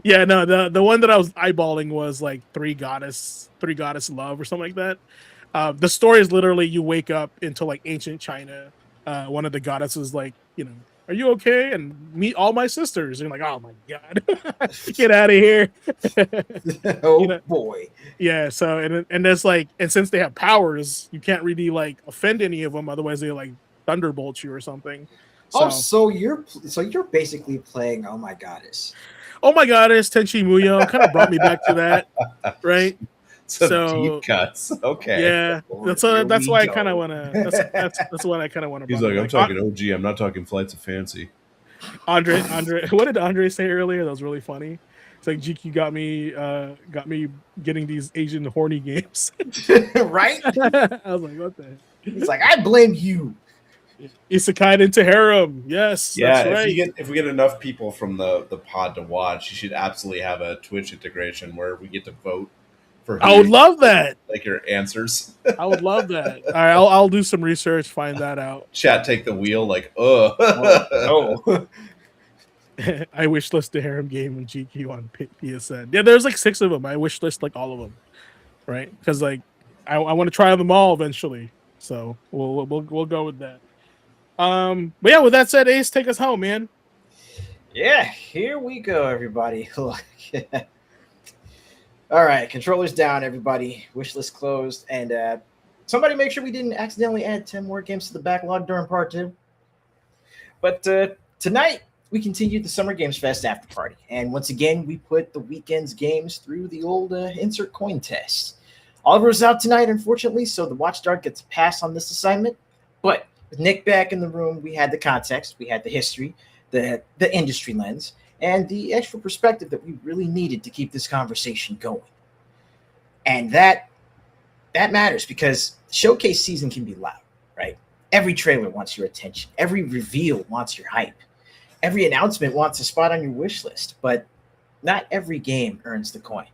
[SPEAKER 3] Yeah, no, the one that I was eyeballing was like three goddess love or something like that. The story is literally you wake up into like ancient China, one of the goddesses like, are you okay? And meet all my sisters. And you're like, oh my god, get out of here.
[SPEAKER 4] Oh boy.
[SPEAKER 3] Yeah. So and there's like, and since they have powers, you can't really like offend any of them, otherwise they like thunderbolt you or something. So,
[SPEAKER 4] So you're basically playing Oh My Goddess.
[SPEAKER 3] oh my goddess, Tenchi Muyo kind of brought me back to that, right?
[SPEAKER 5] Some deep cuts. Okay.
[SPEAKER 3] Yeah, that's why I kind of want to. That's what I kind of want to.
[SPEAKER 5] He's like, I'm talking OG. I'm not talking Flights of Fancy.
[SPEAKER 3] Andre, what did Andre say earlier? That was really funny. It's like GQ got me getting these Asian horny games.
[SPEAKER 4] Right?
[SPEAKER 3] I was like, what the heck?
[SPEAKER 4] He's like, I blame you.
[SPEAKER 3] Isekai into harem. Yes,
[SPEAKER 5] Yeah,
[SPEAKER 3] that's right.
[SPEAKER 5] if we get enough people from the pod to watch, you should absolutely have a Twitch integration where we get to vote for.
[SPEAKER 3] I would love that.
[SPEAKER 5] Like your answers.
[SPEAKER 3] I would love that. All right, I'll do some research, find that out.
[SPEAKER 5] Chat, take the wheel. Like,
[SPEAKER 4] Oh.
[SPEAKER 3] I wish list the harem game in GQ on PSN. Yeah, there's like 6 of them. I wish list like all of them, right? Because like I want to try them all eventually. So we'll go with that. But yeah, with that said, Ace, take us home, man.
[SPEAKER 4] Yeah, here we go, everybody. Look. All right, controllers down, everybody. Wishlist closed, and somebody make sure we didn't accidentally add 10 more games to the backlog during part 2. But tonight we continued the Summer Games Fest Afterparty, and once again we put the weekend's games through the old insert coin test. Oliver's out tonight, unfortunately, so the watchdog gets a pass on this assignment. But with Nick back in the room, we had the context, we had the history, the industry lens, and the extra perspective that we really needed to keep this conversation going. And that matters because showcase season can be loud, right? Every trailer wants your attention. Every reveal wants your hype. Every announcement wants a spot on your wish list, but not every game earns the coin.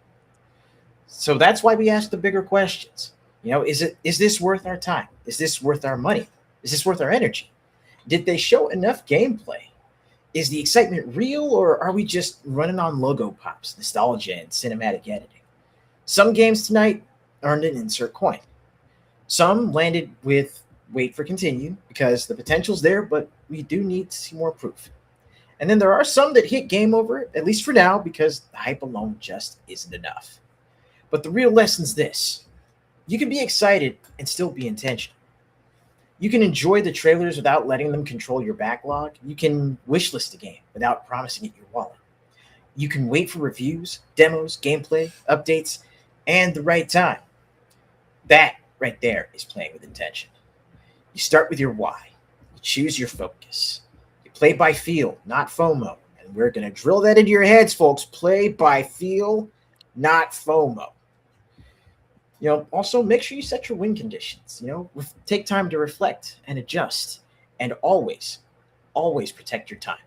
[SPEAKER 4] So that's why we ask the bigger questions. Is this worth our time? Is this worth our money? Is this worth our energy? Did they show enough gameplay? Is the excitement real, or are we just running on logo pops, nostalgia, and cinematic editing? Some games tonight earned an insert coin. Some landed with wait for continue because the potential's there, but we do need to see more proof. And then there are some that hit game over, at least for now, because the hype alone just isn't enough. But the real lesson's this. You can be excited and still be intentional. You can enjoy the trailers without letting them control your backlog. You can wishlist a game without promising it your wallet. You can wait for reviews, demos, gameplay, updates, and the right time. That right there is playing with intention. You start with your why. You choose your focus. You play by feel, not FOMO. And we're going to drill that into your heads, folks. Play by feel, not FOMO. Also make sure you set your win conditions. Take time to reflect and adjust, and always protect your time,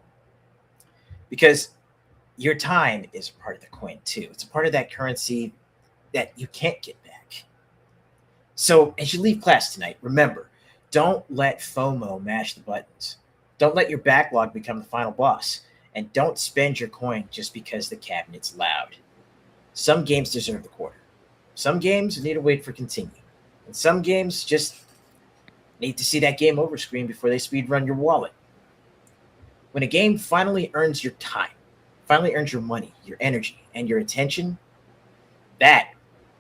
[SPEAKER 4] because your time is part of the coin too. It's a part of that currency that you can't get back. So as you leave class tonight, remember, don't let FOMO mash the buttons. Don't let your backlog become the final boss, and don't spend your coin just because the cabinet's loud. Some games deserve the quarter. Some games need to wait for continue. And some games just need to see that game over screen before they speed run your wallet. When a game finally earns your time, finally earns your money, your energy, and your attention, that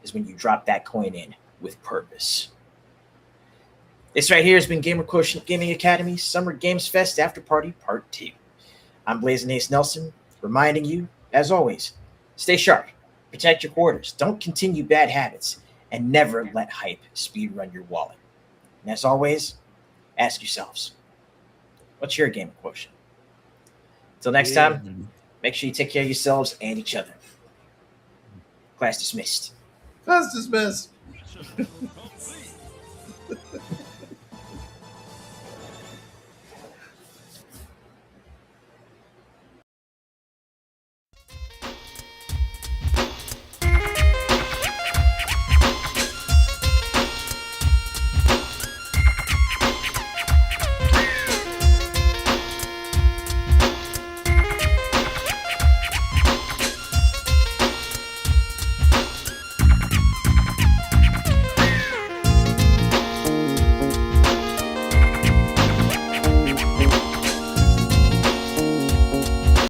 [SPEAKER 4] is when you drop that coin in with purpose. This right here has been Gamer Quotient Gaming Academy Summer Games Fest Afterparty Part 2. I'm Blazing Ace Nelson, reminding you, as always, stay sharp. Protect your quarters. Don't continue bad habits, and never let hype speed run your wallet. And as always, ask yourselves, what's your game quotient? Until next time, make sure you take care of yourselves and each other. Class dismissed.
[SPEAKER 5] Class dismissed.